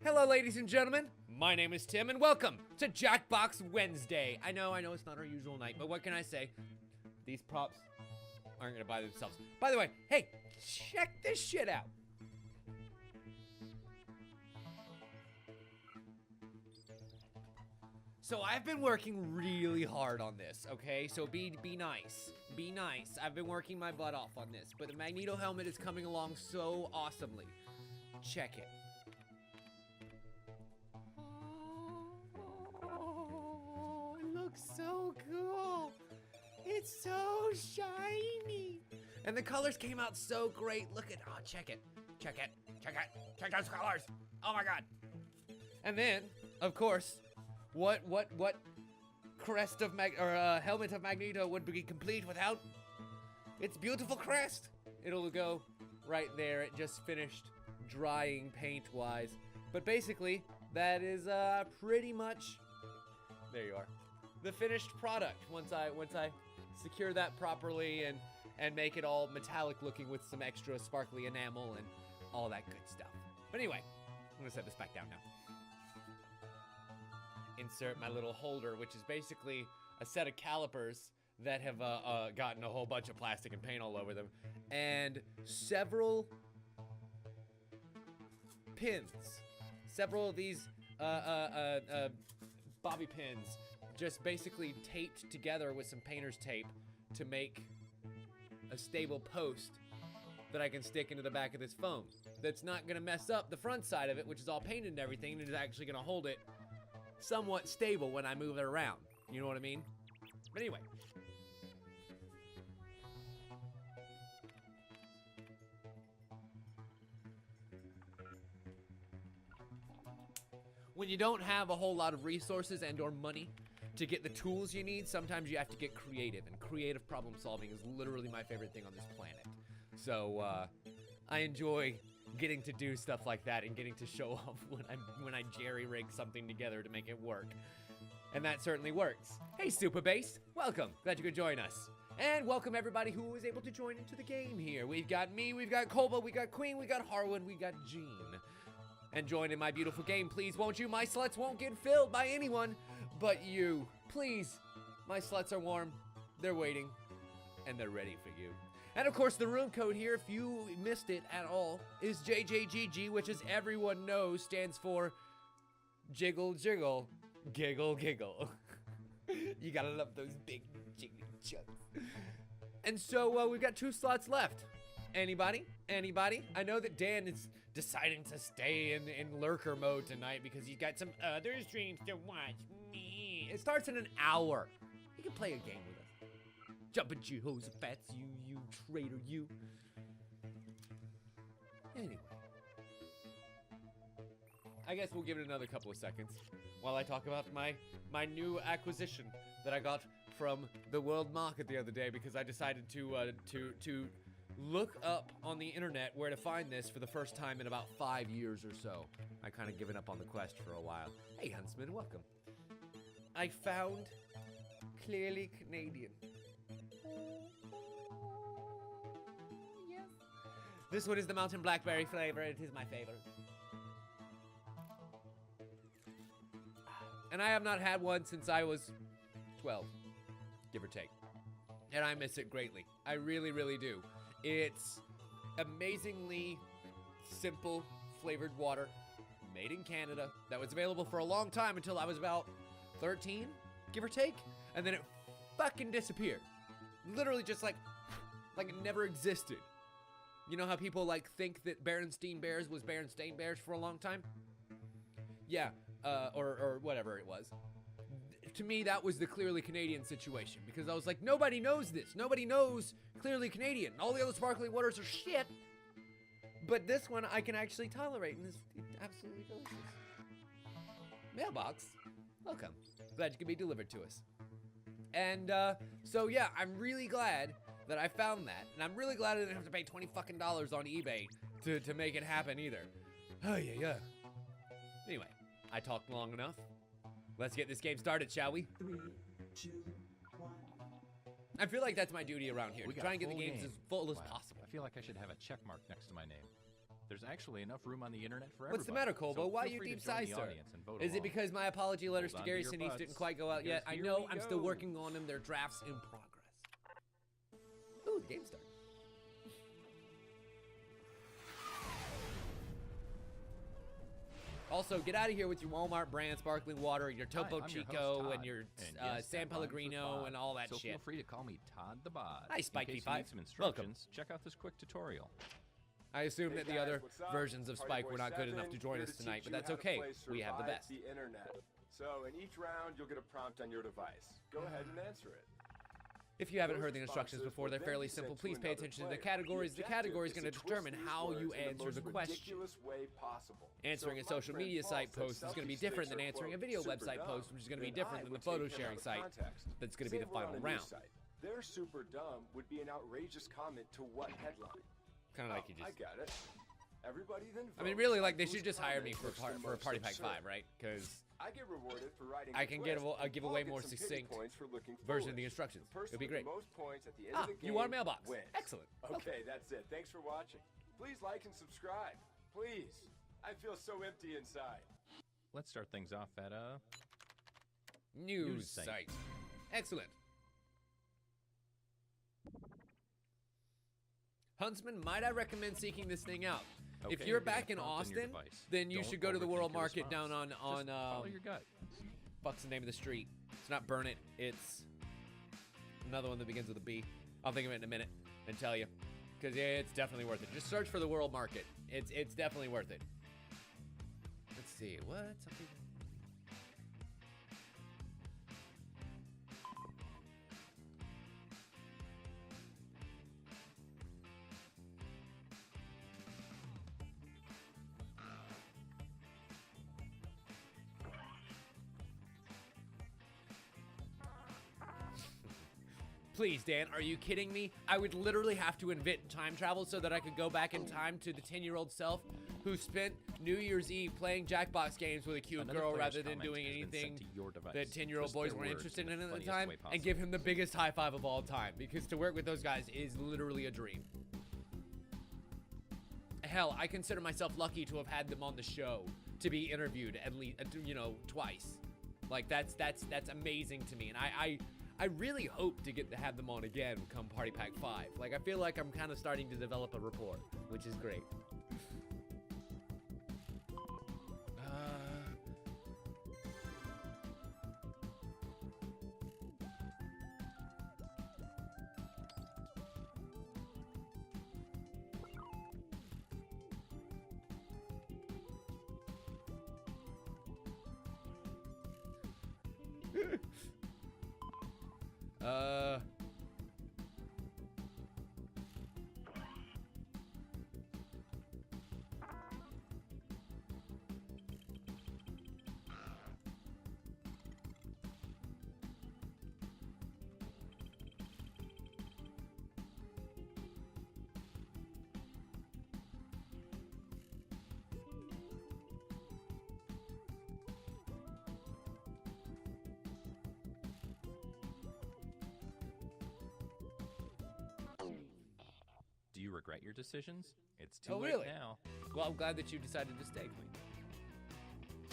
Hello, ladies and gentlemen. My name is Tim, and welcome to Jackbox Wednesday. I know it's not our usual night, but what can I say? These props aren't gonna buy themselves. By the way, hey, check this shit out. So I've been working really hard on this, okay? So be nice. Be nice. I've been working my butt off on this, but the Magneto helmet is coming along so awesomely. Check it. Oh, it looks so cool. It's so shiny. And the colors came out so great. Look at, oh, check it. Check it. Check it. Check those colors. Oh my God. And then, of course, what crest of helmet of Magneto would be complete without its beautiful crest? It'll go right there. It just finished drying paint-wise. But basically, that is pretty much, there you are, the finished product. Once I secure that properly and make it all metallic looking with some extra sparkly enamel and all that good stuff. But anyway, I'm gonna set this back down now. Insert my little holder, which is basically a set of calipers that have gotten a whole bunch of plastic and paint all over them, and several pins. Several of these bobby pins just basically taped together with some painter's tape to make a stable post that I can stick into the back of this phone. That's not gonna mess up the front side of it, which is all painted and everything, and is actually gonna hold it somewhat stable when I move it around. You know what I mean? But anyway. When you don't have a whole lot of resources and or money to get the tools you need, sometimes you have to get creative, and creative problem solving is literally my favorite thing on this planet. So, I enjoy getting to do stuff like that and getting to show off when I jerry-rig something together to make it work. And that certainly works. Hey, Super Bass, welcome. Glad you could join us. And welcome everybody who was able to join into the game here. We've got me, we've got Kolba, we got Queen, we got Harwood, we got Jean. And join in my beautiful game, please, won't you? My sluts won't get filled by anyone but you. Please, my sluts are warm, they're waiting, and they're ready for you. And of course, the room code here, if you missed it at all, is JJGG, which, as everyone knows, stands for Jiggle Jiggle, Giggle Giggle. You gotta love those big jiggly chunks. And so, we've got 2 slots left. Anybody? Anybody? I know that Dan is deciding to stay in lurker mode tonight because he's got some other streams to watch. Me. It starts in an hour. You can play a game with us. Jumpin' Jehoshaphat, you traitor, you. Anyway. I guess we'll give it another couple of seconds while I talk about my new acquisition that I got from the world market the other day because I decided to look up on the internet where to find this for the first time in about 5 years or so. I kind of given up on the quest for a while. Hey, Huntsman, welcome. I found Clearly Canadian. Yes. This one is the mountain blackberry flavor. It is my favorite. And I have not had one since I was 12, give or take. And I miss it greatly. I really, really do. It's amazingly simple flavored water made in Canada that was available for a long time until I was about 13, give or take. And then it fucking disappeared. Literally just like it never existed. You know how people like think that Berenstain Bears was Berenstain Bears for a long time? Yeah, or whatever it was. To me, that was the Clearly Canadian situation because I was like, nobody knows this. Nobody knows Clearly Canadian. All the other sparkling waters are shit. But this one I can actually tolerate, and it's absolutely delicious. Mailbox, welcome. Glad you could be delivered to us. And so yeah, I'm really glad that I found that, and I'm really glad I didn't have to pay $20 fucking on eBay to make it happen either. Oh yeah. Anyway, I talked long enough. Let's get this game started, shall we? 3, 2, 1. I feel like that's my duty around here, to try and get the games as full as possible. I feel like I should have a check mark next to my name. There's actually enough room on the internet for What's the everybody. matter, Colbo? So Why feel you free to deep join sigh, the sir? audience and vote Is it along. because my apology letters to Hold Gary on to your Sinise didn't butts, quite go out yet? I because know, here we I'm still go. working on them. They're drafts in progress. Ooh, the game started. Also, get out of here with your Walmart brand sparkling water, your Topo Hi, I'm your host, Chico, Todd. and your And yes, San that rhymes with Pellegrino, bod. and all that so shit. feel free to call me Todd the Bod. Hi, Spike In case P5. you need some Welcome. instructions, check out this quick tutorial. I assume Hey that the guys, other what's up? versions of Party Spike Boy were not good 7, enough to join here us to tonight, teach but you that's how to okay. play We have the Survive best. The internet. So in each round, you'll get a prompt on your device. Go ahead and answer it. If you haven't Those heard the instructions responses before, will they're then fairly be sent simple. to Please pay another attention to the player. categories. The objective category is is going to twist determine these how you words in the answer most the question. ridiculous way possible. Answering So a if my social friend media Paul site said post is going to be selfie different sticks than are, answering a quote, video super website dumb, post, which is going to be then different I than the would take photo them sharing out of site context. that's going to be Say the we're on final a news round. site. Their super dumb would be an outrageous comment to what headline? Kind of like you I just... got it. Everybody then I mean, votes really, on like, they whose should just hire me comment for looks the a most Party Pack absurd. 5, right? Because I get rewarded for writing I the can twist, give and away Paul more gets some pity succinct points for looking version of the foolish. instructions. The person It'll be with great. the most points at the end Ah, of the game you are mailbox. wins. Excellent. Okay, that's it. Thanks for watching. Please like and subscribe. Please. I feel so empty inside. Let's start things off at News News site. site. Excellent. Huntsman, might I recommend seeking this thing out? If Okay, you're getting a back in prompt on your Austin, device. then you Don't should go to the overthink World your Market down response. on Just follow your gut. fuck's the name of the street? It's not Burn It. It's another one that begins with a B. I'll think of it in a minute and tell you, because it's definitely worth it. Just search for the World Market. It's definitely worth it. Let's see what's up here. Please, Dan, are you kidding me? I would literally have to invent time travel so that I could go back in time to the 10-year-old self who spent New Year's Eve playing Jackbox games with a cute Another girl player's rather than comment doing has been sent anything to your device. that 10-year-old Twist boys their weren't words interested in in the at the funniest time way and possible. give him the biggest high five of all time, because to work with those guys is literally a dream. Hell, I consider myself lucky to have had them on the show, to be interviewed at least, twice. Like, that's amazing to me, and I really hope to get to have them on again come Party Pack 5. Like, I feel like I'm kind of starting to develop a rapport, which is great. Do you regret your decisions? It's too Oh, late really? now. Well, I'm glad that you decided to stay clean.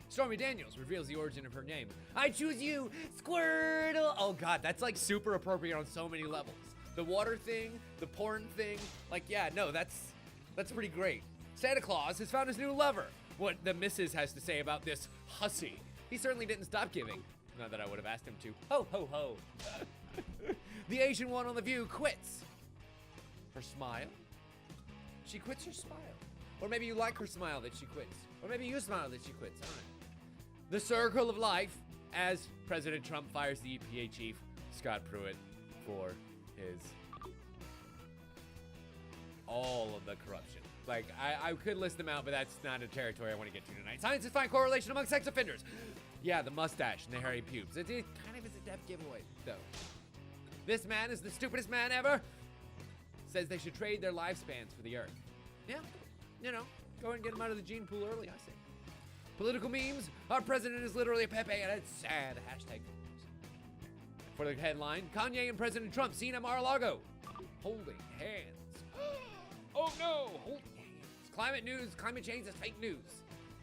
Stormy Daniels reveals the origin of her name. I choose you, Squirtle! Oh god, that's like super appropriate on so many levels. The water thing, the porn thing, like yeah, no, that's pretty great. Santa Claus has found his new lover. What the missus has to say about this hussy. He certainly didn't stop giving. Not that I would have asked him to. Ho, ho, ho. The Asian one on The View quits. Her smile? She quits her smile. Or maybe you like her smile that she quits. Or maybe you smile that she quits. I don't know. The Circle of Life, as President Trump fires the EPA chief, Scott Pruitt, for his... all of the corruption. Like, I could list them out, but that's not a territory I want to get to tonight. Science has found correlation among sex offenders. Yeah, the mustache and the hairy pubes. It kind of is a depth giveaway, though. This man is the stupidest man ever. Says they should trade their lifespans for the Earth. Yeah, go ahead and get him out of the gene pool early, I say. Political memes. Our president is literally a Pepe, and it's sad. Hashtag. For the headline, Kanye and President Trump seen at Mar-a-Lago, holding hands. Oh no! Hold hands. Climate news, climate change is fake news.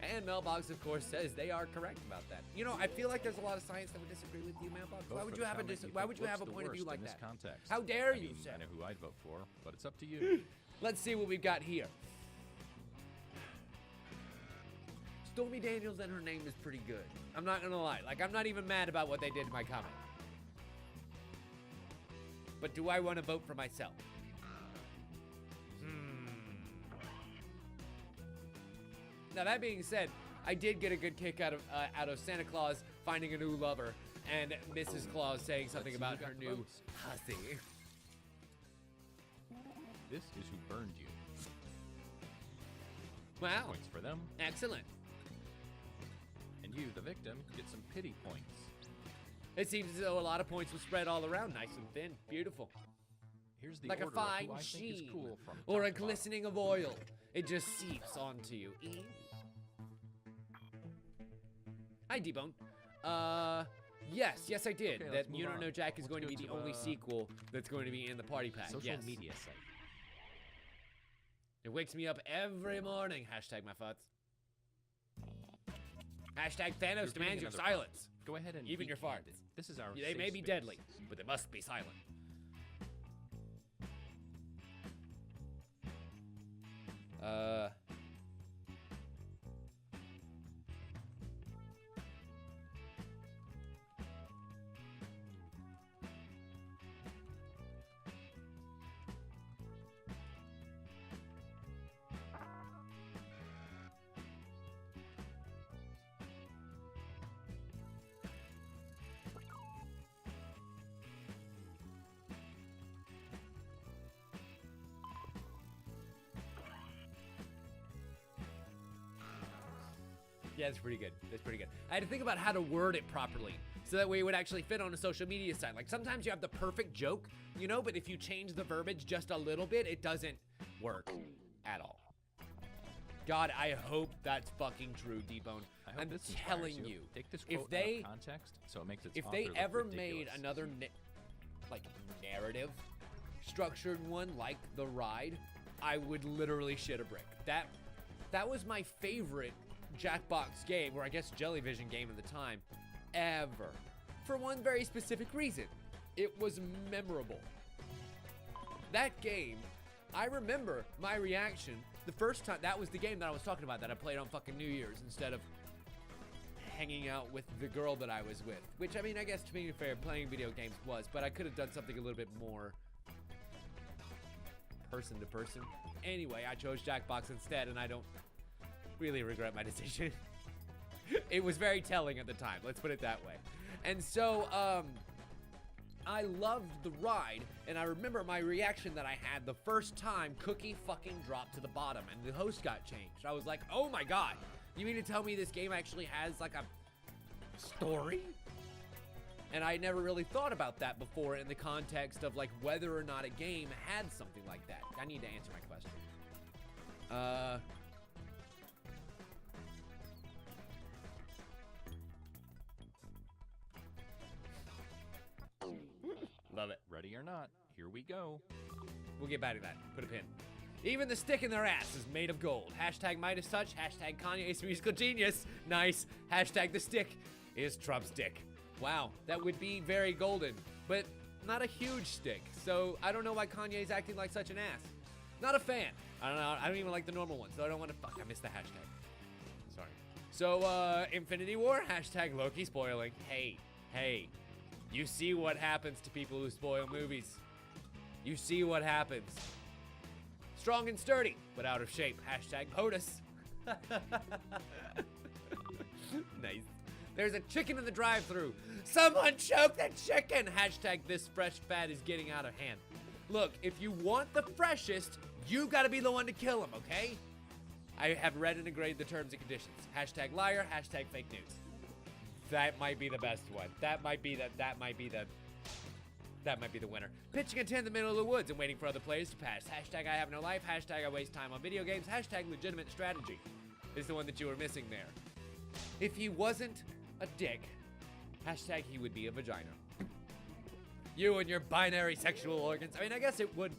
And Mailbox, of course, says they are correct about that. You know, I feel like there's a lot of science that would disagree with you, Mailbox. Vote Why would for you the have a comment you why think would you have a looks the point of view worst like in this that? context. How dare you, sir? I know who I'd vote for, but it's up to you. Let's see what we've got here. Stormy Daniels and her name is pretty good. I'm not gonna lie. Like, I'm not even mad about what they did to my comment. But do I want to vote for myself? Now that being said, I did get a good kick out of Santa Claus finding a new lover and Mrs. Claus saying something Let's see about who her got the new votes. hussy. This is who burned you. Wow, Points for them, excellent. and you, the victim, get some pity points. It seems as though a lot of points were spread all around, nice and thin, beautiful. Here's the Like a order of fine who I think is sheen cool from or top a to bottom. glistening of oil. It just seeps onto you. Hi, D-Bone. Yes, I did. Okay, That let's move You Don't on. Know Jack is Let's going to go be the to, only sequel that's going to be in the party pack. Social Yes. media site. It wakes me up every morning. Hashtag my thoughts. Hashtag Thanos You're getting demands your another silence. Go ahead and Even be your farts. candid. This is our They safe may be space. deadly, but they must be silent. Yeah, that's pretty good. That's pretty good. I had to think about how to word it properly so that way it would actually fit on a social media site. Like, sometimes you have the perfect joke, you know, but if you change the verbiage just a little bit, it doesn't work at all. God, I hope that's fucking true, D-Bone. I hope I'm this inspires telling you, Take this if quote they- out of context, so it makes its if author they look ever ridiculous. made another narrative structured one like The Ride, I would literally shit a brick. That was my favorite Jackbox game, or I guess Jellyvision game at the time, ever. For one very specific reason. It was memorable. That game, I remember my reaction the first time. That was the game that I was talking about that I played on fucking New Year's instead of hanging out with the girl that I was with. Which, I mean, I guess to be fair, playing video games was, but I could have done something a little bit more person to person. Anyway, I chose Jackbox instead, and I don't really regret my decision. It was very telling at the time, let's put it that way. And so, I loved The Ride, and I remember my reaction that I had the first time Cookie fucking dropped to the bottom and the host got changed. I was like, oh my god, you mean to tell me this game actually has like a story? And I never really thought about that before in the context of like whether or not a game had something like that. I need to answer my question. Love it. Ready or not, here we go. We'll get back to that. Put a pin. Even the stick in their ass is made of gold. Hashtag Midas Touch. Hashtag Kanye's musical genius. Nice. Hashtag the stick is Trump's dick. Wow, that would be very golden, but not a huge stick. So I don't know why Kanye's acting like such an ass. Not a fan. I don't know. I don't even like the normal one, so I don't want to. Fuck, I missed the hashtag. Sorry. So, Infinity War. Hashtag Loki spoiling. Hey. You see what happens to people who spoil movies. You see what happens. Strong and sturdy, but out of shape. Hashtag POTUS. Nice. There's a chicken in the drive-thru. Someone choke the chicken. Hashtag this fresh fat is getting out of hand. Look, if you want the freshest, you gotta be the one to kill him, okay? I have read and agreed the terms and conditions. Hashtag liar, hashtag fake news. That might be the best one. That might be the winner. Pitching a tent in the middle of the woods and waiting for other players to pass. Hashtag I have no life. Hashtag I waste time on video games. Hashtag legitimate strategy is the one that you were missing there. If he wasn't a dick, hashtag he would be a vagina. You and your binary sexual organs. I mean, I guess it would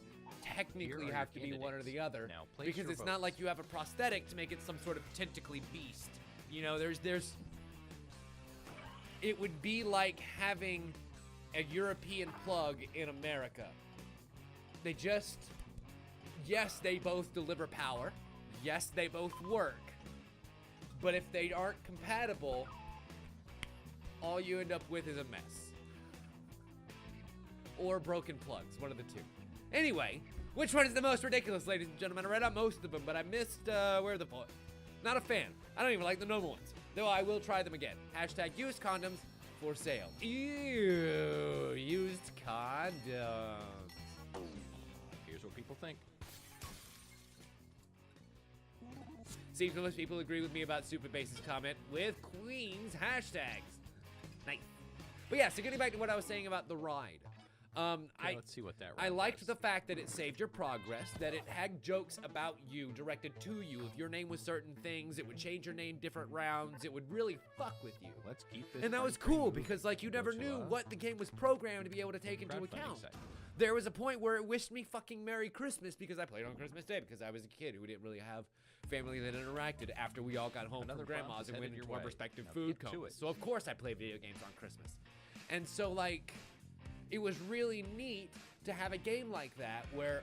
technically Here are have your to be one or the other. Now place Because your it's not votes. like you have a prosthetic to make it some sort of tentacly beast. You know, there's it would be like having a European plug in America. They just, yes, they both deliver power. Yes, they both work. But if they aren't compatible, all you end up with is a mess. Or broken plugs, one of the two. Anyway, which one is the most ridiculous, ladies and gentlemen? I read out most of them, but I missed, where are the point? Not a fan. I don't even like the normal ones. Though I will try them again. Hashtag used condoms for sale. Ew, used condoms. Here's what people think. Seems most people agree with me about Super Base's comment with Queen's hashtags. Nice. But yeah, so getting back to what I was saying about the ride. Okay, let's see what that I round liked does. the fact that it saved your progress, that it had jokes about you directed to you. If your name was certain things, it would change your name different rounds. It would really fuck with you. Let's keep this. And that was party cool moving. because like you Go never to, knew what the game was programmed to be able to take into crowdfunding account. site. There was a point where it wished me fucking Merry Christmas because I played on Christmas Day because I was a kid who didn't really have family that interacted after we all got home Another from grandma's prompt is and went headed into your our way. respective Now food get to comas. it. So of course I play video games on Christmas. And so like it was really neat to have a game like that where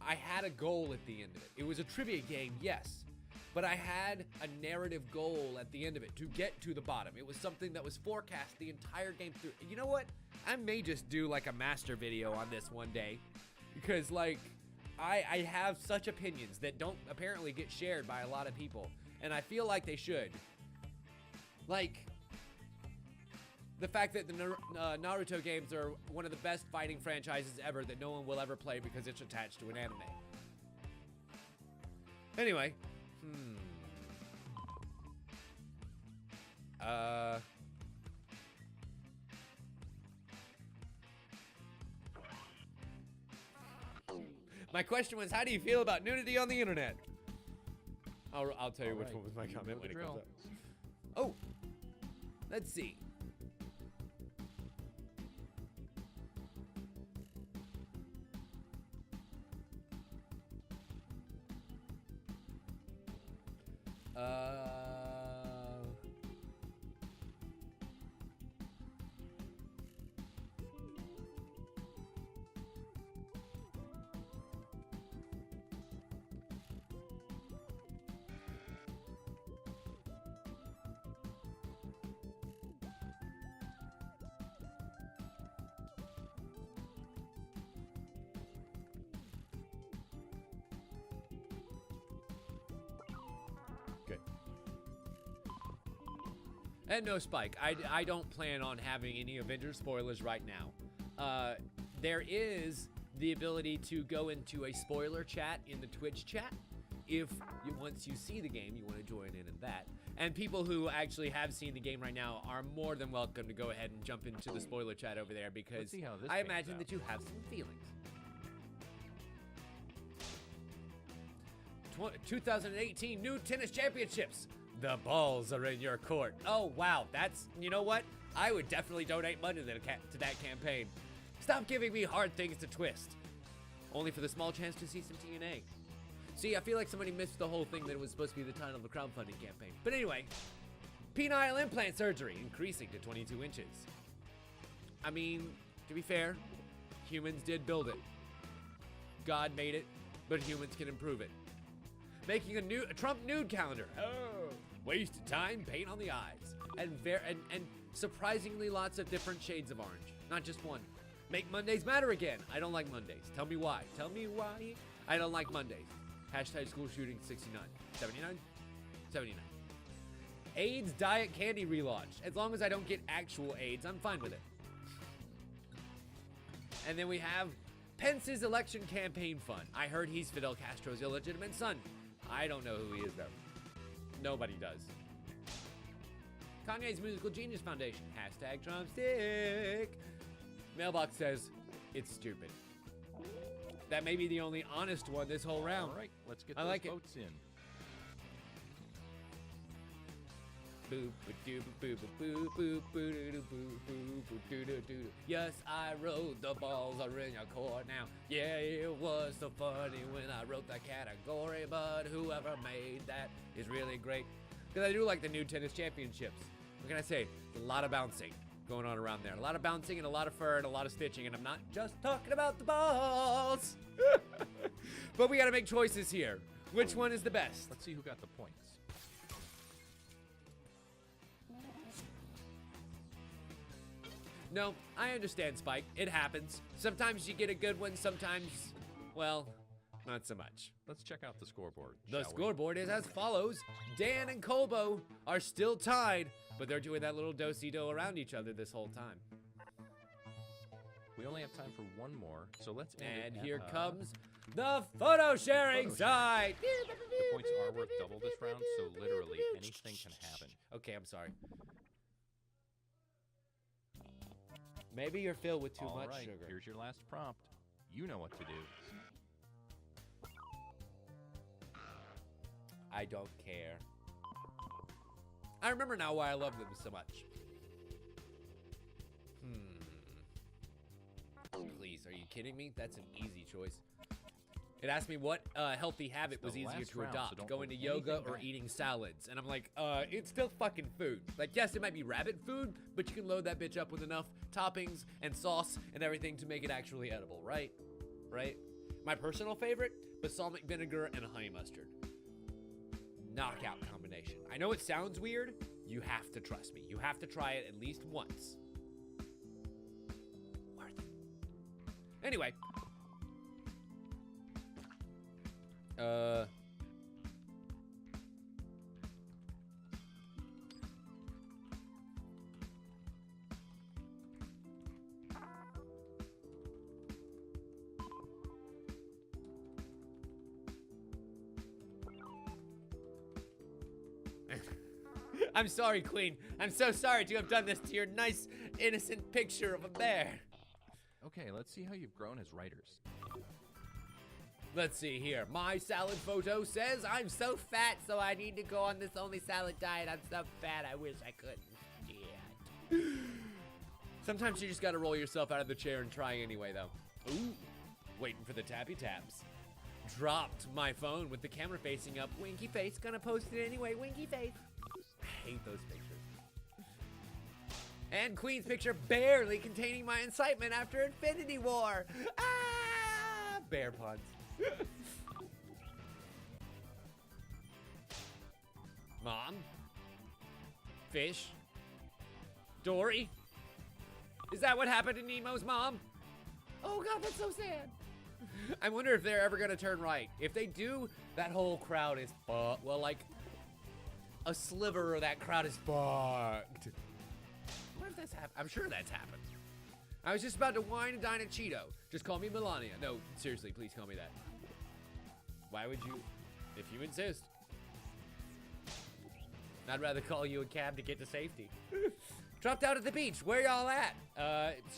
I had a goal at the end of it. It was a trivia game, yes, but I had a narrative goal at the end of it to get to the bottom. It was something that was forecast the entire game through. You know what? I may just do like a master video on this one day because like I have such opinions that don't apparently get shared by a lot of people, and I feel like they should. Like the fact that the Naruto games are one of the best fighting franchises ever that no one will ever play because it's attached to an anime. Anyway, my question was, how do you feel about nudity on the internet? I'll tell you All which right, one was my you know comment the when it drill. comes up. Oh, let's see. Good. And no, Spike, I don't plan on having any Avengers spoilers right now. There is the ability to go into a spoiler chat in the Twitch chat if once you see the game, you want to join in that. And people who actually have seen the game right now are more than welcome to go ahead and jump into the spoiler chat over there because see how this I pans imagine out. that you have some feelings. 2018 new tennis championships. The balls are in your court. Oh, wow. That's, you know what? I would definitely donate money to that campaign. Stop giving me hard things to twist. Only for the small chance to see some TNA. See, I feel like somebody missed the whole thing that it was supposed to be the title of the crowdfunding campaign. But anyway, penile implant surgery increasing to 22 inches. I mean, to be fair, humans did build it. God made it, but humans can improve it. Making a Trump nude calendar. Oh, waste of time, paint on the eyes. And surprisingly lots of different shades of orange. Not just one. Make Mondays matter again. I don't like Mondays. Tell me why. Tell me why I don't like Mondays. Hashtag school shooting 69. 79? 79. AIDS diet candy relaunch. As long as I don't get actual AIDS, I'm fine with it. And then we have Pence's election campaign fund. I heard he's Fidel Castro's illegitimate son. I don't know who he is though. Nobody does. Kanye's Musical Genius Foundation. Hashtag drumstick. Mailbox says, it's stupid. That may be the only honest one this whole round. All right, let's get I those like it. votes in. Boop, ba-doo, boo, boo, boo, boo, doo, boo, boo, boo, doo, doo, doo. Yes, I wrote the balls are in your court now. Yeah, it was so funny when I wrote the category, but whoever made that is really great. Because I do like the new tennis championships. What can I say? There's a lot of bouncing going on around there. A lot of bouncing and a lot of fur and a lot of stitching, and I'm not just talking about the balls. But we gotta make choices here. Which one is the best? Let's see who got the points. No, I understand, Spike. It happens. Sometimes you get a good one, sometimes, well, not so much. Let's check out the scoreboard. The shall we? scoreboard is as follows. Dan and Colbo are still tied, but they're doing that little do-si-do around each other this whole time. We only have time for one more, so let's end And it here at, comes the photo sharing side. The points are worth double this round, so literally anything can happen. Okay, I'm sorry. Maybe you're filled with too All much right, sugar. here's your last prompt. You know what to do. I don't care. I remember now why I love them so much. Please, are you kidding me? That's an easy choice. It asked me what healthy habit was the easier last to round, so adopt, don't going to hold yoga anything or back. eating salads. And I'm like, it's still fucking food. Like, yes, it might be rabbit food, but you can load that bitch up with enough toppings and sauce and everything to make it actually edible, right? Right? My personal favorite, balsamic vinegar and honey mustard. Knockout combination. I know it sounds weird. You have to trust me. You have to try it at least once. Worth it. Anyway. I'm sorry, Queen. I'm so sorry to have done this to your nice, innocent picture of a bear. Okay, let's see how you've grown as writers. Let's see here. My salad photo says I'm so fat, so I need to go on this only salad diet. I'm so fat, I wish I couldn't. Yeah. Sometimes you just gotta roll yourself out of the chair and try anyway, though. Ooh, waiting for the tappy taps. Dropped my phone with the camera facing up. Winky face, gonna post it anyway. Winky face. I hate those pictures. And Queen's picture barely containing my incitement after Infinity War. Ah, bear puns. Mom? Fish? Dory? Is that what happened to Nemo's mom? Oh god, that's so sad. I wonder if they're ever gonna turn right. If they do, that whole crowd is fucked. Well, like, a sliver of that crowd is fucked. What if that's happened? I'm sure that's happened. I was just about to wine and dine a Cheeto. Just call me Melania. No, seriously, please call me that. Why would you? If you insist. I'd rather call you a cab to get to safety. Dropped out at the beach. Where y'all at?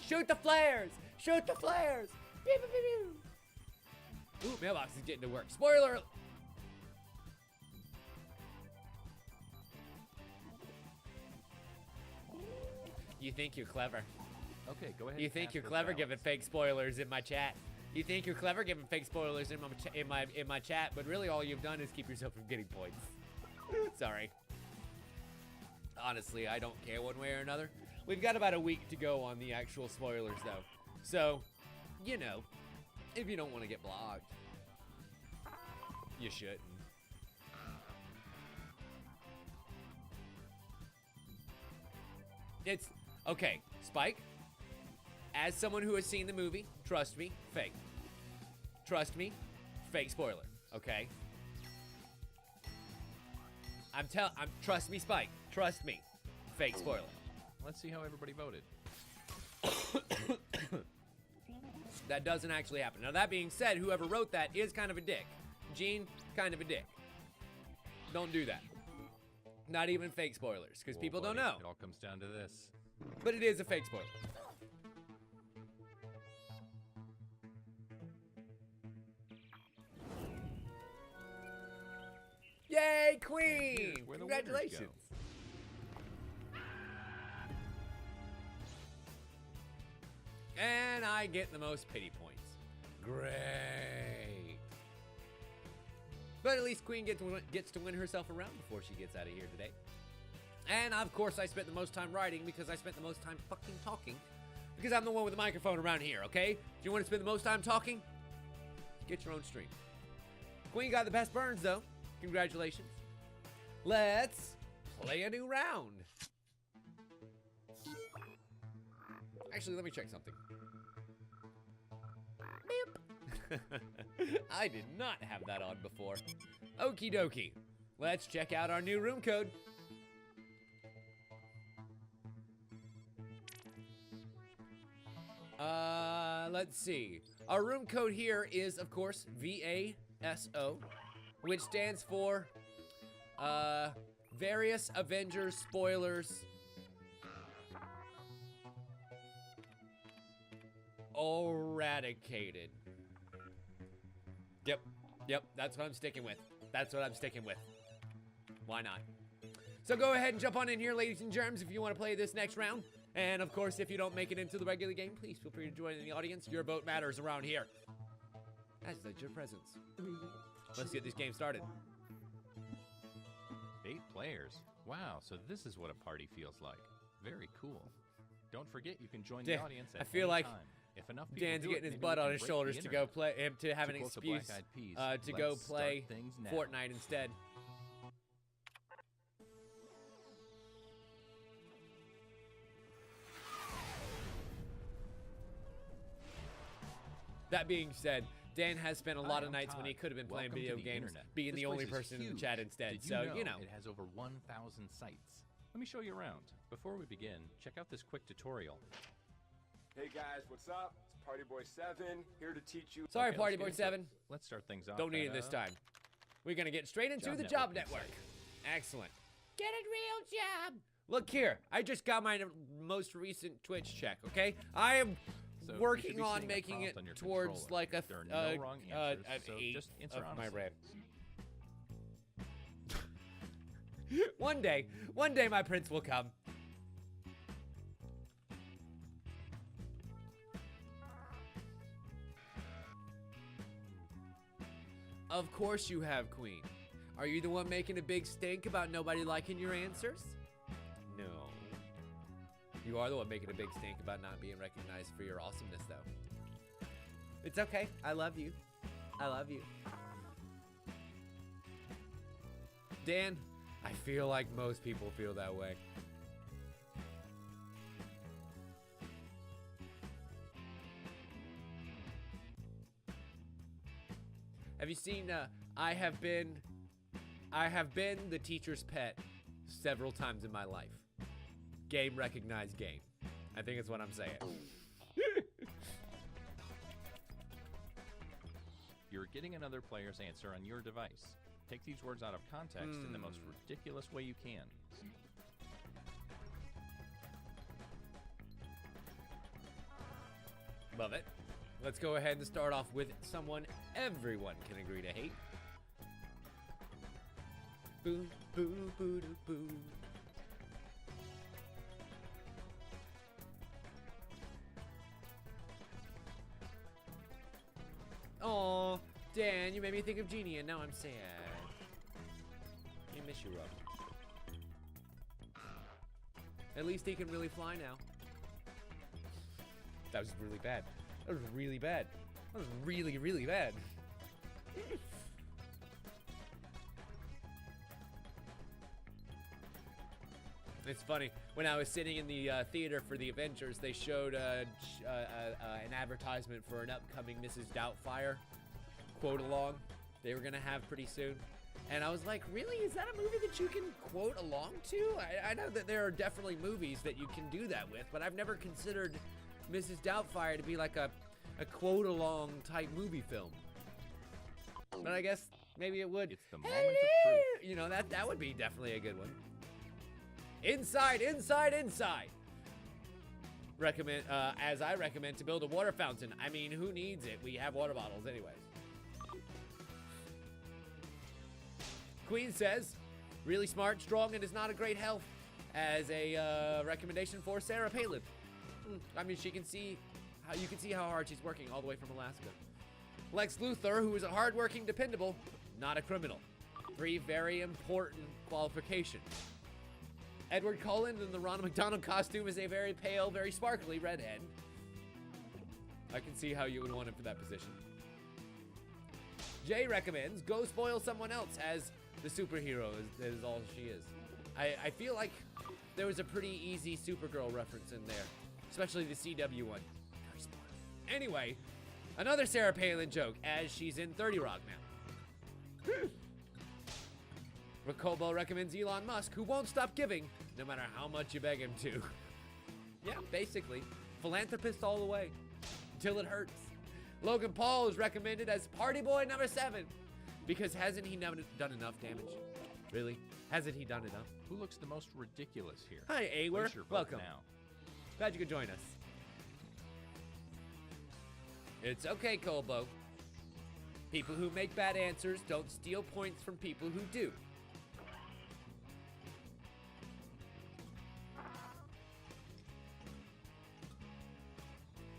Shoot the flares! Shoot the flares! Pew, pew, pew, pew. Ooh, mailbox is getting to work. Spoiler! You think you're clever. Okay, go ahead. You and think cast you're those clever ballots. giving fake spoilers in my chat. You think you're clever giving fake spoilers in my chat, but really all you've done is keep yourself from getting points. Sorry. Honestly, I don't care one way or another. We've got about a week to go on the actual spoilers though. So, you know, if you don't want to get blocked, you shouldn't. It's okay, Spike. As someone who has seen the movie, trust me, fake. Trust me, fake spoiler, okay? Trust me, Spike. Trust me, fake spoiler. Let's see how everybody voted. That doesn't actually happen. Now that being said, whoever wrote that is kind of a dick. Gene, kind of a dick. Don't do that. Not even fake spoilers, because Whoa, people don't buddy, know. It all comes down to this. But it is a fake spoiler. Yay, Queen! Here's where the winners Congratulations. And I get the most pity points. Great. But at least Queen gets to win herself around before she gets out of here today. And of course I spent the most time writing because I spent the most time fucking talking. Because I'm the one with the microphone around here, okay? If you want to spend the most time talking, get your own stream. Queen got the best burns though. Congratulations. Let's play a new round. Actually, let me check something. Beep. I did not have that on before. Okie dokie. Let's check out our new room code. Let's see. Our room code here is, of course, VASO, which stands for Various Avengers Spoilers Eradicated. Yep, that's what I'm sticking with. That's what I'm sticking with. Why not? So go ahead and jump on in here, ladies and germs, if you want to play this next round. And of course, if you don't make it into the regular game, please feel free to join in the audience. Your vote matters around here. As does your presence. Let's get this game started. 8 players. Wow, so this is what a party feels like. Very cool. Don't forget you can join the audience at I feel any like time. If enough people Dan's do getting it, his maybe butt we on can his break shoulders the to go internet. play, to have an quote the excuse Black Eyed Peas, to go let's start play things now. Fortnite instead. That being said, Dan has spent a lot of I'm nights when he Todd. could have been playing Welcome to video the games, internet. being This the only place is person in the huge. chat instead. Did So, you know. It has over 1,000 sites. Let me show you around. Before we begin, check out this quick tutorial. Hey guys, what's up? It's Party Boy 7 here to teach you. Sorry, Okay, Party let's Boy get into 7. it. Let's start things off. Don't need it at, this time. We're going to get straight into Job the Network Job insight. Network. Excellent. Get a real job. Look here. I just got my most recent Twitch check, okay? I am So you should working be on seeing a making it prompt on your towards controller. like a There are no wrong answers, an so 8 just answer of my honestly. rap. One day my prince will come. Of course you have, Queen. Are you the one making a big stink about nobody liking your answers? No. You are the one making a big stink about not being recognized for your awesomeness, though. It's okay. I love you. I love you. Dan, I feel like most people feel that way. Have you seen, I have been the teacher's pet several times in my life. Game recognized game. I think it's what I'm saying. You're getting another player's answer on your device. Take these words out of context in the most ridiculous way you can. Love it. Let's go ahead and start off with someone everyone can agree to hate. Boo, boo, boo, doo, boo. Aw, Dan, you made me think of Genie, and now I'm sad. I miss you, Rob. At least he can really fly now. That was really bad. That was really bad. That was really, really bad. It's funny, when I was sitting in the theater for the Avengers, they showed an advertisement for an upcoming Mrs. Doubtfire quote along they were gonna have pretty soon. And I was like, really? Is that a movie that you can quote along to? I know that there are definitely movies that you can do that with, but I've never considered Mrs. Doubtfire to be like a quote along type movie film. But I guess maybe it would. It's the moment of truth. You know, that would be definitely a good one. Inside, inside, inside. Recommend, as I recommend to build a water fountain. I mean, who needs it? We have water bottles anyways. Queen says, really smart, strong, and is not a great health. As a recommendation for Sarah Palin. I mean, she can see you can see how hard she's working all the way from Alaska. Lex Luthor, who is a hardworking, dependable, not a criminal. 3 very important qualifications. Edward Cullen in the Ronald McDonald costume is a very pale, very sparkly redhead. I can see how you would want him for that position. Jay recommends go spoil someone else as the superhero is all she is. I feel like there was a pretty easy Supergirl reference in there, especially the CW one. Very spoiled. Anyway, another Sarah Palin joke as she's in 30 Rock now. Rakobo recommends Elon Musk, who won't stop giving no matter how much you beg him to. Yeah, basically. Philanthropist all the way. Till it hurts. Logan Paul is recommended as Party Boy number 7. Because hasn't he done enough damage? Really? Hasn't he done enough? Who looks the most ridiculous here? Hi, Awer. Place your vote Welcome. now. Glad you could join us. It's okay, Colbo. People who make bad answers don't steal points from people who do.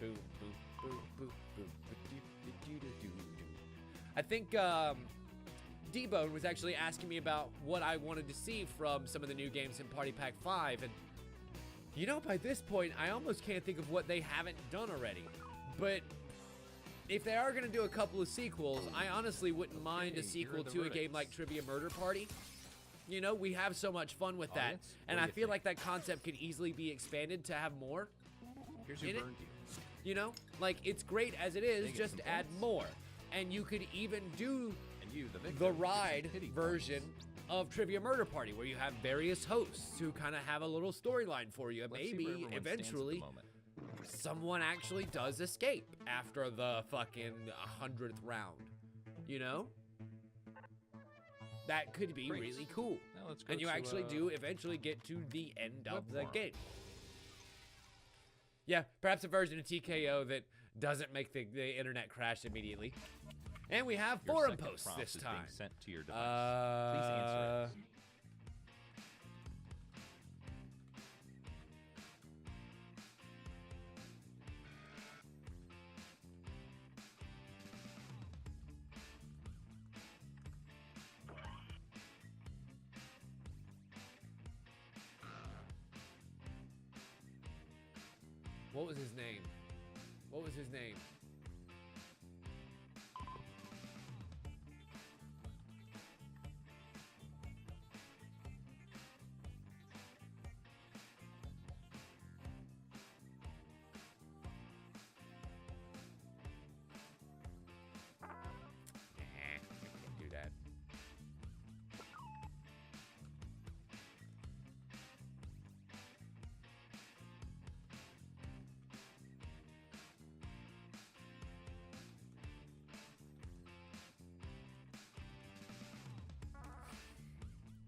Boom, boom, boom, boom, boom, ba-doo-ba-doo-da-doo-doo. I think D-Bone was actually asking me about what I wanted to see from some of the new games in Party Pack 5, and you know, by this point, I almost can't think of what they haven't done already. But if they are going to do a couple of sequels, I honestly wouldn't mind a sequel to a game like Trivia Murder Party. You know, we have so much fun with that, Audience, and what I do you feel think? like that concept could easily be expanded to have more. Here's who In it? burned you. You know, like it's great as it is, They get just some add points. more. And you could even do And you, the victim, the get some ride pity version of Trivia Murder Party, where you have various hosts who kind of have a little storyline for you. And points. Let's see maybe where everyone stands at the eventually moment. someone actually does escape after the fucking 100th round. You know? That could be Great. really cool. Now let's go And you to, actually do eventually get to the end web of the forum. game. Yeah, perhaps a version of TKO that doesn't make the internet crash immediately. And we have Your forum second posts prompt this is time. being sent to your device. Please answer it. What was his name? What was his name? I can't do that.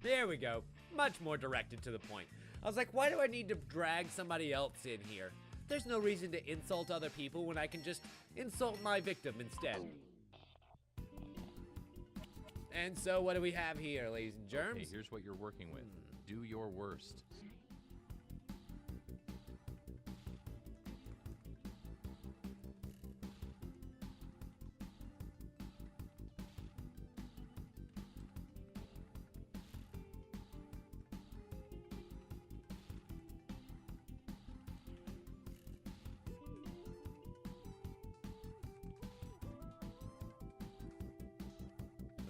There we go. Much more directed to the point. I was like, why do I need to drag somebody else in here? There's no reason to insult other people when I can just insult my victim instead. And so what do we have here, ladies and germs? Okay, here's what you're working with. Do your worst.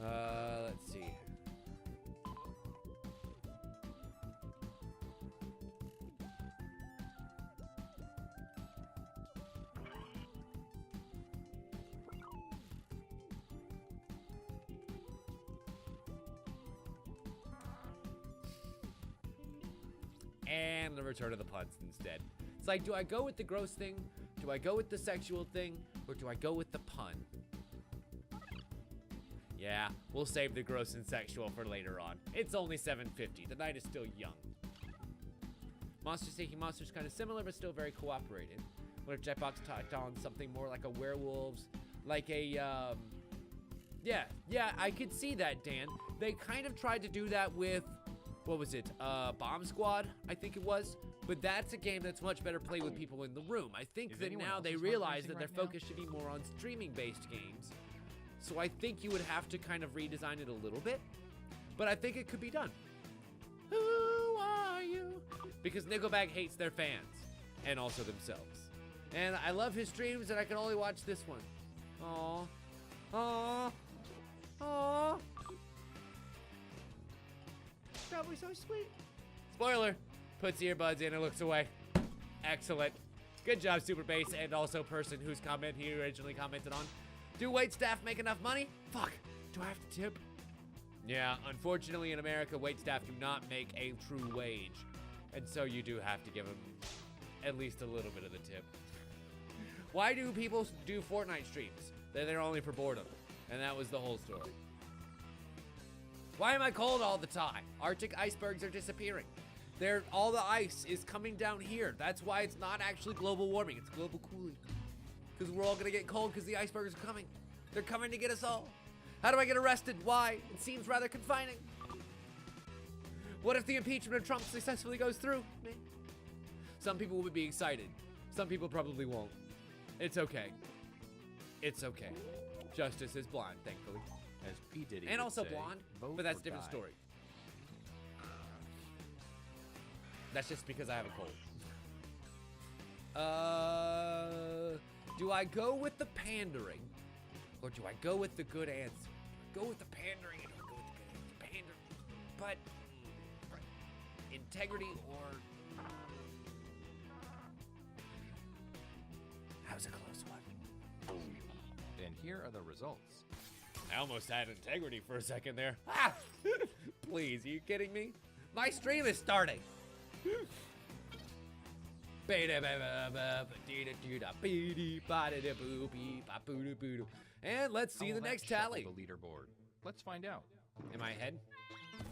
Let's see. And the return of the puns instead. It's like, do I go with the gross thing? Do I go with the sexual thing? Or do I go with the pun? Yeah, we'll save the gross and sexual for later on. It's only 7:50. The night is still young. Monsters Taking Monsters kind of similar, but still very cooperative. What if Jackbox tacked on something more like a werewolves, like a, yeah, I could see that, Dan. They kind of tried to do that with, what was it? Bomb Squad, I think it was. But that's a game that's much better played with people in the room. I think Is that anyone now they else's realize heart that their racing right focus should be more on streaming-based games. So I think you would have to kind of redesign it a little bit. But I think it could be done. Who are you? Because Nickelback hates their fans. And also themselves. And I love his streams, and I can only watch this one. Aww. Aww. Aww. Probably so sweet. Spoiler. Puts earbuds in and looks away. Excellent. Good job, Super Bass, and also person whose comment he originally commented on. Do waitstaff make enough money? Fuck. Do I have to tip? Yeah, unfortunately in America, waitstaff do not make a true wage. And so you do have to give them at least a little bit of the tip. Why do people do Fortnite streams? They're there only for boredom. And that was the whole story. Why am I cold all the time? Arctic icebergs are disappearing. All the ice is coming down here. That's why it's not actually global warming. It's global cooling. Because we're all going to get cold because the icebergs are coming. They're coming to get us all. How do I get arrested? Why? It seems rather confining. What if the impeachment of Trump successfully goes through? Some people will be excited. Some people probably won't. It's okay. It's okay. Justice is blind, thankfully. As P. Diddy And would also say, blonde, vote but that's or a different die. story. That's just because I have a cold. Do I go with the pandering, or do I go with the good answer? Go with the pandering, or do I go with the good answer? Pandering, but integrity or that was a close one. And here are the results. I almost had integrity for a second there. Ah! Please, are you kidding me? My stream is starting. And let's see How the will that next shuffle tally. The leaderboard. Let's find out. Am I ahead?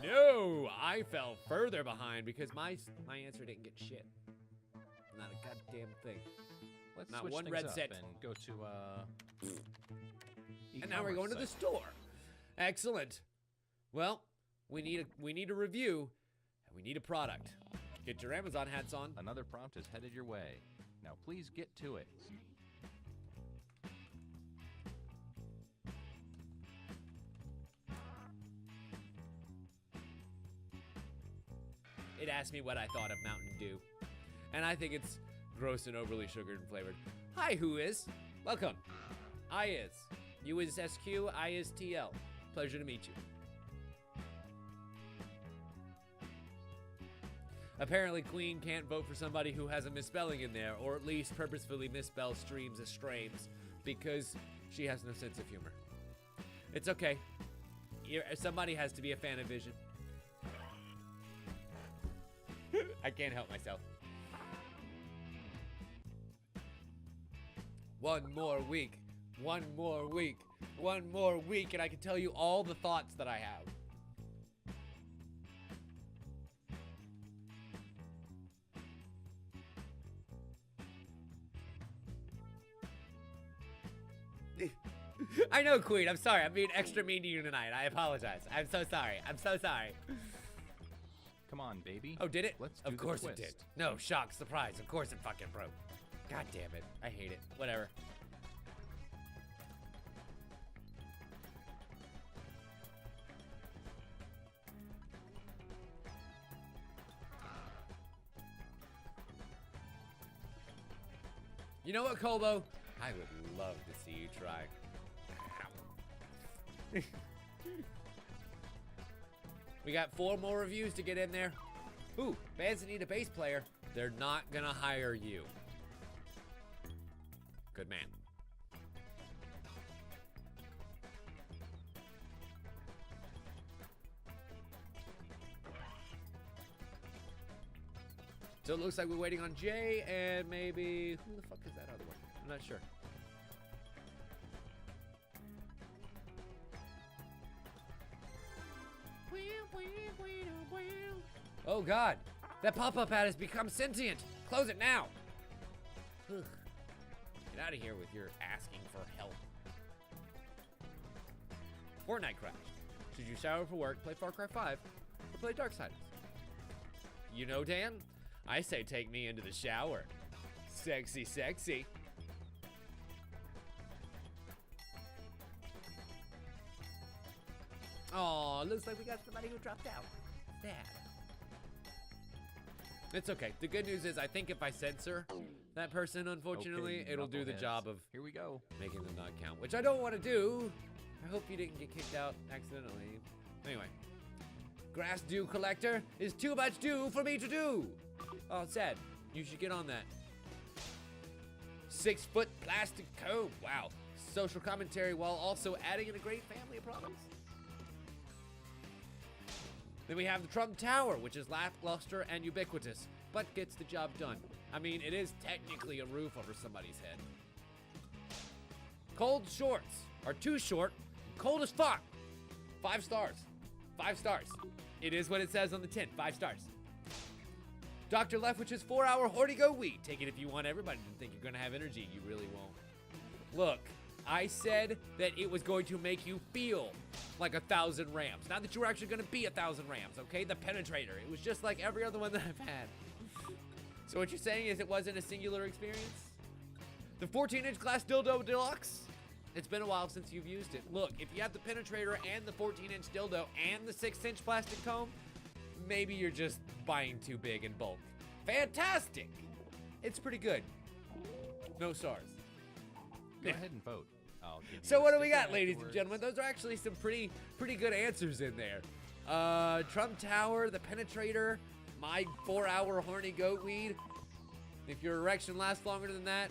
No, I fell further behind because my answer didn't get shit. Not a goddamn thing. Let's Not switch one things red up set. and go to And now we're going to the site. store. Excellent. Well, we need a review, and we need a product. Get your Amazon hats on. Another prompt is headed your way. Now please get to it. It asked me what I thought of Mountain Dew, and I think it's gross and overly sugared and flavored. Hi, who is? Welcome. I is. You is SQ, I is TL. Pleasure to meet you. Apparently, Queen can't vote for somebody who has a misspelling in there, or at least purposefully misspell streams as streams, because she has no sense of humor. It's okay. Somebody has to be a fan of Vision. I can't help myself. One more week. One more week. One more week, and I can tell you all the thoughts that I have. I know, Queen. I'm sorry. I'm being extra mean to you tonight. I apologize. I'm so sorry. I'm so sorry. Come on, baby. Oh, did it? Let's do Of the course it twist. did. No, shock, surprise. Of course it fucking broke. God damn it. I hate it. Whatever. You know what, Colbo? I would love to see you try. We got 4 more reviews to get in there. Ooh, bands that need a bass player. They're not gonna hire you. Good man. So it looks like we're waiting on Jay and maybe, who the fuck is that other one? I'm not sure. Oh God, that pop-up ad has become sentient. Close it now. Ugh. Get out of here with your asking for help. Fortnite crashed. Should you shower for work, play Far Cry 5, or play Darksiders? You know, Dan? I say take me into the shower. Sexy, sexy. Oh, looks like we got somebody who dropped out. Sad. It's okay. The good news is I think if I censor that person, unfortunately, Okay, it'll do the knuckleheads. job of Here we go. making them not count, which I don't want to do. I hope you didn't get kicked out accidentally. Anyway. Grass dew collector is too much dew for me to do. Oh, sad. You should get on that. 6-foot plastic cone. Wow. Social commentary while also adding in a great family of problems. Then we have the Trump Tower, which is lackluster and ubiquitous, but gets the job done. I mean, it is technically a roof over somebody's head. Cold shorts are too short and cold as fuck. 5 stars. 5 stars. It is what it says on the tin. 5 stars. Dr. Leftwich's 4-hour Hortigo wheat. Take it if you want everybody to think you're going to have energy. You really won't. Look, I said that it was going to make you feel like 1,000 rams. Not that you were actually going to be 1,000 rams, okay? The penetrator. It was just like every other one that I've had. So what you're saying is it wasn't a singular experience? The 14-inch glass dildo deluxe? It's been a while since you've used it. Look, if you have the penetrator and the 14-inch dildo and the 6-inch plastic comb, maybe you're just buying too big in bulk. Fantastic! It's pretty good. No stars. Go ahead and vote. I'll give you So a what do we sticker got, ladies and afterwards. gentlemen? Those are actually some pretty good answers in there. Trump Tower, the penetrator, my 4-hour horny goat weed. If your erection lasts longer than that,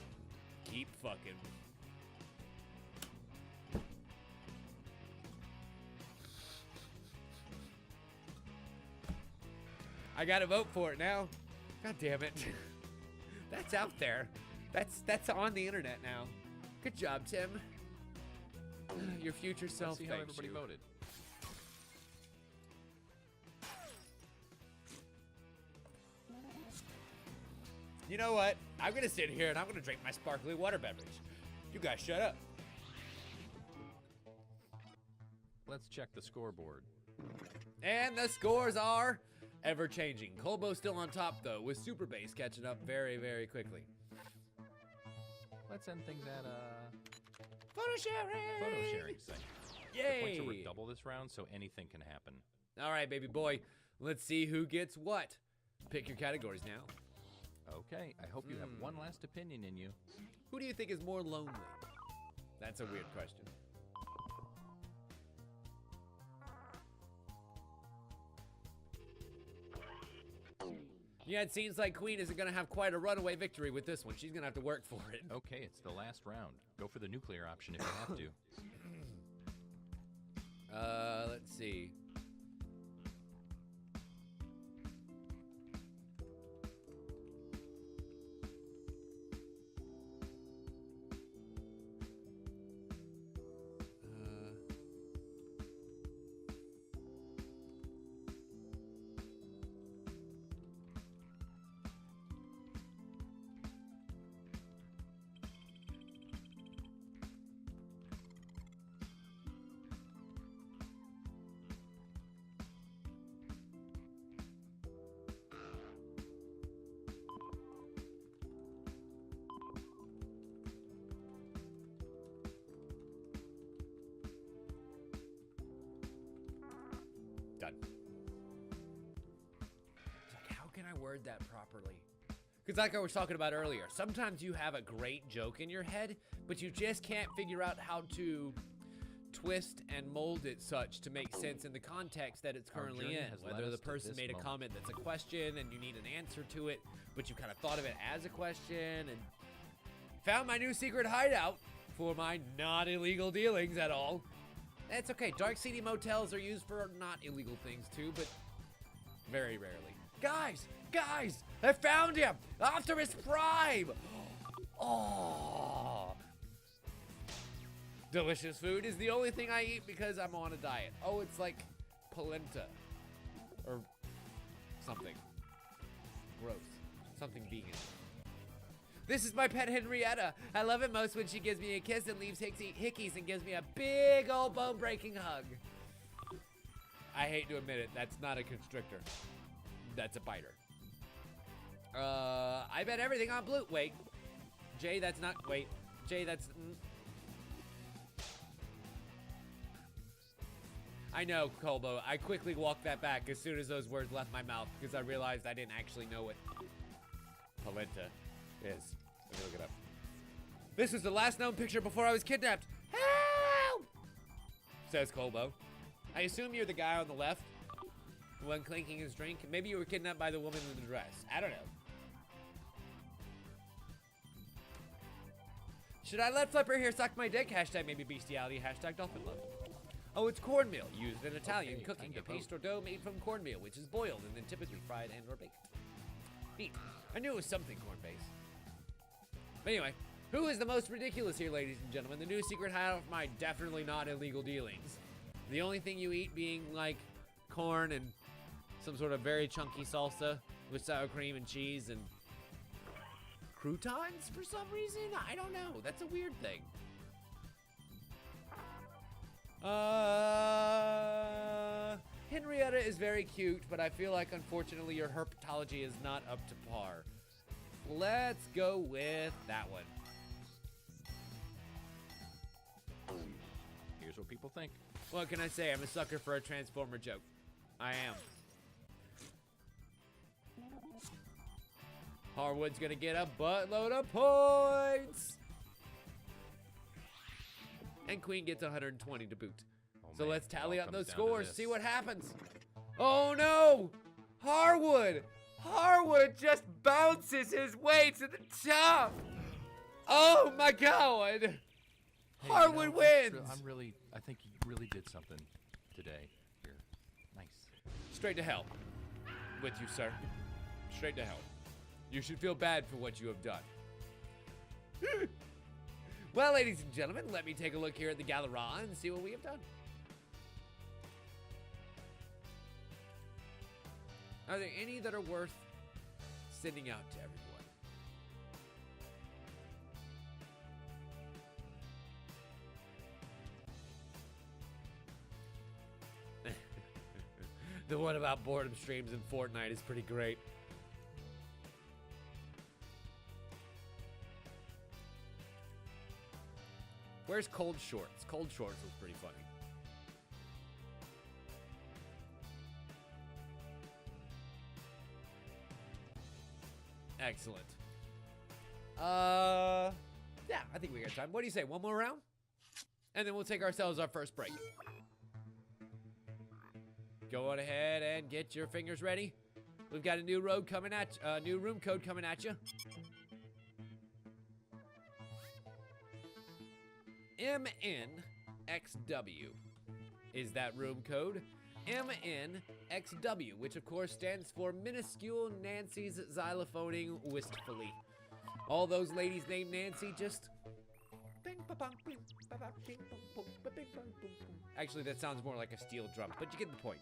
keep fucking. I gotta vote for it now. God damn it. That's out there. That's on the internet now. Good job, Tim. Your future self. Let's see how thanks everybody you. voted. You know what? I'm gonna sit here and I'm gonna drink my sparkly water beverage. You guys shut up. Let's check the scoreboard. And the scores are ever changing. Colbo's still on top though, with Super Bass catching up very, very quickly. Let's end things at Photo sharing! photo sharing segment. The points are Yay! double this round, so anything can happen. All right, baby boy. Let's see who gets what. Pick your categories now. Okay, I hope you have one last opinion in you. Who do you think is more lonely? That's a weird question. Yeah, it seems like Queen isn't gonna have quite a runaway victory with this one. She's gonna have to work for it. Okay, it's the last round. Go for the nuclear option if you have to. Let's see. Done. It's like, how can I word that properly? Because like I was talking about earlier, sometimes you have a great joke in your head, but you just can't figure out how to twist and mold it such to make sense in the context that it's Our currently journey in. has led Whether us the to person this made a moment. comment that's a question and you need an answer to it, but you kind of thought of it as a question and found my new secret hideout for my not illegal dealings at all. That's okay. Dark seedy motels are used for not illegal things too, but very rarely. Guys, I found him! Optimus Prime! Oh! Delicious food is the only thing I eat because I'm on a diet. Oh, it's like polenta. Or something. Gross. Something vegan. This is my pet Henrietta. I love it most when she gives me a kiss and leaves hickeys and gives me a big old bone-breaking hug. I hate to admit it, that's not a constrictor. That's a biter. I bet everything on blue. Wait. Jay, that's not. Wait. Jay, that's. I know, Colbo. I quickly walked that back as soon as those words left my mouth because I realized I didn't actually know what polenta is. Let me look it up. This was the last known picture before I was kidnapped. Help! Says Colbo. I assume you're the guy on the left, the one clinking his drink. Maybe you were kidnapped by the woman in the dress. I don't know. Should I let Flipper here suck my dick? Hashtag maybe bestiality. Hashtag dolphin love. Oh, it's cornmeal, used in Italian Okay, cooking. kinda A paste or dough made from cornmeal, which is boiled and then typically fried and or baked. Neat. I knew it was something corn-based. But anyway, who is the most ridiculous here, ladies and gentlemen? The new secret hideout of my definitely not illegal dealings. The only thing you eat being like corn and some sort of very chunky salsa with sour cream and cheese and croutons for some reason? I don't know. That's a weird thing. Henrietta is very cute, but I feel like unfortunately your herpetology is not up to par. Let's go with that one. Here's what people think. What can I say? I'm a sucker for a Transformer joke. I am. Harwood's gonna get a buttload of points. And Queen gets 120 to boot. Oh, So man, let's it tally all up comes those down to scores, this. see what happens. Oh no! Harwood! Harwood just bounces his way to the top! Oh my god! Hey, Harwood wins! I think you really did something today. Here. Nice. Straight to hell with you, sir. Straight to hell. You should feel bad for what you have done. Well, ladies and gentlemen, let me take a look here at the Galleron and see what we have done. Are there any that are worth sending out to everyone? The one about boredom streams in Fortnite is pretty great. Where's Cold Shorts? Cold Shorts was pretty funny. Excellent. Yeah, I think we got time. What do you say? One more round? And then we'll take ourselves our first break. Go on ahead and get your fingers ready. We've got a new road coming at new room code coming at you. MNXW is that room code. MNXW, which of course stands for Minuscule Nancy's Xylophoning Wistfully. All those ladies named Nancy just... Actually, that sounds more like a steel drum, but you get the point.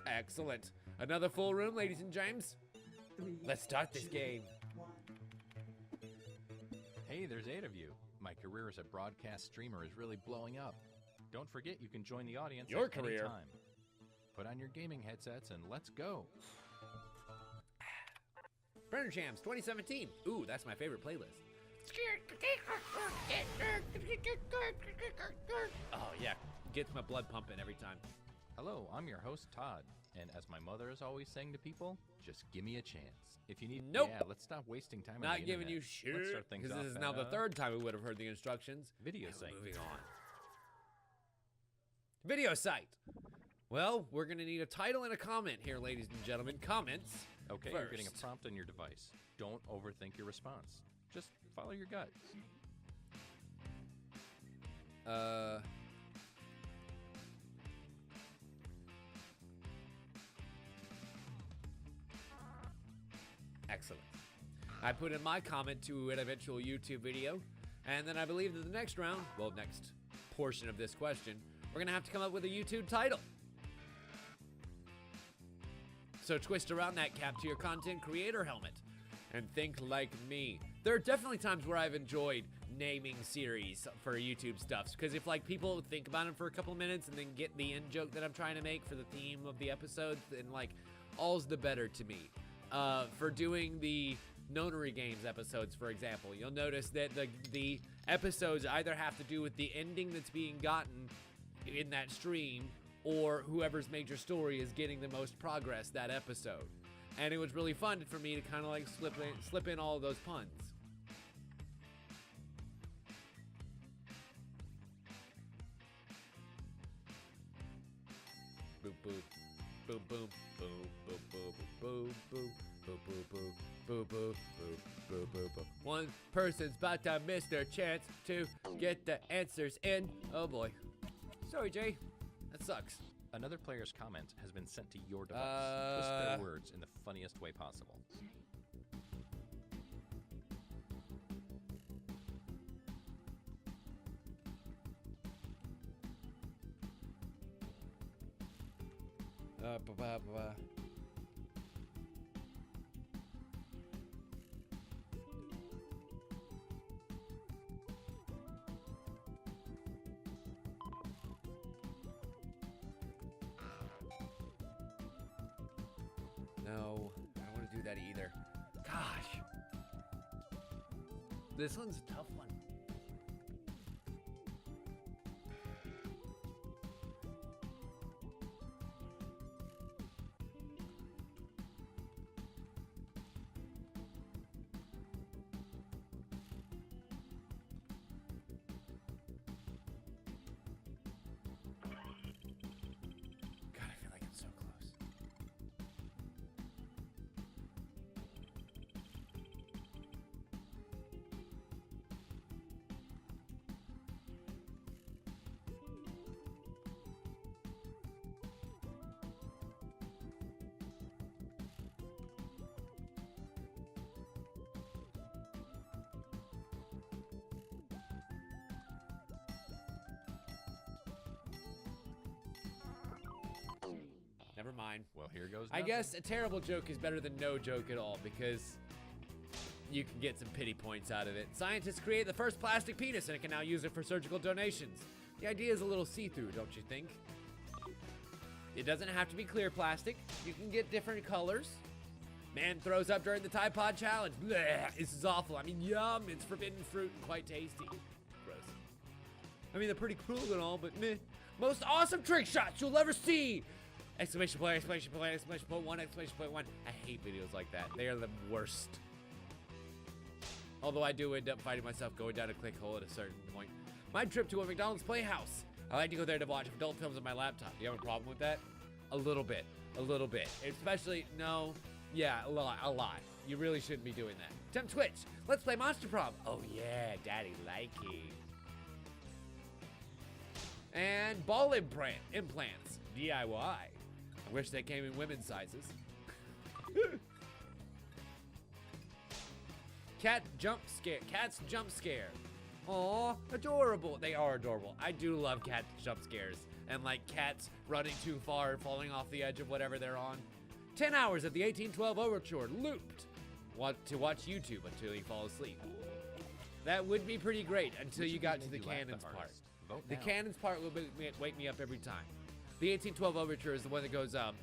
Excellent. Another full room, ladies and James. Let's start this game. Hey, there's 8 of you. My career as a broadcast streamer is really blowing up. Don't forget you can join the audience Your at career. any time. Put on your gaming headsets and let's go. Brenner Jams 2017. Ooh, that's my favorite playlist. Oh yeah, gets my blood pumping every time. Hello, I'm your host, Todd. And as my mother is always saying to people, just give me a chance. If you need... Nope. Yeah, let's stop wasting time on the Not giving internet. you shit. Let's start things Because off this is at, now the third time we would have heard the instructions. video And we're site. moving on. Video site. Well, we're gonna need a title and a comment here, ladies and gentlemen. Comments. Okay, first. you're getting a prompt on your device. Don't overthink your response. Just follow your gut. Excellent. I put in my comment to an eventual YouTube video, and then I believe that the next round, well, next portion of this question, we're gonna have to come up with a YouTube title. So twist around that cap to your content creator helmet and think like me. There are definitely times where I've enjoyed naming series for YouTube stuff. Because if like people think about them for a couple of minutes and then get the in joke that I'm trying to make for the theme of the episode, then like all's the better to me. For doing the Nonary Games episodes, for example, you'll notice that the episodes either have to do with the ending that's being gotten in that stream, or whoever's major story is getting the most progress that episode. And it was really fun for me to kind of like slip in all of those puns. Boop boop boop boop boop boop boop boop boop boop boop boop boop boop boop boop. One person's about to miss their chance to get the answers in. Oh boy. Sorry, Jay. That sucks. Another player's comment has been sent to your device. Twist their words in the funniest way possible. No, I don't want to do that either. Gosh. This one's a tough one. God, I feel like I'm so close. Never mind. Well, here goes I nothing. guess a terrible joke is better than no joke at all, because you can get some pity points out of it. Scientists create the first plastic penis and it can now use it for surgical donations. The idea is a little see-through, don't you think? It doesn't have to be clear plastic. You can get different colors. Man throws up during the Tide Pod Challenge. Blech, this is awful. I mean, yum, it's forbidden fruit and quite tasty. Gross. I mean, they're pretty cruel and all, but meh. Most awesome trick shots you'll ever see! Exclamation point, exclamation point, exclamation point one, exclamation point one. I hate videos like that. They are the worst. Although I do end up finding myself going down a click hole at a certain point. My trip to a McDonald's Playhouse. I like to go there to watch adult films on my laptop. Do you have a problem with that? A little bit. A little bit. Especially, no. Yeah, a lot. You really shouldn't be doing that. Tim Twitch. Let's play Monster Prom. Oh yeah, daddy like it. And ball implants. DIY. I wish they came in women's sizes. Cats jump scare. Aw, adorable. They are adorable. I do love cat jump scares. And like cats running too far and falling off the edge of whatever they're on. 10 hours of the 1812 Overture looped. Want to watch YouTube until you fall asleep. That would be pretty great until you got to the cannons part. The cannons part will wake me up every time. The 1812 Overture is the one that goes, and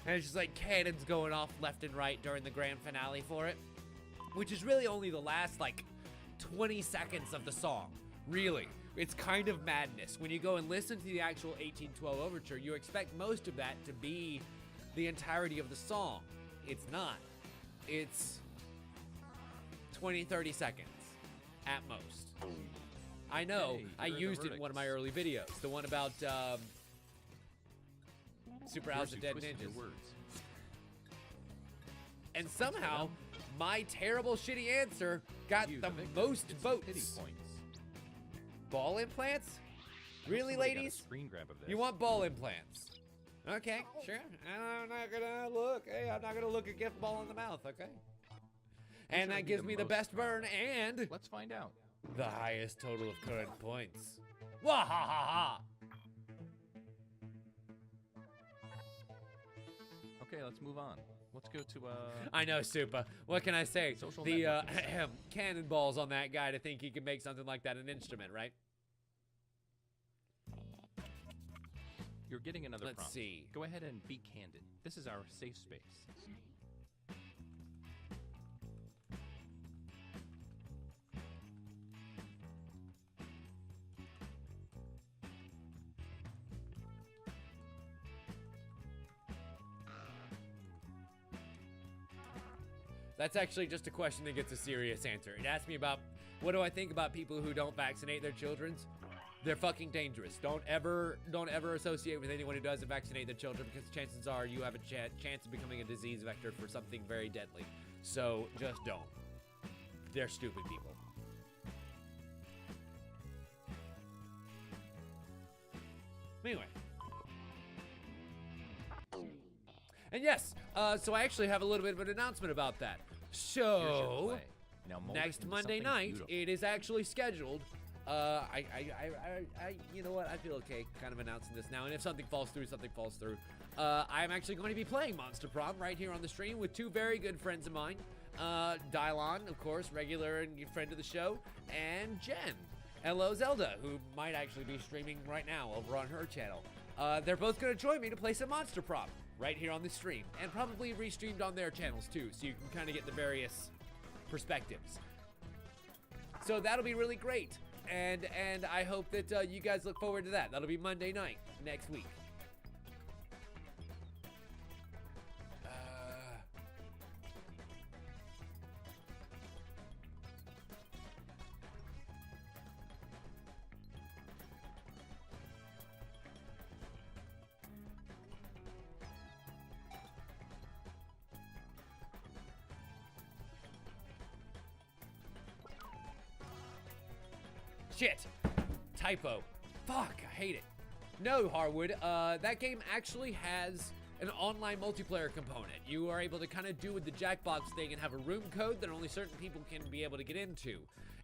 it's just like cannons going off left and right during the grand finale for it, which is really only the last like 20 seconds of the song. Really, it's kind of madness. When you go and listen to the actual 1812 Overture, you expect most of that to be the entirety of the song. It's not. It's 20-30 seconds at most. I know. Hey, I used it in one of my early videos. The one about Super House of Dead Ninjas. And somehow, my terrible shitty answer got the most votes. Ball implants? Really, ladies? Screen grab of this. You want ball implants? Okay, sure. I'm not gonna look. Hey, I'm not gonna look a gift ball in the mouth, okay? And that gives me the best burn and Let's find out. the highest total of current points. Wah ha ha ha! Okay, let's move on. Let's go to I know, Supa. What can I say? Social The networking. cannonballs on that guy to think he can make something like that an instrument, right? You're getting another Let's prompt. see. Go ahead and be candid. This is our safe space. That's actually just a question that gets a serious answer. It asks me about what do I think about people who don't vaccinate their childrens. They're fucking dangerous. Don't ever associate with anyone who doesn't vaccinate their children, because chances are you have a chance of becoming a disease vector for something very deadly. So just don't. They're stupid people. Anyway. And yes, so I actually have a little bit of an announcement about that. Here's your So, play. Now mold it next into Monday something night, beautiful. it is actually scheduled. You know what? I feel okay kind of announcing this now. And if something falls through, something falls through. I'm actually going to be playing Monster Prom right here on the stream with two very good friends of mine. Dylon, of course, regular and friend of the show, and Jen. Hello, Zelda, who might actually be streaming right now over on her channel. They're both going to join me to play some Monster Prom right here on the stream, and probably restreamed on their channels too, so you can kind of get the various perspectives. So that'll be really great, and I hope that you guys look forward to that. That'll be Monday night next week. Shit! Typo. Fuck, I hate it. No, Harwood, that game actually has an online multiplayer component. You are able to kind of do with the Jackbox thing and have a room code that only certain people can be able to get into.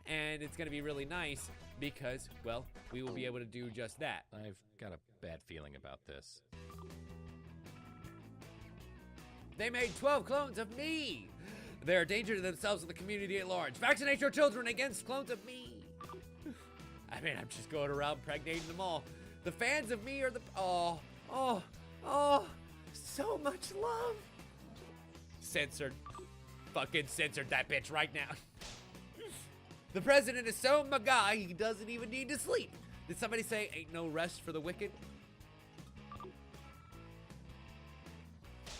And it's going to be really nice because, well, we will be able to do just that. I've got a bad feeling about this. They made 12 clones of me! They're a danger to themselves and the community at large. Vaccinate your children against clones of me! I mean, I'm just going around impregnating them all. The fans of me are the... Oh, so much love. Censored. Fucking censored that bitch right now. The president is so my guy, he doesn't even need to sleep. Did somebody say ain't no rest for the wicked?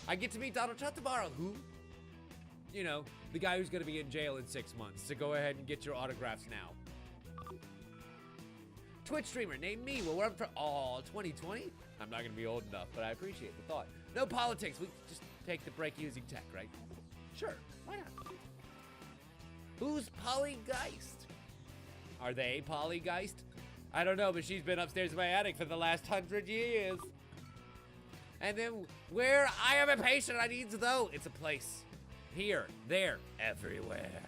I get to meet Donald Trump tomorrow. Who? You know, the guy who's going to be in jail in 6 months. So go ahead and get your autographs now. Twitch streamer, name me. Well, we're up for 2020. I'm not gonna be old enough, but I appreciate the thought. No politics. We just take the break using tech, right? Sure. Why not? Who's Polygeist? Are they Polygeist? I don't know, but she's been upstairs in my attic for the last 100 years. And then where I am impatient, I need to know. It's a place. Here, there, everywhere.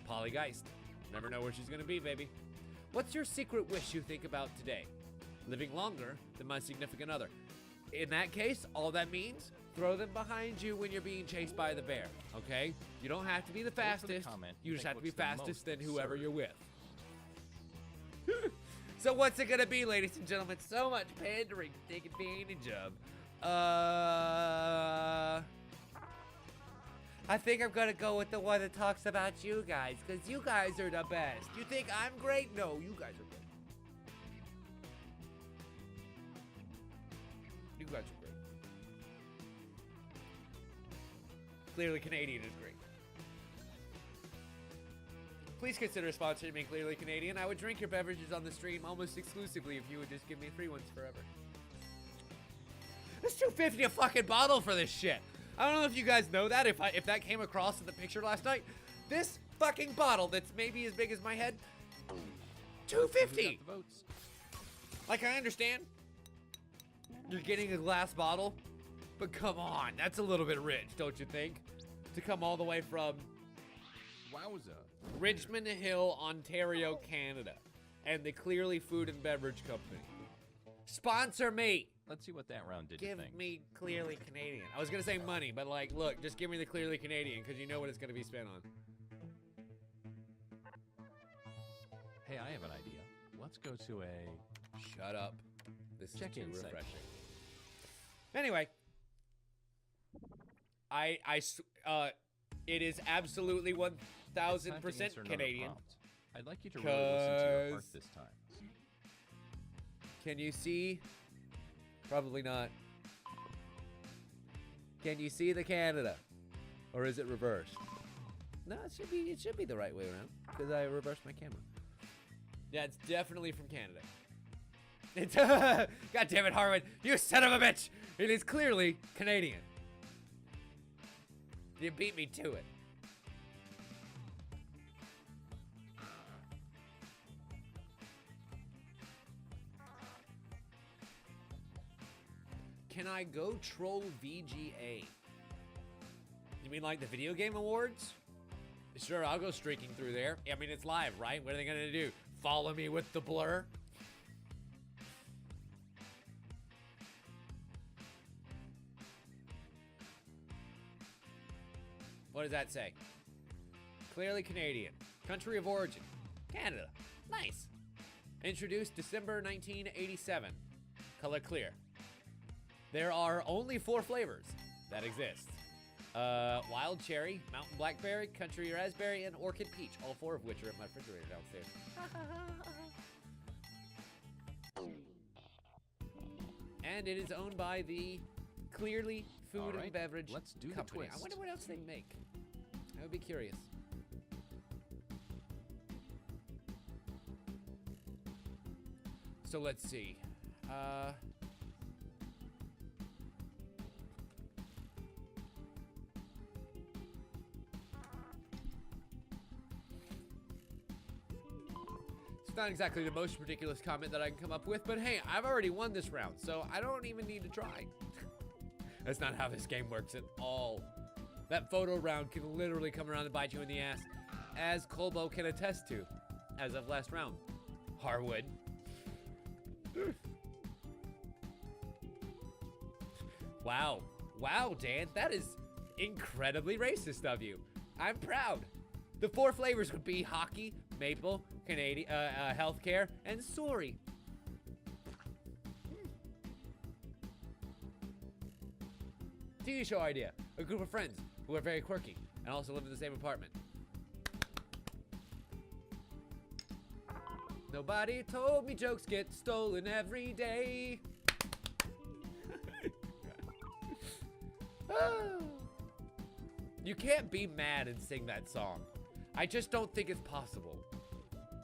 Polygeist. Never know where she's gonna be, baby. What's your secret wish you think about today? Living longer than my significant other. In that case, all that means, throw them behind you when you're being chased by the bear, okay? You don't have to be the Look for the fastest. comment. You just Think have to be what's the fastest than most whoever absurd. you're with. So what's it gonna be, ladies and gentlemen? So much pandering to take advantage of. I think I'm gonna go with the one that talks about you guys, because you guys are the best. You think I'm great? No, you guys are great. You guys are great. Clearly Canadian is great. Please consider sponsoring me, Clearly Canadian. I would drink your beverages on the stream almost exclusively if you would just give me free ones forever. It's $2.50 a fucking bottle for this shit. I don't know if you guys know that, if that came across in the picture last night. This fucking bottle that's maybe as big as my head, $2.50. Who got the votes? Like, I understand you're getting a glass bottle, but come on, that's a little bit rich, don't you think? To come all the way from Wowza. Richmond Hill, Ontario, Canada, and the Clearly Food and Beverage Company. Sponsor me. Let's see what that round did to Give things. me clearly Canadian. I was gonna say money, but like, look, just give me the clearly Canadian because you know what it's gonna be spent on. Hey, I have an idea. Let's go to a... Shut up. This is Check too insight. refreshing. Anyway, it is absolutely 1000% Time to answer another Canadian. prompt. I'd like you to really listen to your heart 'Cause- this time. Can you see? Probably not. Can you see the Canada? Or is it reversed? No, it should be the right way around because I reversed my camera. Yeah, it's definitely from Canada. It's God damn it, Harwin, you son of a bitch! It is clearly Canadian. You beat me to it. Can I go troll VGA? You mean like the video game awards? Sure, I'll go streaking through there. I mean, it's live, right? What are they gonna do? Follow me with the blur? What does that say? Clearly Canadian. Country of origin. Canada. Nice. Introduced December 1987. Color clear. There are only 4 flavors that exist. Wild cherry, mountain blackberry, country raspberry, and orchid peach. All 4 of which are in my refrigerator downstairs. And it is owned by the Clearly Food All right, and Beverage let's do the Company. I twist. wonder what else they make. I would be curious. So let's see. It's not exactly the most ridiculous comment that I can come up with, but hey, I've already won this round, so I don't even need to try. That's not how this game works at all. That photo round can literally come around and bite you in the ass, as Colbo can attest to, as of last round. Harwood. Wow. Wow, Dan, that is incredibly racist of you. I'm proud. The 4 flavors would be hockey, maple, Canadian, healthcare, and sorry. TV show idea. A group of friends who are very quirky and also live in the same apartment. Nobody told me jokes get stolen every day. You can't be mad and sing that song. I just don't think it's possible.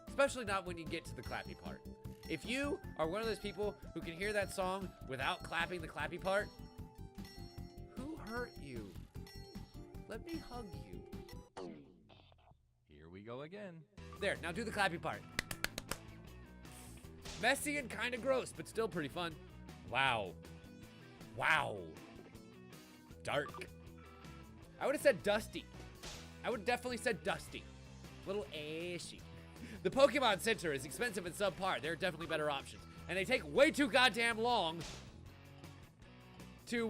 Especially not when you get to the clappy part. If you are one of those people who can hear that song without clapping the clappy part, who hurt you? Let me hug you. Here we go again. There, now do the clappy part. Messy and kind of gross, but still pretty fun. Wow. Wow. Dark. I would have said dusty. I would have definitely said dusty. Little ashy. The Pokemon Center is expensive and subpar. There are definitely better options. And they take way too goddamn long to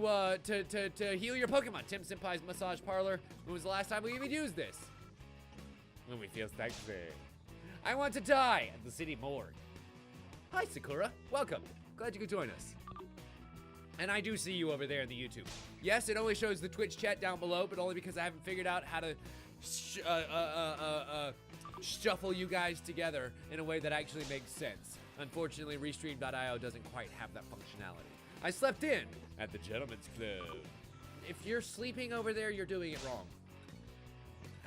heal your Pokemon. Tim Senpai's massage parlor. When was the last time we even used this? When we feel sexy. I want to die at the city morgue. Hi, Sakura. Welcome. Glad you could join us. And I do see you over there in the YouTube. Yes, it only shows the Twitch chat down below, but only because I haven't figured out how to shuffle you guys together in a way that actually makes sense. Unfortunately, Restream.io doesn't quite have that functionality. I slept in at the Gentleman's Club. If you're sleeping over there, you're doing it wrong.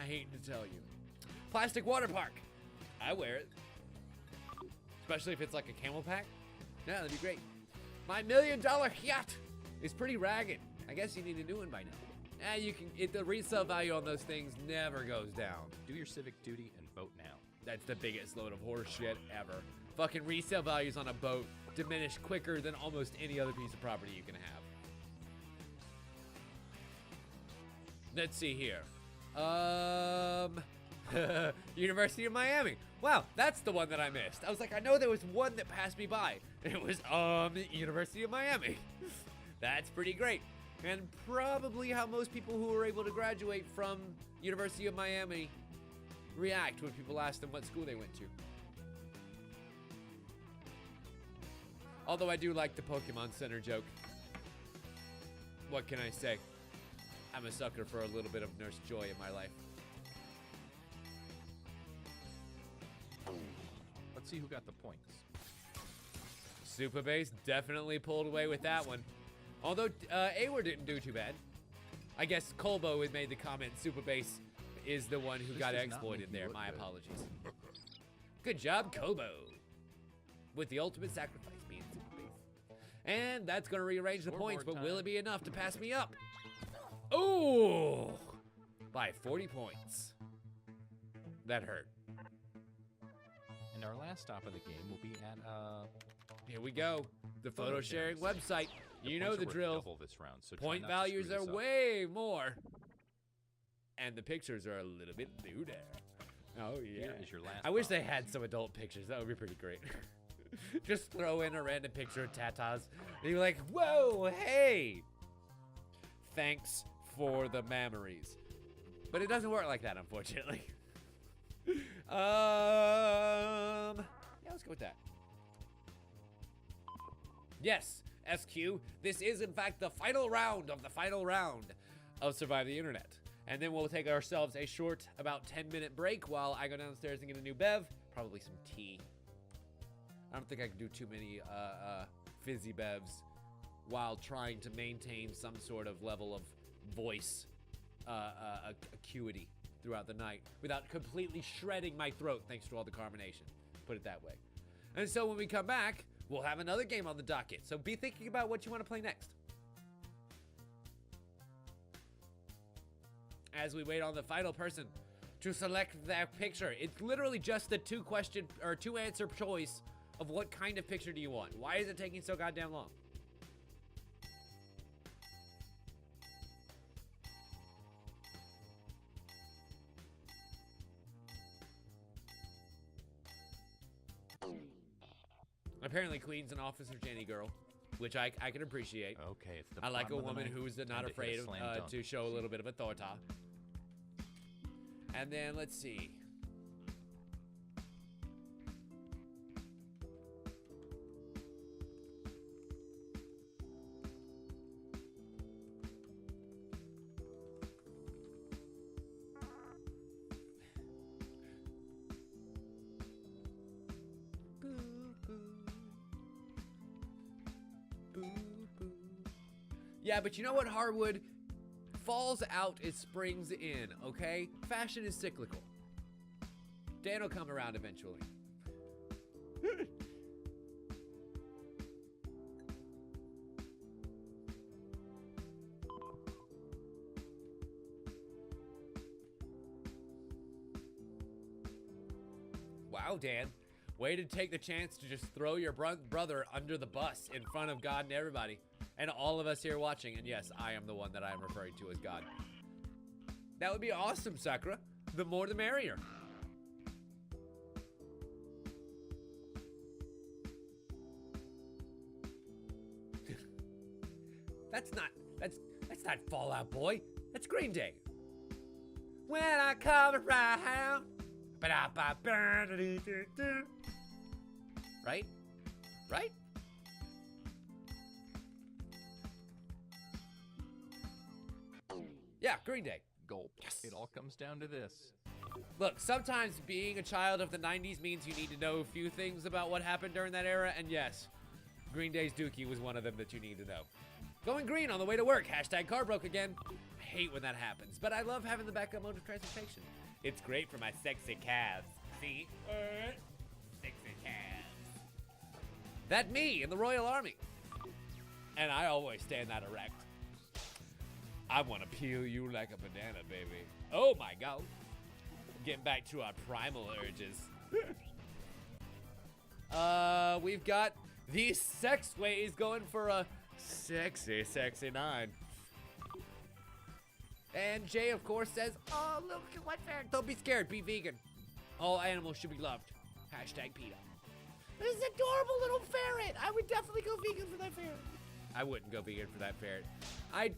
I hate to tell you. Plastic water park. I wear it. Especially if it's like a camel pack. Yeah, that'd be great. My $1 million yacht is pretty ragged. I guess you need a new one by now. You can. The resale value on those things never goes down. Do your civic duty and vote now. That's the biggest load of horse shit ever. Fucking resale values on a boat diminish quicker than almost any other piece of property you can have. Let's see here. University of Miami. Wow, that's the one that I missed. I was like, I know there was one that passed me by. It was University of Miami. That's pretty great. And probably how most people who are able to graduate from University of Miami react when people ask them what school they went to. Although I do like the Pokemon Center joke. What can I say? I'm a sucker for a little bit of Nurse Joy in my life. Let's see who got the points. Super Base definitely pulled away with that one. Although Awar didn't do too bad. I guess Colbo had made the comment Super Base is the one who This got does not exploited make you there. look My good. apologies. Good job, Kobo. With the ultimate sacrifice being Super Base. And that's going to rearrange the points, Scoreboard but will time. it be enough to pass me up? Oh! By 40 points. That hurt. And our last stop of the game will be at Here we go. The photo sharing sharing website. You know points the are worth drill. double this round, so try Point not to values screw are this up. way more. And the pictures are a little bit lewder. Oh, yeah. Here is your last I wish box. they had some adult pictures. That would be pretty great. Just throw in a random picture of Tatas. And you're like, whoa, hey. Thanks for the memories. But it doesn't work like that, unfortunately. Yeah, let's go with that. Yes, SQ, this is in fact the final round of Survive the Internet. And then we'll take ourselves a short, about 10-minute break while I go downstairs and get a new bev, probably some tea. I don't think I can do too many fizzy bevs while trying to maintain some sort of level of voice acuity throughout the night without completely shredding my throat thanks to all the carbonation. Put it that way. And so when we come back, we'll have another game on the docket. So be thinking about what you want to play next. As we wait on the final person to select their picture, it's literally just the two answer choice of what kind of picture do you want. Why is it taking so goddamn long? Apparently Queen's an Officer Jenny girl, which I can appreciate. Okay, it's the I like a bottom of the woman ninth. who's Time not to hit a afraid slam dunk. to show a little bit of authority. And then let's see. Yeah, but you know what, Harwood? Falls out as springs in, okay? Fashion is cyclical. Dan will come around eventually. Wow, Dan. Way to take the chance to just throw your brother under the bus in front of God and everybody. And all of us here watching. And yes, I am the one that I am referring to as God. That would be awesome, Sakura. The more the merrier. That's not Fall Out Boy. That's Green Day. When I come around. Right? Right? Yeah, Green Day. Gulp. Yes. It all comes down to this. Look, sometimes being a child of the 90s means you need to know a few things about what happened during that era, and yes, Green Day's Dookie was one of them that you need to know. Going green on the way to work. Hashtag car broke again. I hate when that happens, but I love having the backup mode of transportation. It's great for my sexy calves. See? Sexy calves. That me in the Royal Army. And I always stand that erect. I want to peel you like a banana, baby. Oh my God. Getting back to our primal urges. We've got these sexways going for a sexy 9. And Jay, of course, says, oh, look at what ferret. Don't be scared. Be vegan. All animals should be loved. Hashtag PETA. This is an adorable little ferret. I would definitely go vegan for that ferret. I wouldn't go vegan for that ferret. I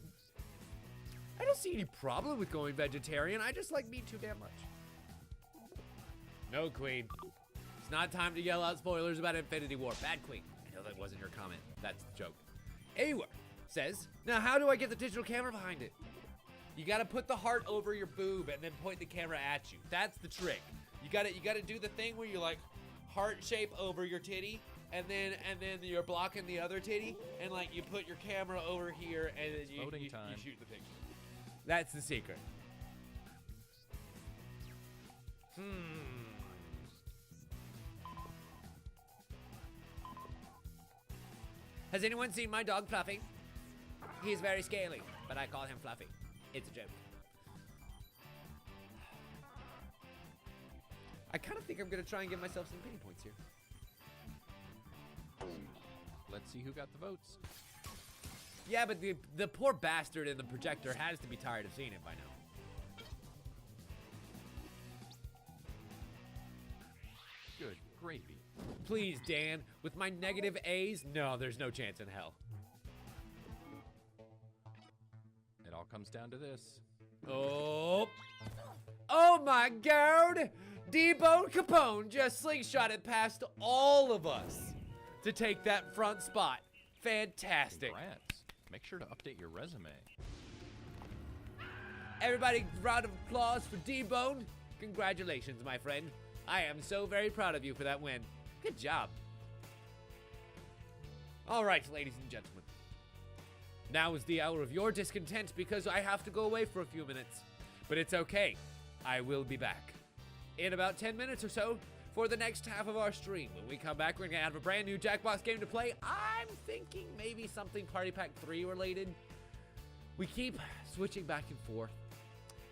don't see any problem with going vegetarian. I just like meat too damn much. No, Queen. It's not time to yell out spoilers about Infinity War. Bad Queen. I know that wasn't your comment. That's the joke. Awer says, now how do I get the digital camera behind it? You gotta put the heart over your boob and then point the camera at you. That's the trick. You gotta do the thing where you like heart shape over your titty, and then you're blocking the other titty, and like you put your camera over here, and then you shoot the picture. That's the secret. Has anyone seen my dog Fluffy? He's very scaly, but I call him Fluffy. It's a joke. I kind of think I'm gonna try and give myself some pity points here. Let's see who got the votes. Yeah, but the poor bastard in the projector has to be tired of seeing it by now. Good gravy. Please, Dan, with my negative A's, no, there's no chance in hell. It all comes down to this. Oh my God! D-Bone Capone just slingshotted past all of us to take that front spot. Fantastic. Congrats. Make sure to update your resume. Everybody, round of applause for D-Bone. Congratulations, my friend. I am so very proud of you for that win. Good job. All right, ladies and gentlemen. Now is the hour of your discontent because I have to go away for a few minutes. But it's okay. I will be back in about 10 minutes or so for the next half of our stream. When we come back, we're going to have a brand new Jackbox game to play. I'm thinking maybe something Party Pack 3 related. We keep switching back and forth.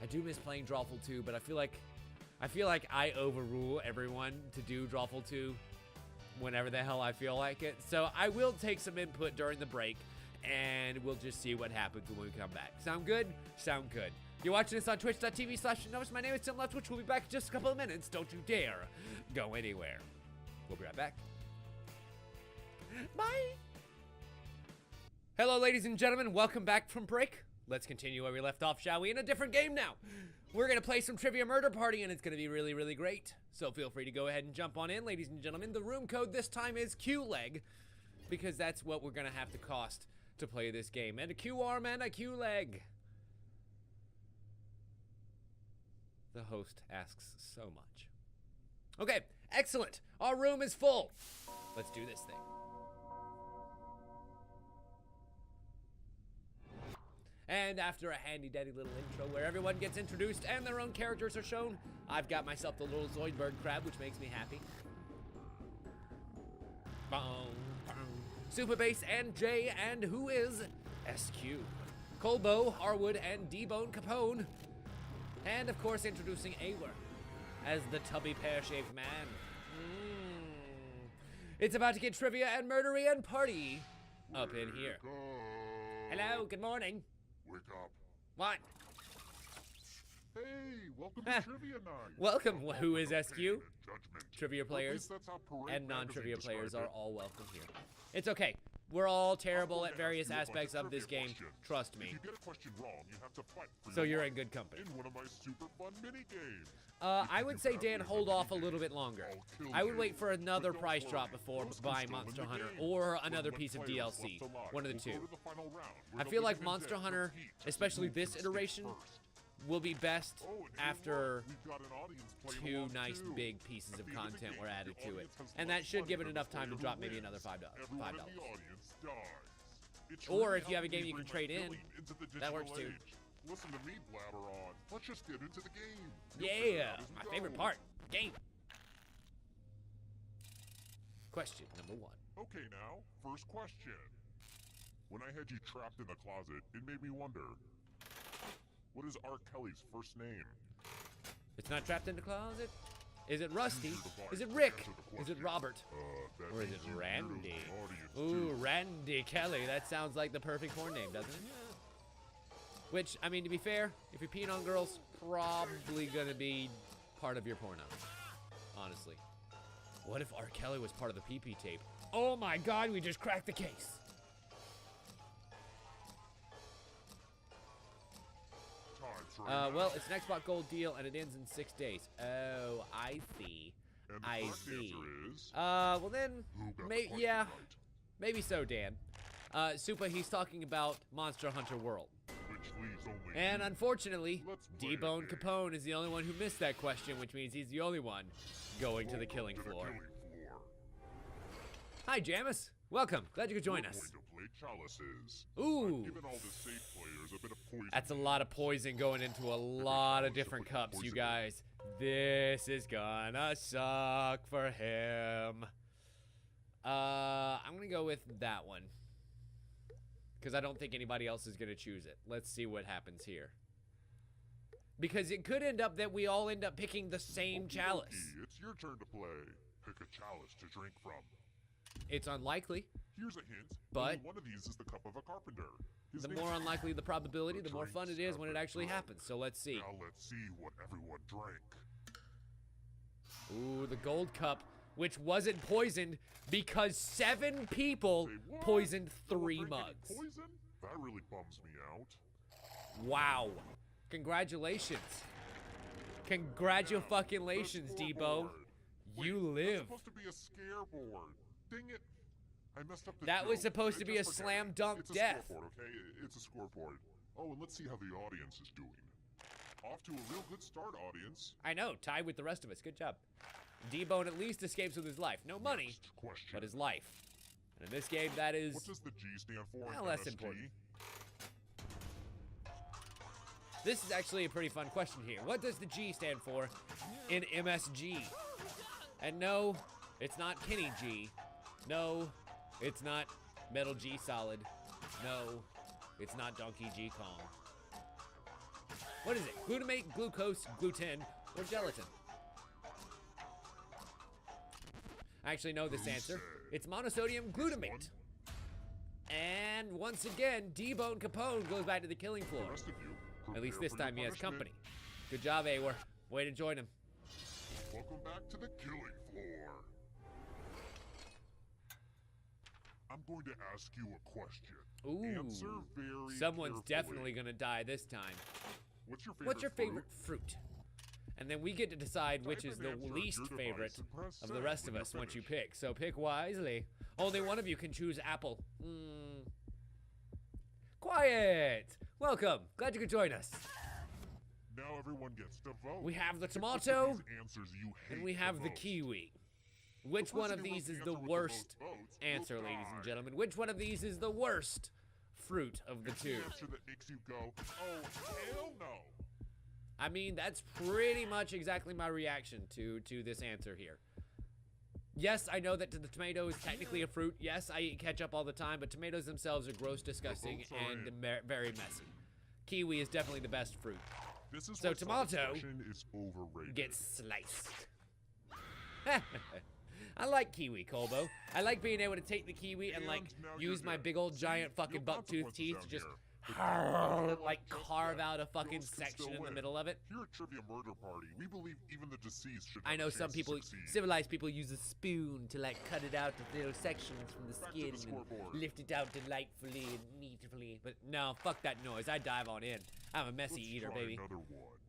I do miss playing Drawful 2, but I feel like I overrule everyone to do Drawful 2 whenever the hell I feel like it. So I will take some input during the break, and we'll just see what happens when we come back. Sound good? Sound good. You're watching this on twitch.tv/Notice. My name is Tim Leftwich. We'll be back in just a couple of minutes. Don't you dare go anywhere. We'll be right back. Bye. Hello, ladies and gentlemen. Welcome back from break. Let's continue where we left off, shall we? In a different game now. We're going to play some Trivia Murder Party, and it's going to be really, really great. So feel free to go ahead and jump on in, ladies and gentlemen. The room code this time is QLEG, because that's what we're going to have to cost to play this game. And a Q-arm and a Q-leg. The host asks so much. Okay, excellent. Our room is full. Let's do this thing. And after a handy-dandy little intro where everyone gets introduced and their own characters are shown, I've got myself the little Zoidberg crab, which makes me happy. Boom, boom. Super Bass and Jay, and who is SQ? Colbo, Harwood, and D-Bone Capone. And, of course, introducing Awer as the tubby pear-shaped man. It's about to get trivia and murdery and party up in here. Hello, good morning. Wake up. What? Hey, welcome to Trivia Night. Welcome. Who is SQ? Judgment. Trivia Or at players least that's how Parade and non-trivia Magazine players described are it. all welcome here. It's okay. We're all terrible I'm at going to ask various you a bunch aspects of this trivia game. questions. Trust If me. you get a question wrong, you have to fight for So your you're in life good company. in one of my super fun mini games. I would say, Dan, hold off a little bit longer. I would wait for another price drop before buying Monster Hunter or another piece of DLC. One of the two. I feel like Monster Hunter, especially this iteration, will be best after two nice big pieces of content were added to it. And that should give it enough time to drop maybe another $5. Or if you have a game you can trade in, that works too. Listen to me blabber on. Let's just get into the game. Yeah, my favorite part. Game. Question number 1. Okay, now, first question. When I had you trapped in the closet, it made me wonder, what is R. Kelly's first name? It's not trapped in the closet. Is it Rusty? Is it Rick? Is it Robert? Or is it Randy? Ooh, Randy Kelly. That sounds like the perfect porn name, doesn't it? Which, I mean, to be fair, if you're peeing on girls, probably gonna be part of your porno. Honestly. What if R. Kelly was part of the PP tape? Oh my god, we just cracked the case. Well, it's an Xbox Gold deal and it ends in 6 days. Oh, I see. And the I correct see. answer is, Well then, who got the question yeah, right? maybe so, Dan. Supa, he's talking about Monster Hunter World. Which leaves only And you. unfortunately, Let's play a D-Bone game. Capone is the only one who missed that question, which means he's the only one going to the Welcome killing to the floor. killing floor. Hi, Jamis. Welcome. Glad you could join We're us. going to play chalices. Ooh. I've given all the safe players a bit of poison. That's a lot of poison going into a lot of different cups, you guys. This is gonna suck for him. I'm gonna go with that one. Because I don't think anybody else is gonna choose it. Let's see what happens here. Because it could end up that we all end up picking the same Okie chalice. dokie, it's your turn to play. Pick a chalice to drink from. It's unlikely. Here's a hint. But- only one of these is the cup of a carpenter. His The name's- more unlikely the probability, the more fun it is when it actually happens. So let's see. Now let's see what everyone drank. Ooh, the gold cup, which wasn't poisoned because 7 people Say what? poisoned No one 3 drank any mugs. Poison? That really bums me out. Wow. Congratulations. Congratulations, That's Debo. scoreboard. You Wait, live. That's supposed to be a scare-board. Dang it. I messed up the That was joke. supposed to be a Just forget slam it. dunk it's death. A scoreboard, okay? It's a scoreboard. Oh, and let's see how the audience is doing. Off to a real good start, audience. I know, tied with the rest of us. Good job. D-Bone at least escapes with his life. No money, Next question. but his life. And in this game, that is... What does the G stand for? in Well, less MSG? important. This is actually a pretty fun question here. What does the G stand for in MSG? And no, it's not Kenny G. No, it's not Metal G Solid. No, it's not Donkey G Kong. What is it? Glutamate, glucose, gluten, or gelatin? I actually know this answer. It's monosodium glutamate. And once again, D-Bone Capone goes back to the killing floor. The rest of you, At least prepare this for your time he has punishment. company. Good job, Awar. Way to join him. Welcome back to the killing floor. I'm going to ask you a question. Ooh. Answer very Someone's carefully. definitely gonna die this time. What's your favorite fruit? And then we get to decide which Type is an the answer on least your device favorite and press of the send rest when of you're us once you finished. pick. So pick wisely. Only one of you can choose apple. Quiet! Welcome. Glad you could join us. Now everyone gets to vote. We have the Pick which of tomato, these answers you hate and we have the most. kiwi. Which The one person of who these wrote is the the answer with the worst most votes will answer, ladies and die. gentlemen? Which one of these is the worst fruit of the It's two? the answer that makes you go, oh, hell no. I mean, that's pretty much exactly my reaction to this answer here. Yes, I know that the tomato is technically a fruit. Yes, I eat ketchup all the time, but tomatoes themselves are gross, disgusting, votes are and in. very messy. Kiwi is definitely the best fruit. This is So why tomato self-expression is overrated. Gets sliced. I like kiwi, Colbo. I like being able to take the kiwi and, like, And now you're use my dead. big old See? giant fucking Real bucktooth consequences teeth down to just here. But like just carve yet, out a fucking ghosts can section still in the win. middle of it. Here at Trivia Murder Party, we believe even the deceased should I have know a some chance to people, succeed. civilized people, use a spoon to, like, cut it out of little sections from the Back to skin the and scoreboard. lift it out delightfully and neatly. But no, fuck that noise. I dive on in. I'm a messy Let's eater, try baby. another one.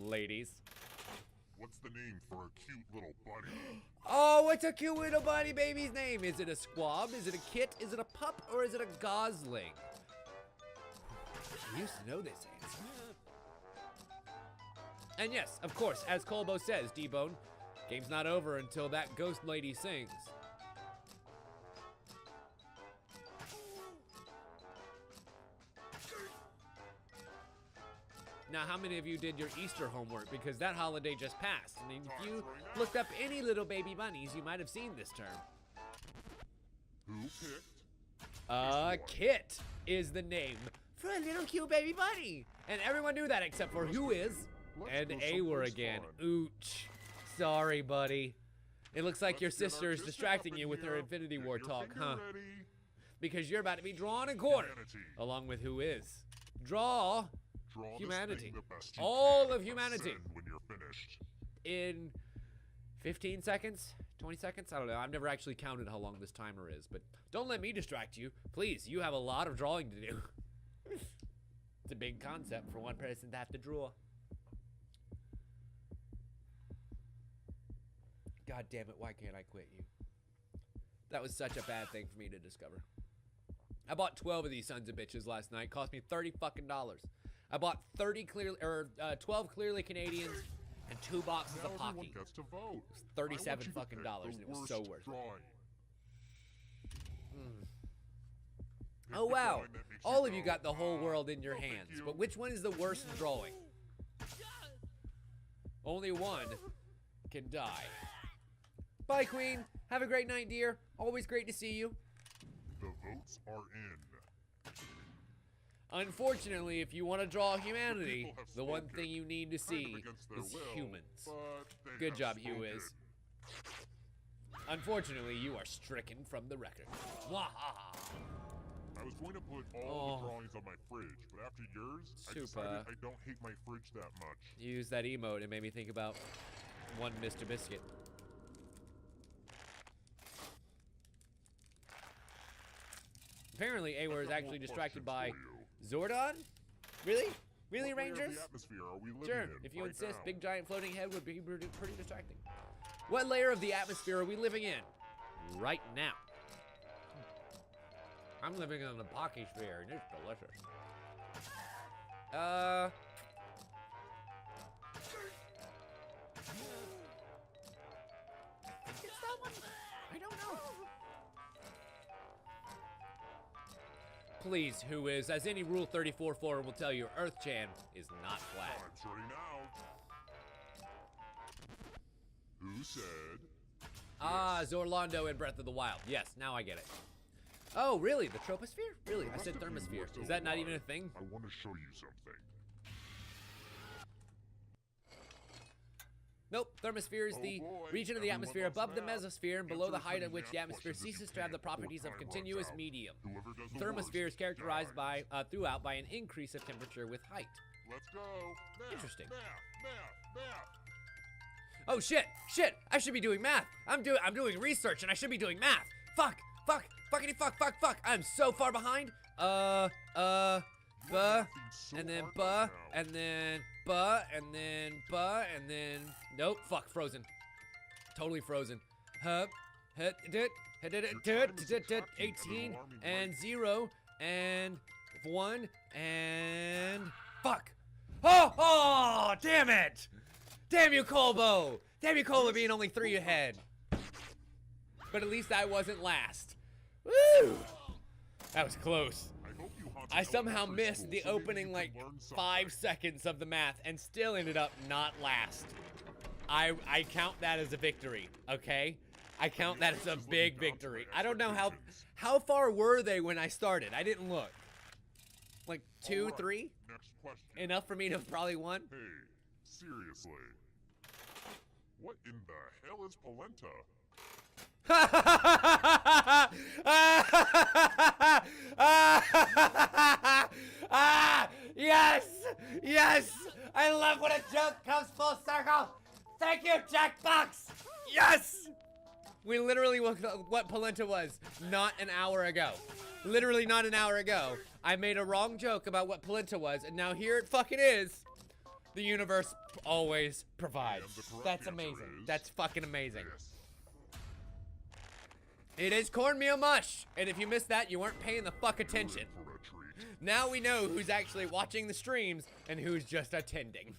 Ladies. What's the name for a cute little bunny? Oh, what's a cute little bunny baby's name? Is it a squab? Is it a kit? Is it a pup? Or is it a gosling? I used to know this answer. And yes, of course, as Colbo says, D-Bone, game's not over until that ghost lady sings. Now, how many of you did your Easter homework? Because that holiday just passed. And if you looked up any little baby bunnies, you might have seen this term. Who picked? Kit is the name for a little cute baby bunny. And everyone knew that except for who is and Let's go Awar someplace again. fun. Ooch. Sorry, buddy. It looks like your Let's get sister is artistic distracting up in you with her here. Infinity Get War your talk, finger huh? ready. Because you're about to be drawn a quarter. Humanity. Along with who is. Draw Draw humanity. This thing the best you All can of and humanity. send when you're finished. in 15 seconds, 20 seconds. I don't know. I've never actually counted how long this timer is, but don't let me distract you. Please, you have a lot of drawing to do. It's a big concept for one person to have to draw. God damn it, why can't I quit you? That was such a bad thing for me to discover. I bought 12 of these sons of bitches last night. Cost me $30 fucking dollars. I bought 12 clearly Canadians and 2 boxes Now of everyone Pocky. gets to vote. It was $37 I want you to fucking pick dollars, the and it was so worst worth it. drawing. Pick Oh the wow, drawing that makes all of you go, got the whole world in your no, thank hands, you. but which one is the worst drawing? Only one can die. Bye, Queen. Have a great night, dear. Always great to see you. The votes are in. Unfortunately, if you want to draw humanity, people have the one spoken, thing you need to Kind of see against their is will, humans. but they Good have job, spoken. Hugh is. Unfortunately, you are stricken from the record. Wahaha. I was going to put all Oh. the drawings on my fridge, but after yours, I Super. decided I don't hate my fridge that much. You used that emote and made me think about one Mr. Biscuit. Apparently, Awer is I've got actually more distracted by questions for you. Zordon? Really? Really, What layer of Rangers? the atmosphere are we living Sure, in if you right insist, now? big giant floating head would be pretty distracting. What layer of the atmosphere are we living in right now? I'm living in the Pocky sphere, and it's delicious. It's that one. I don't know. Please, who is, as any Rule 34-4 will tell you, Earth-chan is not flat. Time's running out. Who said? Ah, Zorlando in Breath of the Wild. Yes, now I get it. Oh, really? The troposphere? Really? I said thermosphere. Is that not even a thing? I want to show you something. Nope. Thermosphere is Oh the boy, region of the everyone atmosphere loves above the math. mesosphere and below the Answer as height at many which the math atmosphere questions as ceases you to have the can before properties of time runs continuous out. medium. Whoever does the Thermosphere is worst characterized dies. by throughout by an increase of temperature with height. Let's go. Math, Interesting. Math. Oh shit! Shit! I should be doing math. I'm doing research and I should be doing math. Fuck! Fuck! Fuckity fuck! Fuck! Fuck! I'm so far behind. Buh, So and then hard buh, right now. and then buh, and then buh, and then nope. Fuck! Frozen. Totally frozen. Hup. Hit it. Hit it. Your time is 18 alarming and rate. 0 and 1 and fuck. Oh! Oh! Damn it! Damn you, Colbo! Damn you, Colbo, being only 3 ahead. But at least I wasn't last. Woo! That was close. I hope you haunt I an somehow elementary missed school the so maybe opening you like can learn 5 something. seconds of the math and still ended up not last. I count that as a victory, okay? I count that as a big victory. I don't know how far were they when I started? I didn't look. Like 2, Alright, 3? Next question. Enough for me to have probably won? Hey, seriously. What in the hell is polenta? Yes! Yes! I love when a joke comes full circle! Thank you, Jackbox! Yes! We literally what polenta was not an hour ago. Literally not an hour ago. I made a wrong joke about what polenta was, and now here it fucking is. The universe always provides. And the correct That's answer amazing. is- That's fucking amazing. Yes. It is cornmeal mush, and if you missed that, you weren't paying the fuck attention. For a treat. Now we know who's actually watching the streams and who's just attending.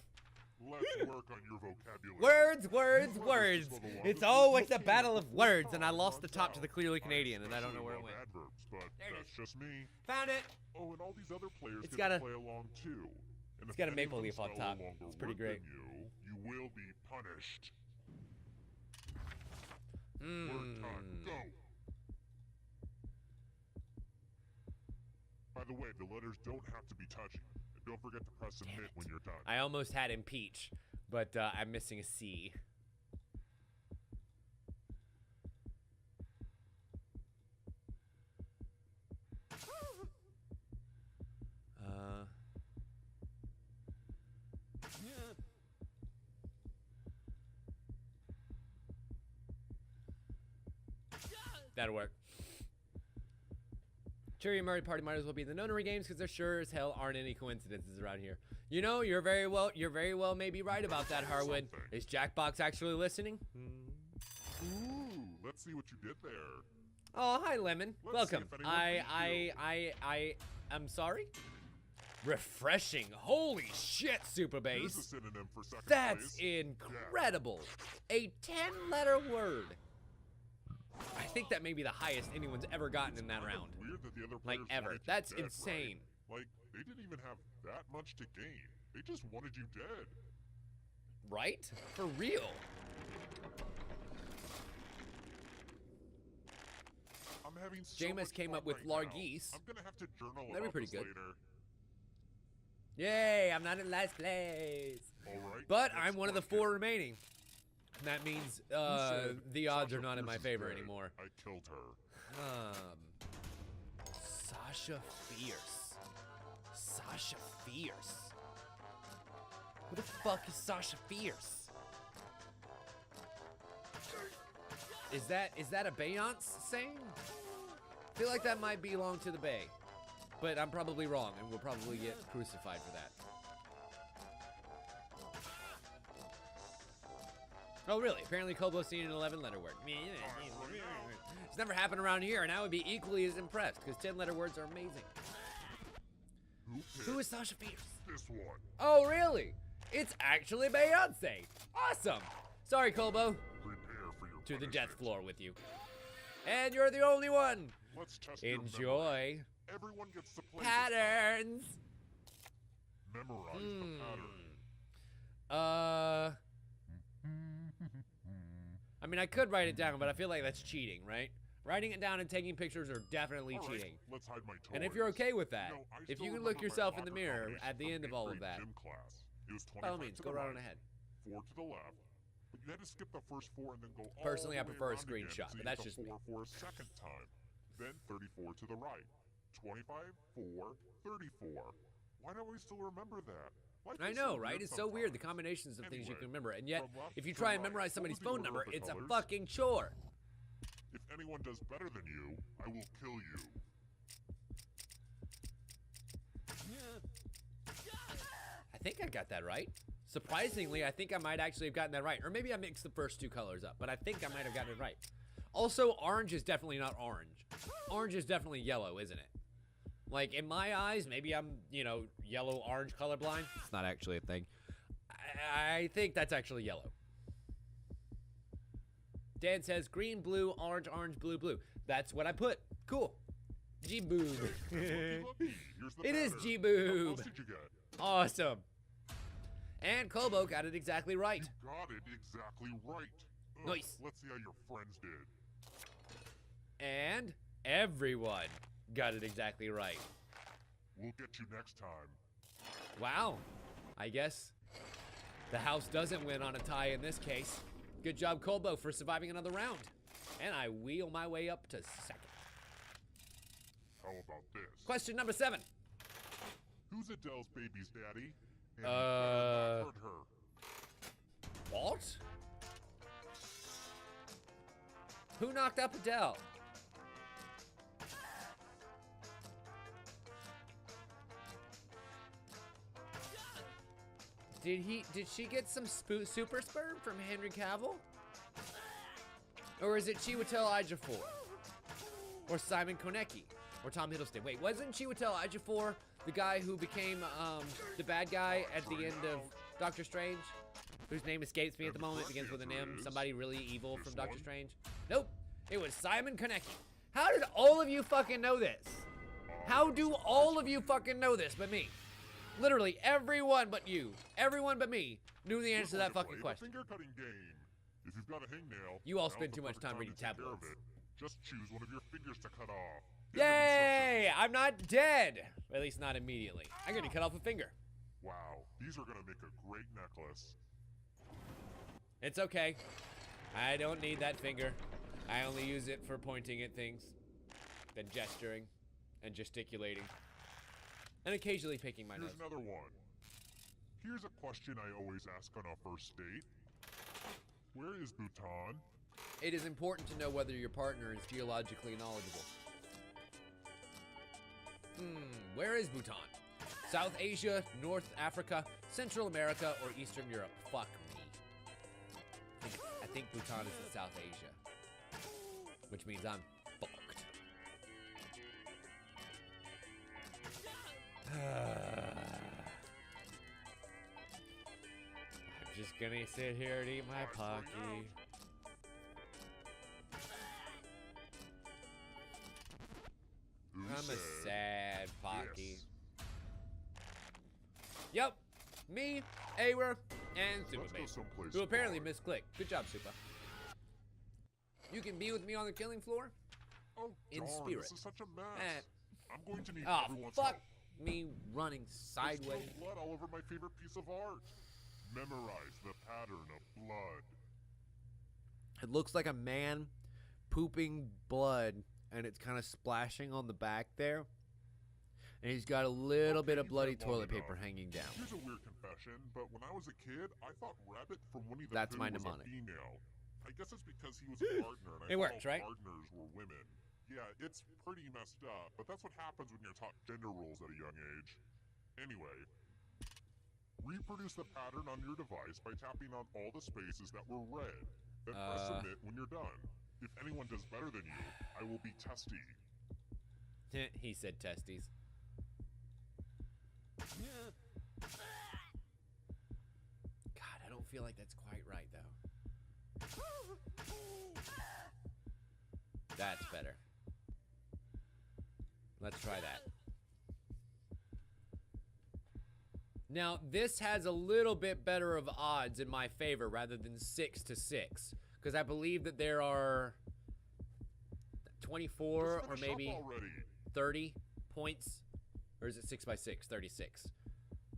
Let's work on your vocabulary. Words, words, words. It's always a battle of words, and I lost the top to the clearly Canadian, and I don't know where it went. Adverbs, but There it that's is. just me. Found it. Oh, and all these other players It's get got to a- play along too. And it's if got a any maple of them leaf on spell a top. longer It's pretty word great. than you will be punished. Word Mmm. time, go. By the way, the letters don't have to be touching. And don't forget to press submit when you're done. I almost had impeach, but I'm missing a C. That'll work. Cherry and Murray party might as well be the notary games because there sure as hell aren't any coincidences around here. You know, you're very well maybe right about that, Harwood. Is Jackbox actually listening? Ooh, let's see what you did there. Oh, hi, Lemon. Let's see Welcome. if anyone I'm sorry? Refreshing. Holy shit, Super Here's Bass. a synonym for second That's place. incredible. A 10-letter word. I think that may be the highest anyone's ever gotten in that Kind of round. Weird that the other Like, players ever. wanted you That's dead, insane. Right? Like, they didn't even have that much to gain. They just wanted you dead. Right? For real. I'm having so Jameis much came fun up with right now. Largeese. I'm gonna have to journal That'd be about pretty this good. later. Yay, I'm not in last place. All right. But next I'm one of the question. 4 remaining. That means Who said the odds Sasha are not in my Fierce is favor dead? anymore. I killed her. Sasha Fierce. Sasha Fierce. Who the fuck is Sasha Fierce? Is that a Beyonce saying? I feel like that might belong to the Bay. But I'm probably wrong, and we'll probably get crucified for that. Oh, really? Apparently Kobo's seen an 11-letter word. It's never happened around here, and I would be equally as impressed, because 10-letter words are amazing. Who is Sasha Fierce? This one. Oh, really? It's actually Beyonce. Awesome. Sorry, Kobo. Prepare for your To the punishment. death floor with you. And you're the only one. Let's test your memory. Enjoy. Everyone gets to play Patterns. this time. Memorize the pattern. I mean, I could write it down, but I feel like that's cheating, right? Writing it down and taking pictures are definitely All right, cheating. let's hide my toys. And if you're okay with that, You know, I if still you can look remember my yourself in the locker mirror combination at the from end of 8th all of grade that, Gym class. It was 25 by all means, to go the right right, on ahead. 4 to the left. But you had to skip the first 4 and then go all Personally, the I way prefer a around again screenshot, until but you that's hit just the me. 4 for a second time. Then 34 to the right. 25, 4, 34. Why don't we still remember that? Life I is know, so right? weird It's so weird, the sometimes. combinations of things you Anyway, can remember. And yet, from left if you to try and right, memorize what somebody's was the phone order number, of the it's a colors? fucking chore. If anyone does better than you, I will kill you. I think I got that right. Surprisingly, I think I might actually have gotten that right. Or maybe I mixed the first 2 colors up, but I think I might have gotten it right. Also, orange is definitely not orange. Orange is definitely yellow, isn't it? Like, in my eyes, maybe I'm, you know, yellow-orange colorblind. It's not actually a thing. I think that's actually yellow. Dan says green, blue, orange, orange, blue, blue. That's what I put. Cool. G-boob. Looky, looky. Here's the It is pattern. G-boob. What else did you get? Awesome. And Kobo got it exactly right. You got it exactly right. Ugh, Nice. Let's see how your friends did. And everyone got it exactly right. We'll get you next time. Wow. I guess the house doesn't win on a tie in this case. Good job, Colbo, for surviving another round. And I wheel my way up to second. How about this? Question number 7. Who's Adele's baby's daddy? And you Uh, better not hurt her. What? Who knocked up Adele? Did she get some super sperm from Henry Cavill? Or is it Chiwetel Ejiofor? Or Simon Konecki? Or Tom Hiddleston? Wait, wasn't Chiwetel Ejiofor the guy who became the bad guy at the end of Doctor Strange? Whose name escapes me at the moment, begins with an M. Somebody really evil from Doctor Strange. Nope, it was Simon Konecki. How did all of you fucking know this? How do all of you fucking know this but me? Literally everyone but you, everyone but me, knew the answer to that fucking question. Finger cutting game. If you've got a hangnail, You all now's spend the too much perfect time to reading take care of tabloids. it. Just choose one of your fingers to cut off. Get the Yay! instructions. I'm not dead. Or at least not immediately. I'm gonna cut off a finger. Wow, these are gonna make a great necklace. It's okay. I don't need that finger. I only use it for pointing at things, then gesturing and gesticulating, and occasionally picking my Here's nose. another one. Here's a question I always ask on a first date. Where is Bhutan? It is important to know whether your partner is geologically knowledgeable. Where is Bhutan? South Asia, North Africa, Central America, or Eastern Europe? Fuck me. I think Bhutan is in South Asia. Which means I'm fucked. I'm just gonna sit here and eat my Pocky. I'm a sad Pocky. Yep, me, Awer, and Super Let's go Babe, someplace who apparently far. misclicked. Good job, Super. You can be with me on the killing floor. Oh, In darn, spirit. This is such a Eh. mess. I'm going to need Oh, everyone's fuck help. me running There's sideways. still blood all over my favorite piece of art. Memorize the pattern of blood. It looks like a man pooping blood, and it's kind of splashing on the back there. And he's got a little bit of Okay, bloody you've been long toilet paper enough. hanging down. Here's a weird confession, but when I was a kid, I thought Rabbit from Winnie the That's Pooh my was mnemonic. a female. I guess it's because he was a gardener, and I It thought works, all right? gardeners were women. Yeah, it's pretty messed up, but that's what happens when you're taught gender roles at a young age. Anyway, reproduce the pattern on your device by tapping on all the spaces that were red. Then press submit when you're done. If anyone does better than you, I will be testy. He said testes. God, I don't feel like that's quite right, though. That's better. Let's try that. Now, this has a little bit better of odds in my favor rather than 6 to 6. Because I believe that there are 24 Just or finish up maybe already. 30 points. Or is it 6 by 6? 36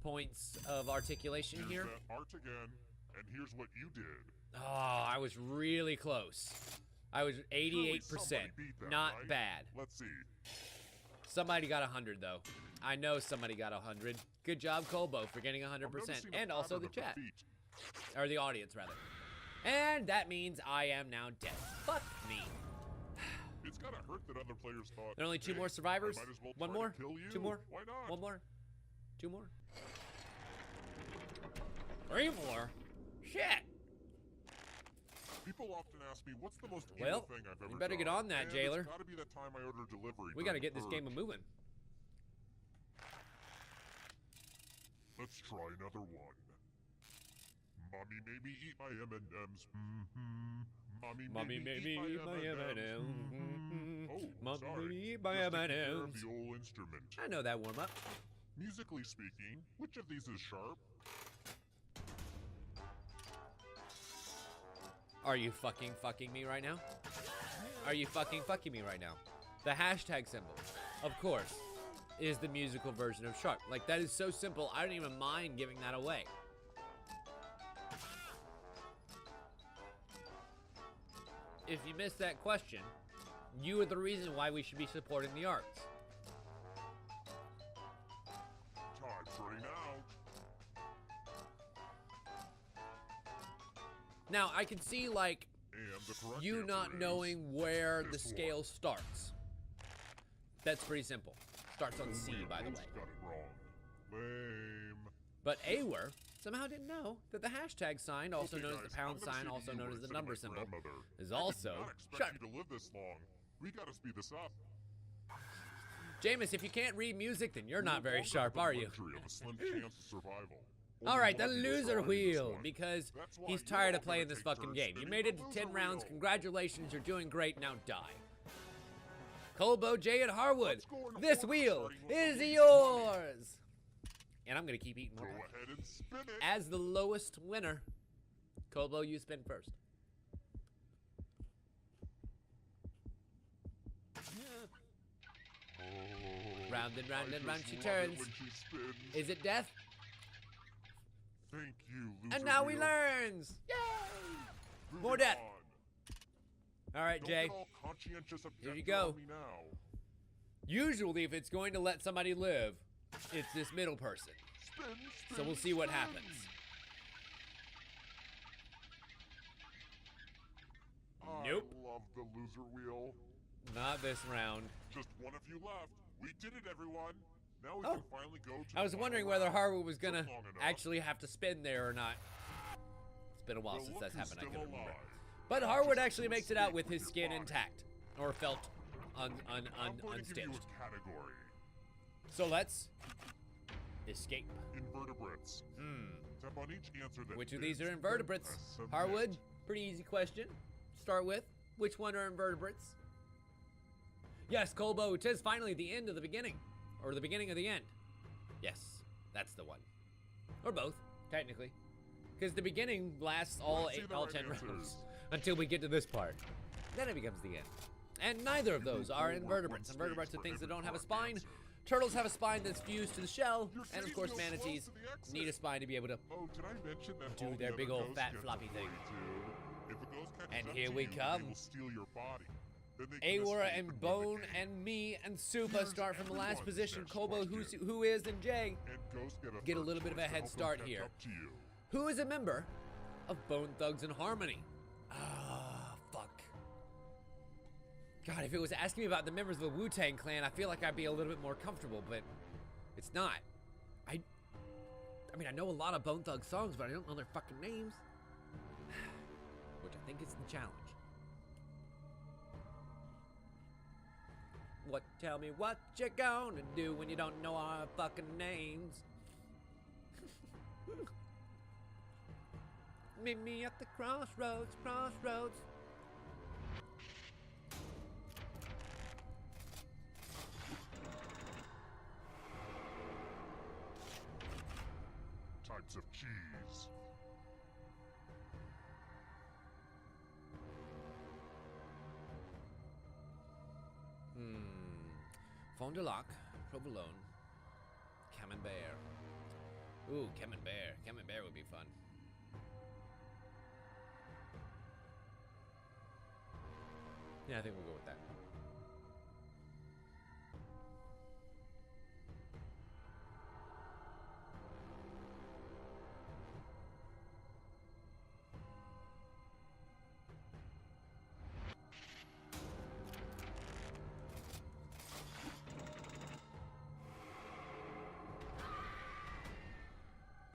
points of articulation Here's here. that art again, and here's what you did. Oh, I was really close. I was 88%. somebody beat that, Not right? bad. Let's see. Somebody got 100 though. I know somebody got 100. Good job, Colbo, for getting 100%, I'm noticing a and also pattern the of chat, defeat. or the audience rather. And that means I am now dead. Fuck me. It's gotta hurt that other players thought. There are only 2 "Hey, more survivors. I might as well One try to more. kill you. 2 more. Why not? 1 more. 2 more. 3 more. Shit. People often ask me, what's the most evil Well, thing I've ever you better get done? on that, And jailer. It's gotta be that time I ordered delivery. We got to during get the this game purge. a moving. Let's try another one. Mommy made me eat my M&Ms. Mommy made me eat my M&Ms. Oh, Mommy sorry. made me eat my Just taking care of M&Ms. the old instrument. I know that warm up. Musically speaking, which of these is sharp? Are you fucking me right now? Are you fucking me right now? The hashtag symbol, of course, is the musical version of sharp. Like, that is so simple, I don't even mind giving that away. If you missed that question, you are the reason why we should be supporting the arts. Time's running out. Now, I can see, like, And the correct you answer not is knowing where the this one. scale starts. That's pretty simple. Starts on C, Only a by the ghost way. got it wrong. Lame. But Awer somehow didn't know that the hashtag sign, also Okay, known guys, as the pound I'm gonna sign, say to also you known what as I the said to number my symbol, grandmother. is I did also not expect sharp. you to live this long. We gotta speed this up. Jameis, if you can't read music, then you're You not no very longer sharp, have the are you? luxury of a slim chance of survival. All Only right, the one of you is loser surviving this wheel, one. because That's why he's you're tired all of playing gonna this take fucking turns game. You spinning made the it to 10 loser rounds. wheel. Congratulations, you're doing great. Now die. Colbo, Jay, and Harwood, Let's go in this order, wheel starting with is the least yours. And I'm going to keep eating Go more. ahead and spin it. As the lowest winner, Colbo, you spin first. Oh, Round and round I and round just she love turns. it when she spins. Is it death? Thank you, loser And now we wheel. learns. Yay! Moving More death. on. All right, Don't Jay. get all conscientious Here you objector go. on me now. Usually, if it's going to let somebody live, it's this middle person. Spin, So spin, we'll see what spin. happens. of the loser wheel. Not this round. Just one of you left. We did it, everyone. Now we Oh. can finally go to I was the wondering final whether round. Harwood was gonna Took long enough. actually have to spin there or not. It's been a while Well, since look that's who's happened. I still couldn't remember. alive. But Now Harwood just actually have to makes it out escape with his your skin body. intact, or felt I'm going to give you unstitched. a category. So let's escape. Invertebrates. Tap on each answer that Which of these fits, are then invertebrates? press submit. Harwood, pretty easy question. Start with, which one are invertebrates? Yes, Colbo, 'tis finally the end of the beginning. Or the beginning of the end. Yes, that's the one. Or both, technically. Because the beginning lasts all Let's see the right 10 rounds. answers. Until we get to this part. Then it becomes the end. And neither of those are invertebrates. Invertebrates are things that don't have a spine. Turtles have a spine that's fused to the shell. You're And of getting course, real close manatees to the exit. need a spine to be able to. Oh, did I mention that Do all their the big other old ghosts fat get floppy to thing. play too? If a ghost catches And up here to we you, come. They will steal your body. Then they can Aora escape and win the Bone game. and me and Supa Here's start from the last everyone's position. next Kobo, question. who is, and Jay. And ghosts get Get a third little bit of a choice to head help them start catch here. up to you. Who is a member of Bone Thugs and Harmony? Ah, fuck. God, if it was asking me about the members of the Wu-Tang Clan, I feel like I'd be a little bit more comfortable, but it's not. I mean, I know a lot of Bone Thug songs, but I don't know their fucking names. Which I think is the challenge. Tell me what you gonna do when you don't know our fucking names. Meet me at the crossroads, crossroads. Types of cheese. Fond du lac, provolone, camembert. Ooh, camembert. Camembert would be fun. Yeah, I think we'll go with that.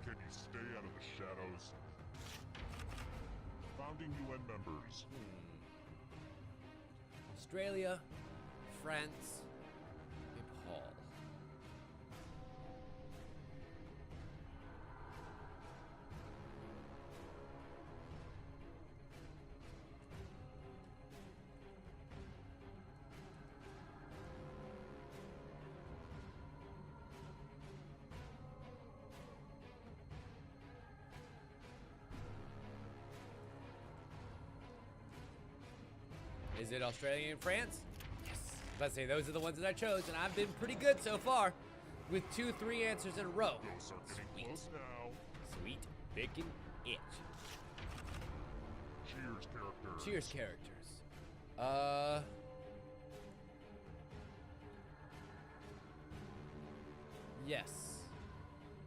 Can you stay out of the shadows? Founding UN members. Australia, France, Nepal. Is it Australia and France? Yes. Let's say those are the ones that I chose, and I've been pretty good so far with 2-3 answers in a row. Ghosts are getting Sweet. close now. Sweet bacon itch. Cheers, characters. Cheers, characters. Yes.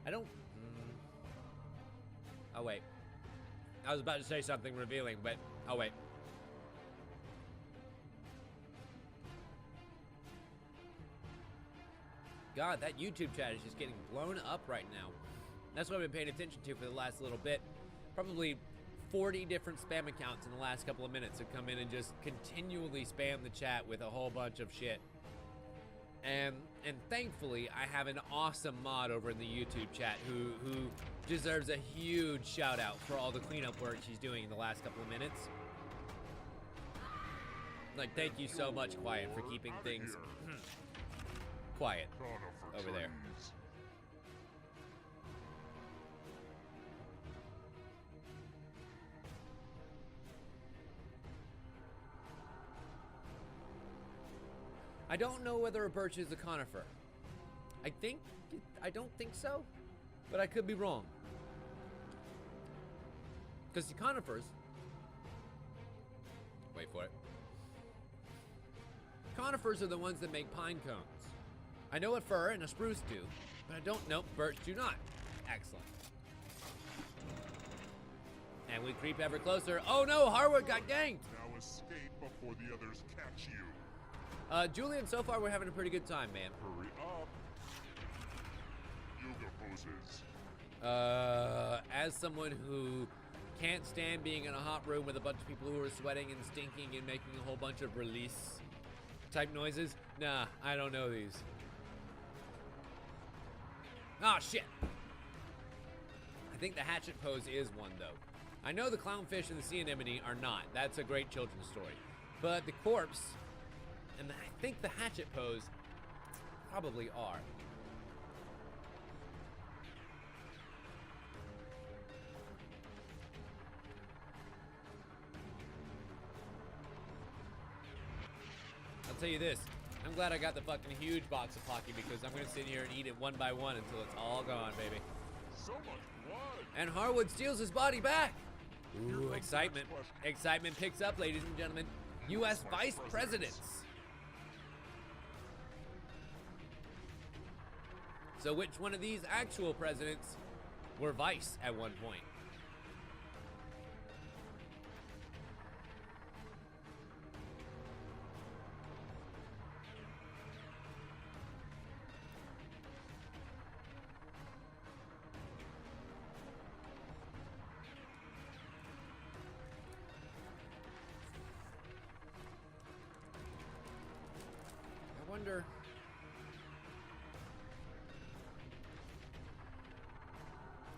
I don't. Oh wait. I was about to say something revealing, but oh wait. God, that YouTube chat is just getting blown up right now. That's what I've been paying attention to for the last little bit. Probably 40 different spam accounts in the last couple of minutes have come in and just continually spam the chat with a whole bunch of shit. And thankfully, I have an awesome mod over in the YouTube chat who deserves a huge shout out for all the cleanup work she's doing in the last couple of minutes. Like, thank you so much, Quiet, for keeping things quiet Conifer over there. trees. I don't know whether a birch is a conifer. I don't think so, but I could be wrong. Because the conifers, wait for it. Conifers are the ones that make pine cones. I know what fir and a spruce do, but I don't know birch do not. Excellent. And we creep ever closer. Oh no, Harwood got ganked. Now escape before the others catch you. Julian, so far we're having a pretty good time, man. Hurry up. Yoga poses. As someone who can't stand being in a hot room with a bunch of people who are sweating and stinking and making a whole bunch of release type noises, nah, I don't know these. Ah, shit. I think the hatchet pose is one, though. I know the clownfish and the sea anemone are not. That's a great children's story. But the corpse and I think the hatchet pose probably are. I'll tell you this, I'm glad I got the fucking huge box of Pocky because I'm gonna sit here and eat it one by one until it's all gone, baby. So much blood. And Harwood steals his body back. Ooh, excitement. Excitement picks up, ladies and gentlemen. U.S. Vice Presidents. So which one of these actual presidents were vice at one point? I wonder.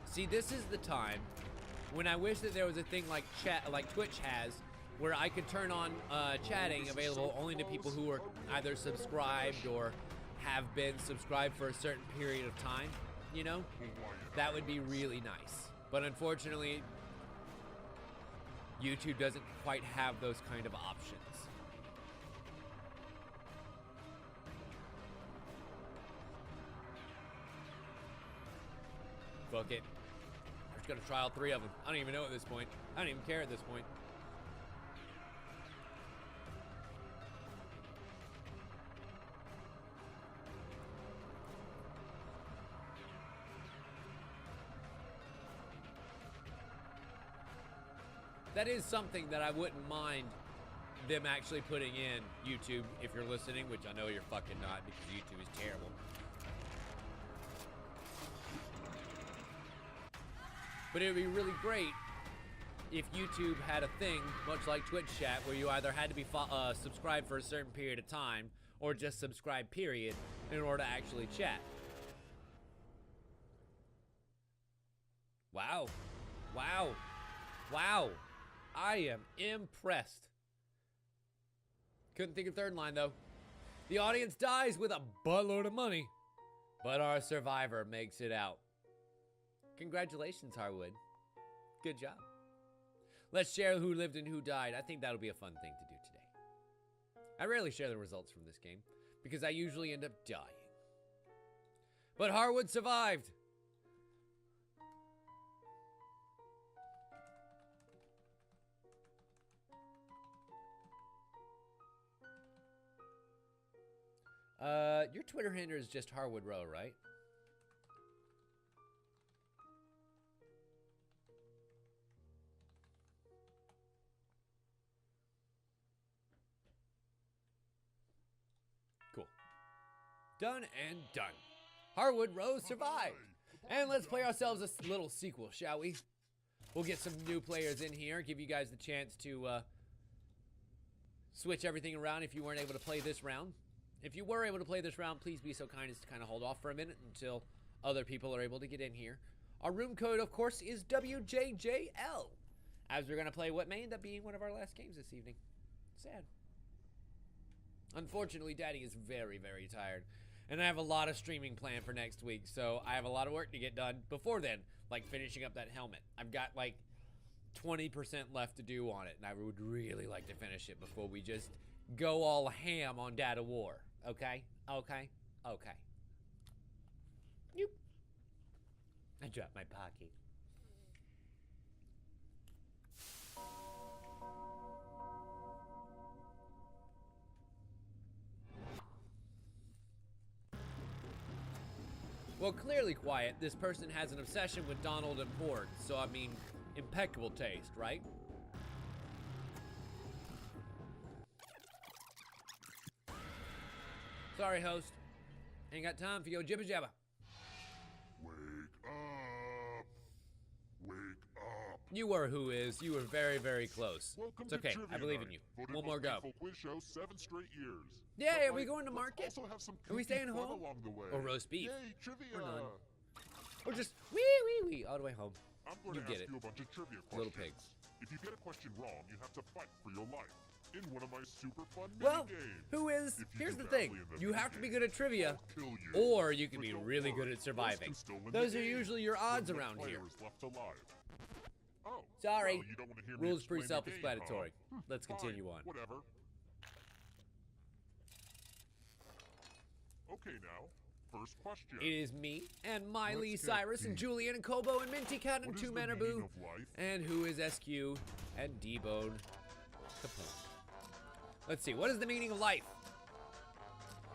See, this is the time when I wish that there was a thing like chat, like Twitch has, where I could turn on chatting available only to people who are either subscribed or have been subscribed for a certain period of time, you know? That would be really nice. But unfortunately, YouTube doesn't quite have those kind of options. Fuck it. I'm just gonna try all three of them. I don't even know at this point. I don't even care at this point. That is something that I wouldn't mind them actually putting in YouTube if you're listening, which I know you're fucking not because YouTube is terrible. But it would be really great if YouTube had a thing, much like Twitch chat, where you either had to be subscribed for a certain period of time or just subscribe, period, in order to actually chat. Wow. Wow. Wow. I am impressed. Couldn't think of third line, though. The audience dies with a buttload of money, but our survivor makes it out. Congratulations, Harwood. Good job. Let's share who lived and who died. I think that'll be a fun thing to do today. I rarely share the results from this game because I usually end up dying. But Harwood survived. Your Twitter handle is just Harwood Row, right? Cool. Done and done. Harwood Row survived. And let's play ourselves a little sequel, shall we? We'll get some new players in here, give you guys the chance to switch everything around if you weren't able to play this round. If you were able to play this round, please be so kind as to kind of hold off for a minute until other people are able to get in here. Our room code, of course, is WJJL, as we're going to play what may end up being one of our last games this evening. Sad. Unfortunately, Daddy is very, very tired, and I have a lot of streaming planned for next week, so I have a lot of work to get done before then, like finishing up that helmet. I've got like 20% left to do on it, and I would really like to finish it before we just go all ham on Dad of War. Okay? Okay? Okay. Yoop. I dropped my pocket. Well, clearly, Quiet, this person has an obsession with Donald and Porg, so I mean, impeccable taste, right? Sorry, host. Ain't got time for your jibba jabba. Wake up! Wake up! You were who is. You were very, very close. Welcome It's okay. to Trivia I believe in Night, you. voted One more most go. painful quiz show 7 straight years. Yeah, But, are we going to let's market? Also have some Are we kooky staying fun home? along the way. Or roast beef? Yay, trivia! Or none. Or just wee all the way home. I'm going You to get ask it. you a bunch of trivia questions. Little pigs. If you get a question wrong, you have to fight for your life in one of my super fun Well, mini-games. who is? If you Here's do the thing. badly in the You have to be mini-game, good at trivia, I'll kill you. or you can But be don't really good worry, at those surviving. can still win Those the are game. usually your odds When the around player here. is left alive. Oh, Sorry. well, you don't want to hear me Rules pretty explain the game, self-explanatory. huh? Let's Fine, continue on. Whatever. Okay, now, first question. It is me and Miley Let's get Cyrus and deep. Julian and Kobo and Minty Cat and What is Two the Man meaning Boo. of life? And who is SQ and D-Bone Capone. Let's see, what is the meaning of life?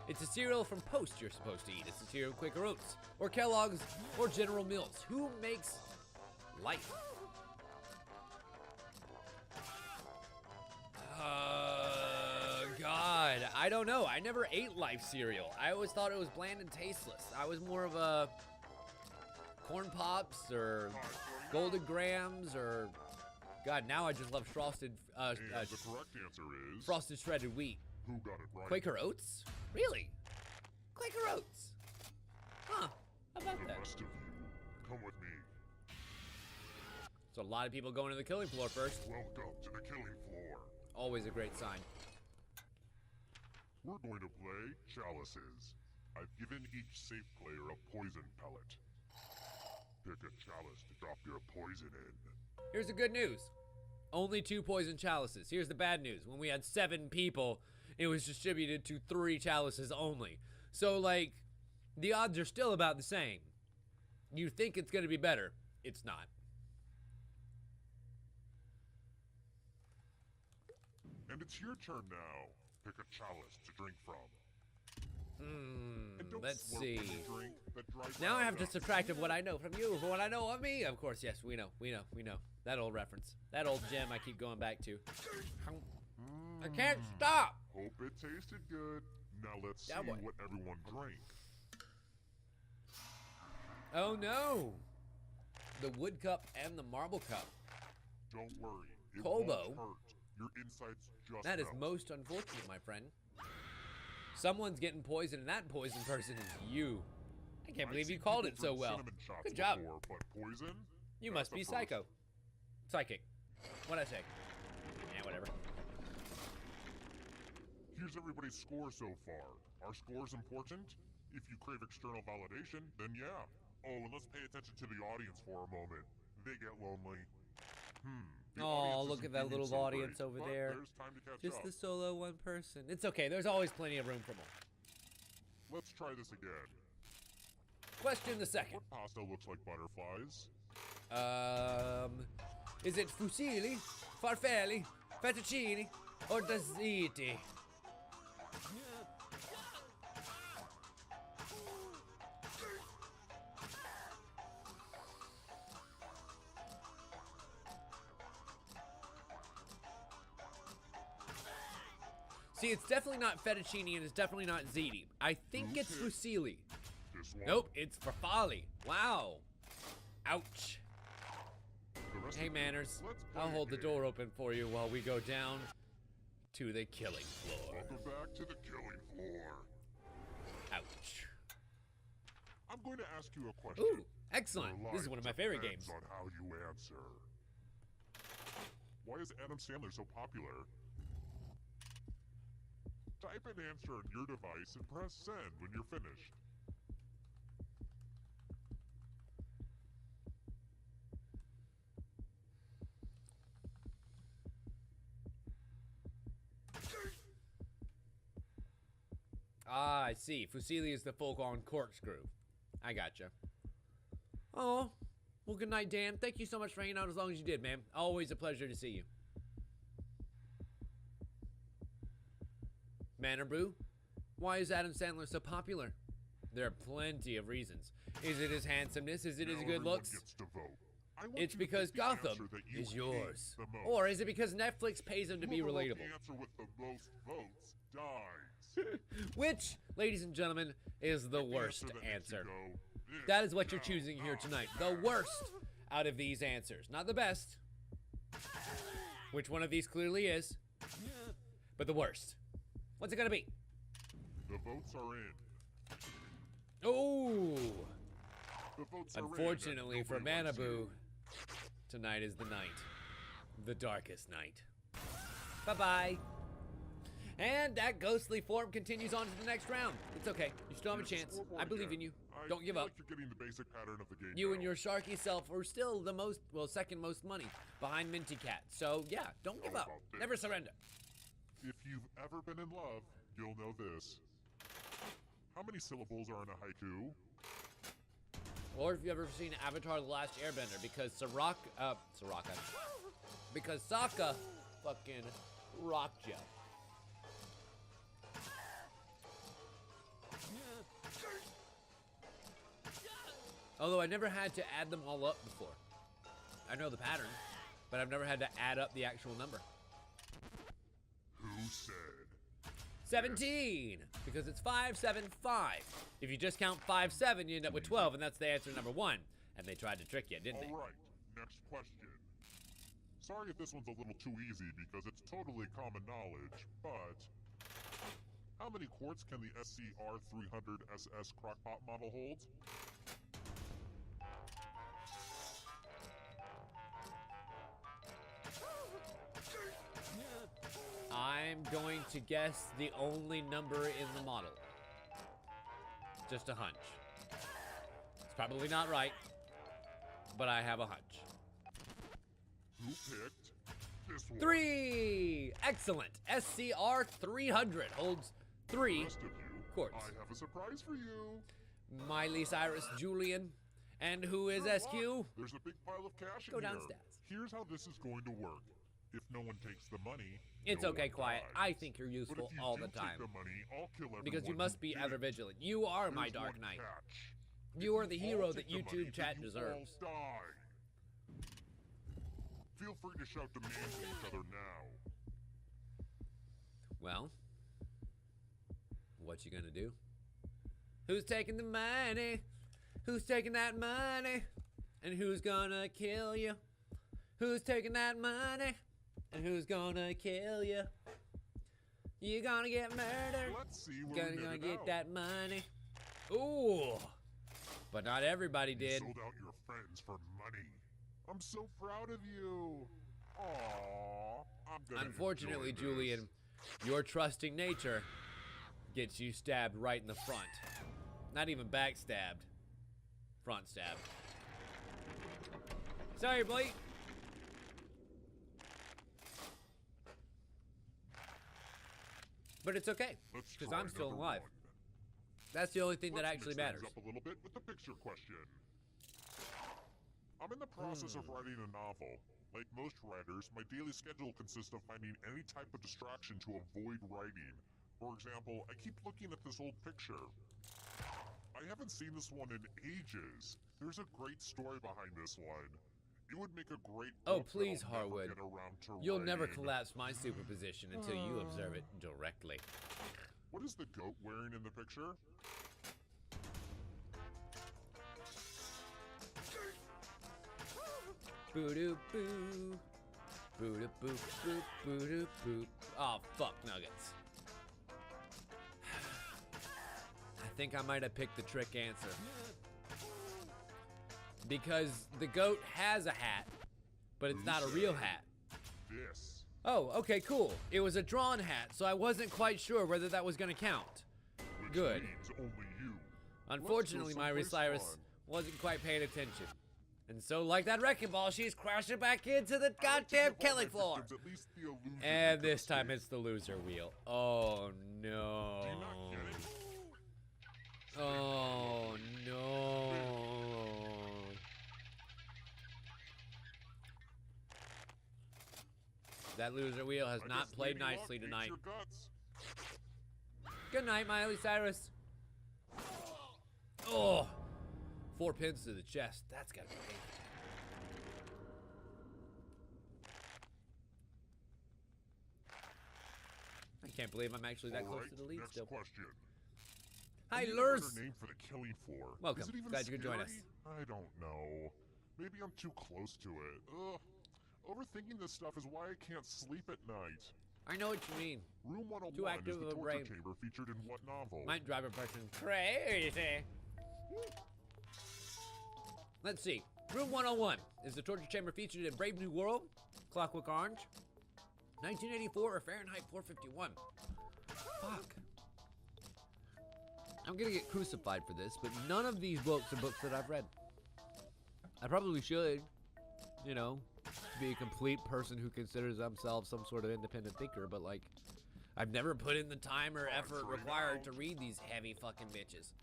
It's a cereal from Post you're supposed to eat. It's a cereal of Quaker Oats, or Kellogg's, or General Mills. Who makes life? God, I don't know. I never ate Life cereal. I always thought it was bland and tasteless. I was more of a Corn Pops or Golden Grams or God. Now I just love frosted And the correct answer is... frosted shredded wheat. Who got it right? Quaker Oats? Really? Quaker Oats? Huh? How about The that? rest of you, come with me. So a lot of people going to the killing floor first. Welcome to the killing floor. Always a great sign. We're going to play Chalices. I've given each safe player a poison pellet. Pick a chalice to drop your poison in. Here's the good news. Only 2 poison chalices. Here's the bad news. When we had 7 people, it was distributed to 3 chalices only. So, like, the odds are still about the same. You think it's going to be better. It's not. And it's your turn now. Pick a chalice to drink from. And don't Let's slurp see. when you drink. That dries Now I your have to mouth. subtract of what I know from you for what I know of me. Of course, yes, we know. That old reference. That old gem I keep going back to. I can't stop! Hope it tasted good. Now let's see Yeah, boy. what everyone drank. Oh no! The wood cup and the marble cup. Don't worry. It Kobo. won't hurt. Your insides just That is melt. most unfortunate, my friend. Someone's getting poisoned, and that poison person is you. I can't I've believe you seen called people it so drink well. cinnamon shots Good job. before, but poison? You That's must the be first. psycho. Psychic. What'd I say? Yeah, whatever. Here's everybody's score so far. Are scores important? If you crave external validation, then yeah. Oh, and let's pay attention to the audience for a moment. They get lonely. The Oh, audience look isn't at that doing little so audience great, over but there. There's time to catch Just up. the solo one person. It's okay. There's always plenty of room for more. Let's try this again. Question the second. What pasta looks like butterflies? Is it fusilli, farfalle, fettuccine, or tzatziki? See, it's definitely not fettuccine and it's definitely not ziti. I think it's Okay. fusilli. This one. Nope, it's farfalle. Wow. Ouch. The rest Hey, of you, manners. let's play I'll a hold the game. door open for you while we go down to the killing floor. Welcome back to the killing floor. Ouch. I'm going to ask you a question. Ooh, excellent. Your This is life one of my favorite depends games. on how you answer. Why is Adam Sandler so popular? Type an answer on your device and press send when you're finished. Ah, I see. Fusilli is the full-on corkscrew. I gotcha. Oh, well, good night, Dan. Thank you so much for hanging out as long as you did, man. Always a pleasure to see you. Manor Brew, why is Adam Sandler so popular? There are plenty of reasons. Is it his handsomeness? Is it his Now good everyone looks? gets to vote. I I want It's you to because pick the answer Gotham that you is hate yours. the most. Or is it because Netflix pays them to be Whoever wrote relatable? The answer with the most votes dies. Which, ladies and gentlemen, is the Pick the worst that makes you answer. go, "This That is what you're now, choosing here now, tonight. now." The worst out of these answers. Not the best. Which one of these clearly is. But the worst. What's it gonna be? The votes are in. Oh! The votes are in, and Unfortunately for nobody likes Manabu, you. tonight is the night. The darkest night. Bye-bye. And that ghostly form continues on to the next round. It's okay. You still have a Here's the chance. scoreboard I believe again. in you. I Don't give feel up. like you're getting the basic pattern of the game You now. and your sharky self are still the most, well, second most money behind Minty Cat. So, yeah, don't give How up. about this? Never surrender. If you've ever been in love, you'll know this. How many syllables are in a haiku? Or if you've ever seen Avatar The Last Airbender, because because Sokka fucking rocked ya. Although I never had to add them all up before. I know the pattern, but I've never had to add up the actual number. Who said? 17, because it's 5, 7, 5. If you just count 5, 7, you end up with 12, and that's the answer number 1. And they tried to trick you, didn't they? All right, next question. Sorry if this one's a little too easy because it's totally common knowledge, but how many quarts can the SCR 300 SS crockpot model hold? I'm going to guess the only number in the model. Just a hunch. It's probably not right, but I have a hunch. Who picked this one? 3! Excellent. SCR 300 holds 3 Rest of you, quarts. I have a surprise for you. Miley Cyrus Julian. And who is Good SQ? luck. There's a big pile of cash Go in here. downstairs. Here's how this is going to work. If no one takes the money, It's no okay, one Quiet. dies. I think you're But useful if you all do the time. Take the money, I'll kill everyone Because you who must be did. ever vigilant. You are my There's Dark one Knight. catch. You If are the all hero take that the money, YouTube chat then you deserves. all die. Feel free to shout demands at each other now. Well, what you gonna do? Who's taking the money? Who's taking that money? And who's gonna kill you? Who's taking that money? And who's gonna kill you? You gonna get murdered? Let's see where we Gonna net it get out. that money? Ooh, but not everybody You did. sold out your friends for money. I'm so proud of you. Aww. I'm gonna Unfortunately, enjoy Julian, your trusting nature gets you stabbed right in the front. Not even backstabbed. Front stab. Sorry, boy. But it's okay, Let's because try I'm still number alive. one. That's the only thing that Let's actually mix things matters. up a little bit with the picture question. I'm in the process of writing a novel. Like most writers, my daily schedule consists of finding any type of distraction to avoid writing. For example, I keep looking at this old picture. I haven't seen this one in ages. There's a great story behind this one. It would make a great Oh, book that please, I'll never Harwood. get around to You'll never writing. collapse my superposition until you observe it directly. What is the goat wearing in the picture? Boo-doo boo. Boo-doo boop boop boo-doo boop. Oh, fuck Nuggets. I think I might have picked the trick answer. Because the goat has a hat, but it's not a real hat. This. Oh, okay, cool. It was a drawn hat, so I wasn't quite sure whether that was gonna count. Which Good. means only you. Unfortunately, Let's go Miley someplace Cyrus fun. wasn't quite paying attention. And so, like that wrecking ball, she's crashing back into the I like to goddamn give all my Kelly floor. victims at least the illusion And they could this time escape. it's the loser wheel. Oh no. Do you not get it? Oh no. That loser wheel has I not guess played Lady Luck nicely hates tonight. your guts. Good night, Miley Cyrus. Oh, 4 pins to the chest. That's gotta be painful. Can't believe I'm actually that close Alright, to the lead next still. question. Hi, I need a Lurs. better name for the killing floor. Welcome. Is it even Glad you could join us. scary? I don't know. Maybe I'm too close to it. Ugh. Overthinking this stuff is why I can't sleep at night. I know what you mean. Room 101 Too active is the of a torture brain. chamber featured in what novel? Might drive a person crazy. Let's see. Room 101 is the torture chamber featured in Brave New World, Clockwork Orange, 1984, or Fahrenheit 451. Fuck. I'm gonna get crucified for this, but none of these books are books that I've read. I probably should, you know, be a complete person who considers themselves some sort of independent thinker, but like, I've never put in the time or effort required to read these heavy fucking bitches.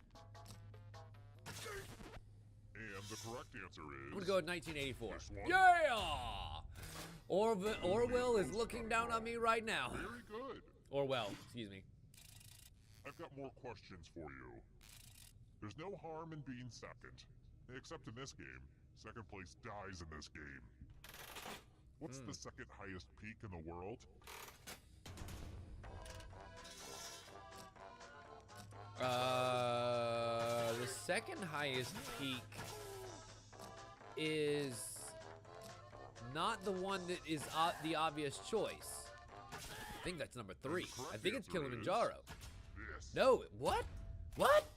And the correct answer is... I'm gonna go with 1984. This one? Yeah! Orwell is looking down on me right now. Very good. Orwell, excuse me. I've got more questions for you. There's no harm in being second. Except in this game. Second place dies in this game. What's the second highest peak in the world? The second highest peak is not the one that is the obvious choice. I think that's number 3. I think it's Kilimanjaro. This. No, what? What?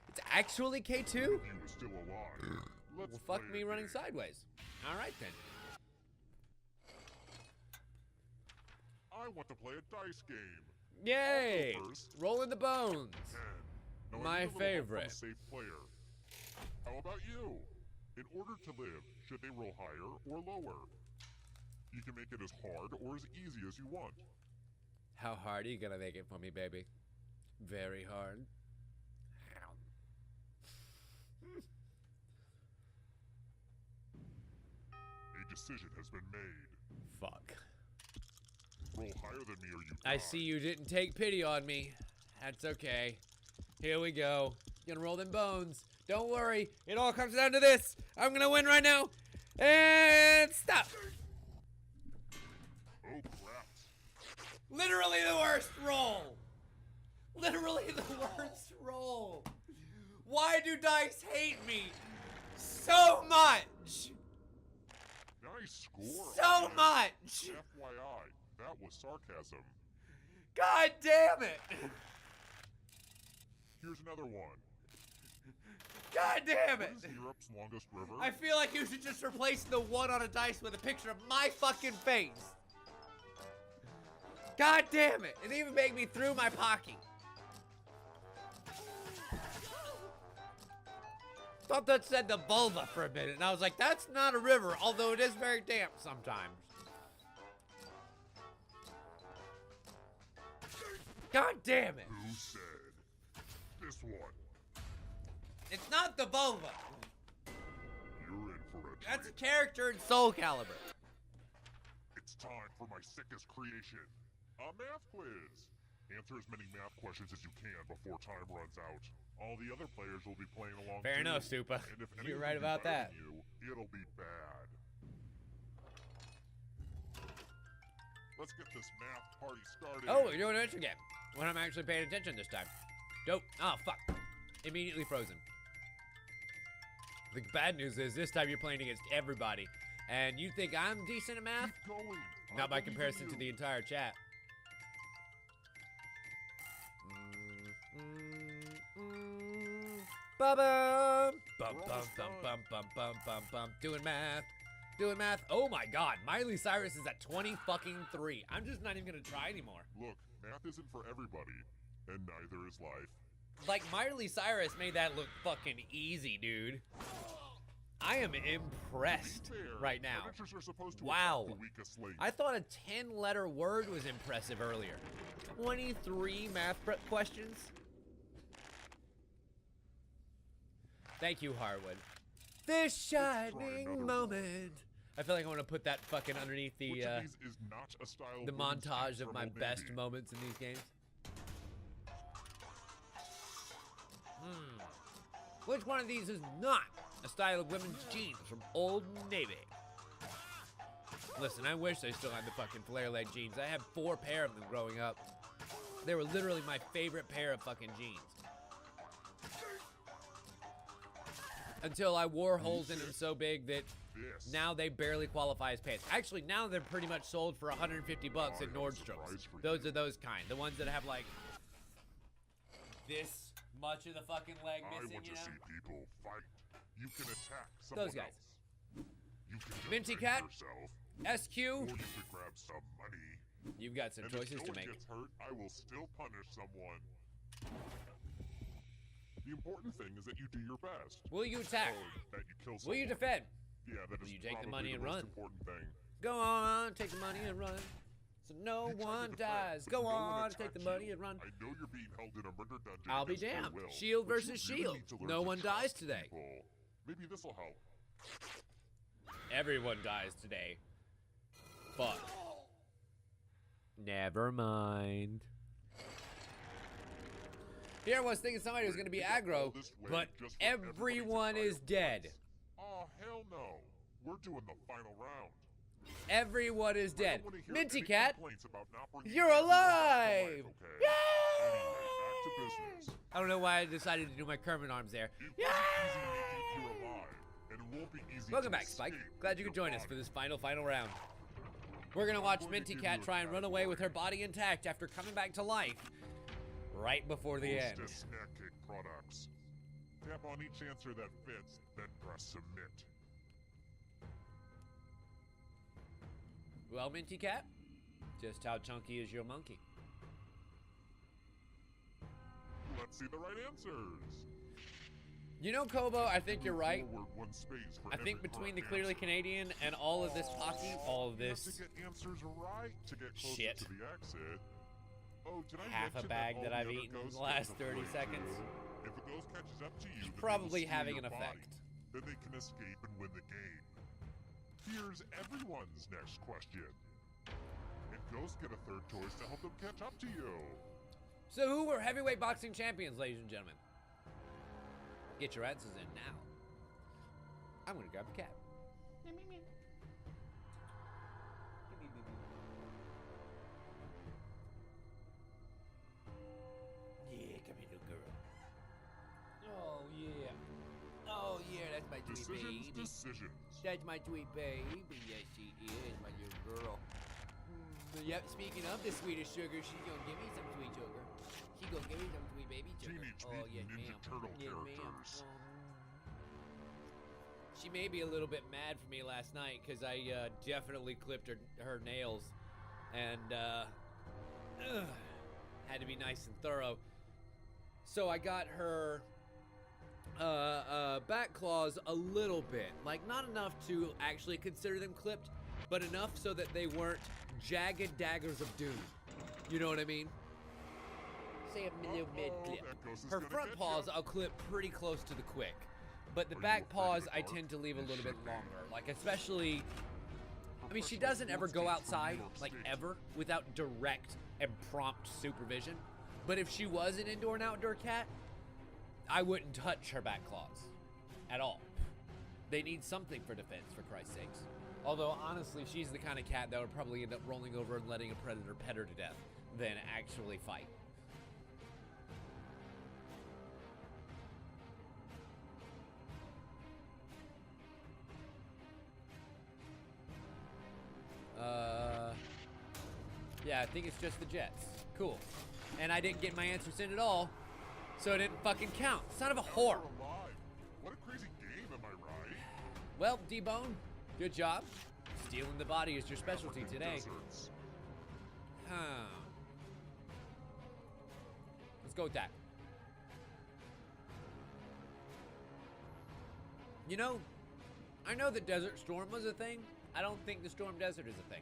It's actually K2? If you were still alive. Let's Well, fuck play me a running game. sideways. All right then. I want to play a dice game. Yay! I'll go first. Rolling the bones. 10. Now, I My need a little help from favorite. a safe player. How about you? In order to live, should they roll higher or lower? You can make it as hard or as easy as you want. How hard are you gonna make it for me, baby? Very hard. A decision has been made. Fuck. Roll higher than me or you I die. see you didn't take pity on me. That's okay. Here we go. Gonna roll them bones. Don't worry. It all comes down to this. I'm gonna win right now. And stop. Oh, crap. Literally the worst roll. Literally the worst roll. Why do dice hate me so much? Nice score. So Alex. much. FYI, that was sarcasm. God damn it. Here's another one. God damn What it. is Europe's longest river? I feel like you should just replace the 1 on a dice with a picture of my fucking face. God damn it. It even made me through my pocket. Thought that said the vulva for a minute, and I was like, that's not a river, although it is very damp sometimes. God damn it. Who said? This one. It's not the vulva. You're in for a treat. That's a character in Soul Calibur. It's time for my sickest creation. A math quiz. Answer as many math questions as you can before time runs out. All the other players will be playing along Fair too. enough, Supa. And if any You're of right them do about better that. than You, it'll be bad. Let's get this math party started. Oh, we're doing an adventure game. When I'm actually paying attention this time. Dope. Oh, fuck. Immediately frozen. The bad news is this time you're playing against everybody. And you think I'm decent at math? Keep going. Not by I believe in comparison to you. the entire chat. Ba-bum. Bum, We're bum, almost bum, done. bum, bum, bum, bum. Doing math. Doing math. Oh my god. Miley Cyrus is at 20 fucking 3. I'm just not even gonna try anymore. Look, math isn't for everybody, and neither is life. Like, Miley Cyrus made that look fucking easy, dude. I am impressed To be fair, right now. Adventures are supposed to Wow. attack the weakest link. I thought a 10-letter word was impressive earlier. 23 math questions? Thank you, Harwood. This shining another moment. I feel like I want to put that fucking underneath Which the of these is not a style the of women's montage jeans of from my Old best Navy? moments in these games. Which one of these is not a style of women's jeans from Old Navy? Listen, I wish they still had the fucking flare leg jeans. I had 4 pair of them growing up. They were literally my favorite pair of fucking jeans. Until I wore holes in them so big that now they barely qualify as pants. Actually, now they're pretty much sold for 150 bucks at Nordstrom's. Those are those kind. The ones that have like this much of the fucking leg I missing, want you to know? see people fight. You can attack someone Those guys. else. You can Minty defend Cat, yourself, SQ, or you can grab some money. you've got some And choices if to someone make. gets hurt, I will still punish someone. The important thing is that you do your best. Will you attack? Or that you kill someone. Will you defend? Yeah, that Will is you take the probably money and most run? important thing. Go on, take the money and run. So no You try to one defend, dies. but Go no one on, attacks take the you. money and run. I know you're being held in a murder dungeon. I'll be against your damned. will, Shield but versus you really shield. need to learn No to one trust dies today. people. Maybe this will help. Everyone dies today. Fuck. Never mind. Here I was thinking somebody was going to be aggro, but everyone is dead. Oh, hell no. We're doing the final round. Everyone is I dead. don't wanna hear Minty any Cat, complaints about not bringing you're everyone back to alive! life, okay? Yay! Anyway, back to business. I don't know why I decided to do my Kermit arms there. It wasn't easy making you alive, and it won't be easy Welcome to back, Spike. escape Glad you your could join us body. for this final round. We're gonna watch Minty Cat try and run away with her body intact after coming back to life right before the end. Hostess snack cake products. Tap on each answer that fits, then press submit. Well, Minty Cat, just how chunky is your monkey? Let's see the right answers. You know, Kobo, I think you're right. Forward one space for I think every between the correct clearly answer. Canadian and all of this hockey, all of You have this to get answers right to get closer shit. to the exit. Oh, did I half a mention bag all that the I've other eaten in ghosts the last get 30 the seconds breakthrough? If a ghost catches up to you, then they will probably steal having your an body. effect. Then they can escape and win the game. Here's everyone's next question. And ghosts get a third choice to help them catch up to you. So who were heavyweight boxing champions, ladies and gentlemen? Get your answers in now. I'm gonna grab the cat. Yeah, come here, little girl. Oh yeah. Oh yeah, that's my sweet Decisions, baby. decisions. That's my sweet baby. Yes, she is, my little girl. Yep, speaking of the sweetest sugar, she's gonna give me some sweet sugar. She gonna give me some sweet baby sugar. Teenage Oh, Mutant yes, Ninja ma'am. Turtle Yes, ma'am. characters. She may be a little bit mad for me last night because I definitely clipped her nails and had to be nice and thorough. So I got her back claws a little bit, like not enough to actually consider them clipped, but enough so that they weren't jagged daggers of doom. You know what I mean? Say a little mid clip. That ghost is Her gonna front get paws ya. I'll clip pretty close to the quick, but the Are you back afraid paws of the I dark? tend to leave a You little bit should be. longer. Like especially, I mean, she doesn't ever go outside, like ever, without direct and prompt supervision. But if she was an indoor and outdoor cat, I wouldn't touch her back claws at all. They need something for defense, for Christ's sakes. Although, honestly, she's the kind of cat that would probably end up rolling over and letting a predator pet her to death than actually fight. Yeah, I think it's just the Jets. Cool. And I didn't get my answers in at all, so it didn't fucking count. Son of a whore. You're alive. What a crazy game, am I right? Well, D-Bone, good job. Stealing the body is your specialty African today. deserts. Huh. Let's go with that. You know, I know the Desert Storm was a thing. I don't think the Storm Desert is a thing.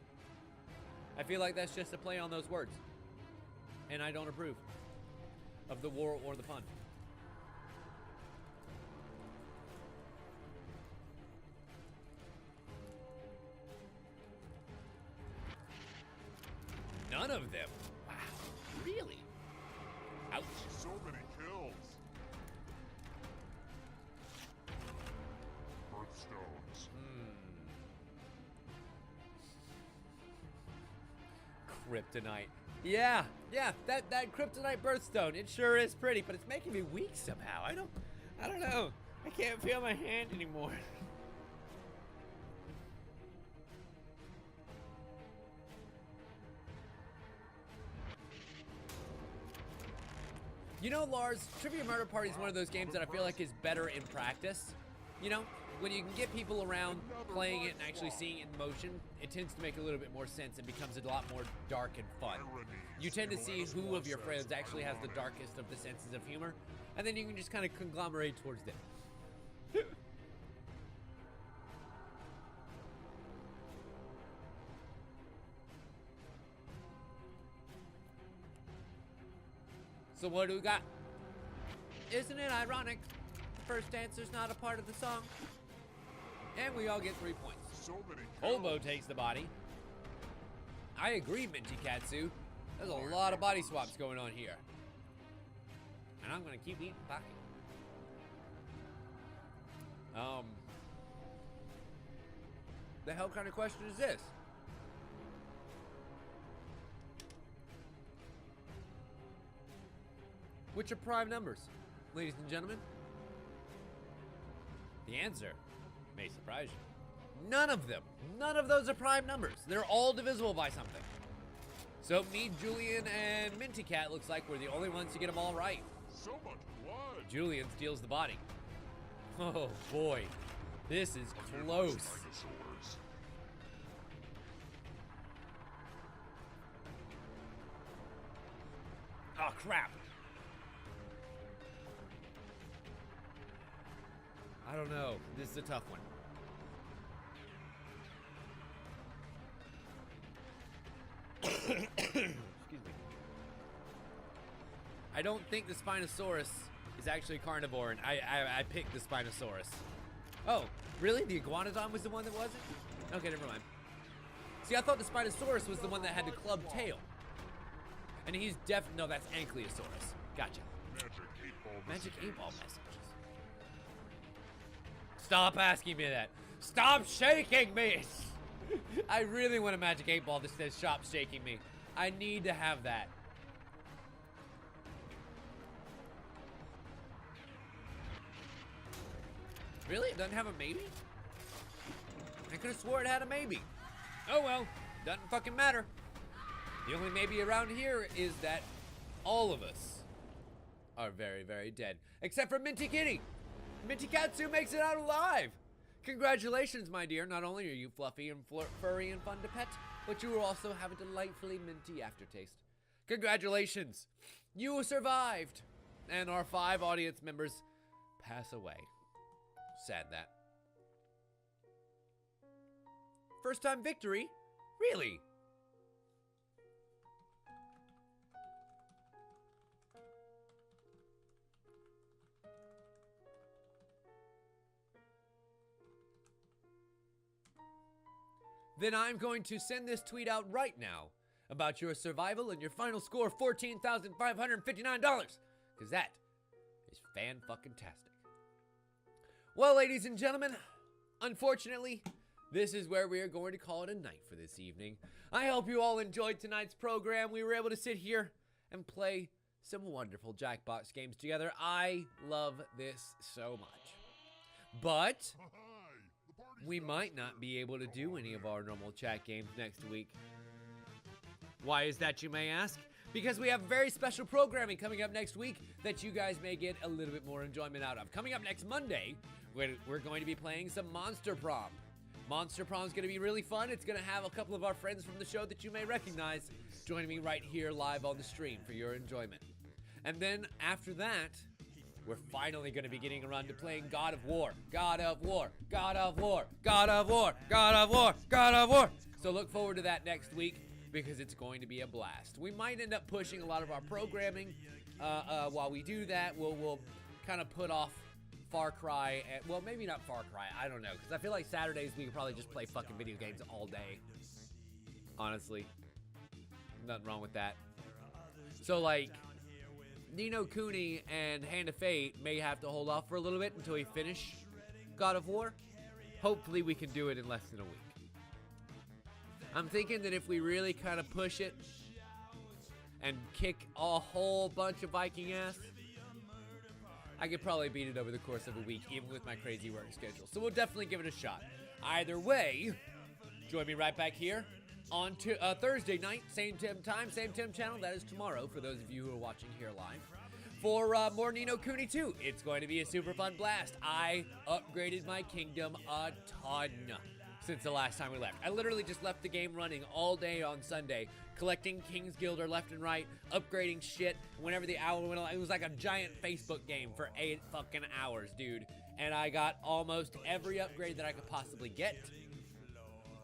I feel like that's just a play on those words. And I don't approve of the war or the pun. None of them. Wow. Really? Ouch. So many kills. Birthstones. Kryptonite. Yeah, that kryptonite birthstone, it sure is pretty, but it's making me weak somehow. I don't know. I can't feel my hand anymore. You know, Lars, Trivia Murder Party is one of those games that I feel like is better in practice. You know, when you can get people around playing it and actually seeing it in motion, it tends to make a little bit more sense and becomes a lot more dark and fun. You tend to see who of your friends actually has the darkest of the senses of humor, and then you can just kind of conglomerate towards them. So what do we got? Isn't it ironic? The first answer's not a part of the song. And we all get 3 points. So many Holbo takes the body. I agree, Minty Katsu. There's a lot of body swaps going on here. And I'm gonna keep eating Pocky. The hell kind of question is this? Which are prime numbers, ladies and gentlemen? The answer may surprise you. None of them. None of those are prime numbers. They're all divisible by something. So me, Julian, and Minty Cat looks like we're the only ones to get them all right. So much blood. Julian steals the body. Oh boy, this is close. Dinosaurs. Oh crap. I don't know. This is a tough one. Excuse me. I don't think the Spinosaurus is actually carnivore, and I picked the Spinosaurus. Oh, really? The Iguanodon was the one that wasn't? Okay, never mind. See, I thought the Spinosaurus was the one that had the clubbed tail. And he's no, that's Ankylosaurus. Gotcha. Magic 8-ball messages. Stop asking me that. Stop shaking me. I really want a Magic 8-ball that says "Stop shaking me." I need to have that. Really? It doesn't have a maybe? I could have swore it had a maybe. Oh well, doesn't fucking matter. The only maybe around here is that all of us are very, very dead. Except for Minty Kitty. Minty Katsu makes it out alive. Congratulations, my dear. Not only are you fluffy and furry and fun to pet, but you will also have a delightfully minty aftertaste. Congratulations. You survived. And our 5 audience members pass away. Sad that. First time victory? Really? Then I'm going to send this tweet out right now about your survival and your final score, $14,559. Because that is fan-fucking-tastic. Well, ladies and gentlemen, unfortunately, this is where we are going to call it a night for this evening. I hope you all enjoyed tonight's program. We were able to sit here and play some wonderful Jackbox games together. I love this so much. But we might not be able to do any of our normal chat games next week. Why is that, you may ask? Because we have very special programming coming up next week that you guys may get a little bit more enjoyment out of. Coming up next Monday, we're going to be playing some Monster Prom. Monster Prom is going to be really fun. It's going to have a couple of our friends from the show that you may recognize joining me right here live on the stream for your enjoyment. And then after that, we're finally going to be getting around to playing God of War. God of War. God of War. God of War. God of War. God of War. So look forward to that next week because it's going to be a blast. We might end up pushing a lot of our programming. While we do that, we'll kind of put off Far Cry. Well, maybe not Far Cry. I don't know. Because I feel like Saturdays we could probably just play fucking video games all day. Honestly. Nothing wrong with that. So, like, Nino Cooney and Hand of Fate may have to hold off for a little bit until we finish God of War. Hopefully we can do it in less than a week. I'm thinking that if we really kind of push it, and kick a whole bunch of Viking ass, I could probably beat it over the course of a week, even with my crazy work schedule. So we'll definitely give it a shot. Either way, join me right back here on Thursday night, same Tim time, same Tim channel. That is tomorrow for those of you who are watching here live. For more Ni no Kuni 2, it's going to be a super fun blast. I upgraded my kingdom a ton since the last time we left. I literally just left the game running all day on Sunday, collecting King's Guilder left and right, upgrading shit. Whenever the hour went on, it was like a giant Facebook game for 8 fucking hours, dude. And I got almost every upgrade that I could possibly get.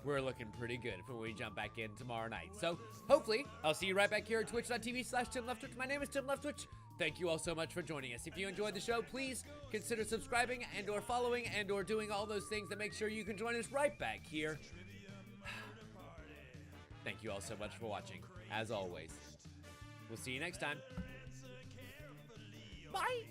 We're looking pretty good for when we jump back in tomorrow night. So, hopefully, I'll see you right back here at twitch.tv/TimLeftwich. My name is Tim Leftwich. Thank you all so much for joining us. If you enjoyed the show, please consider subscribing and or following and or doing all those things to make sure you can join us right back here. Thank you all so much for watching. As always, we'll see you next time. Bye!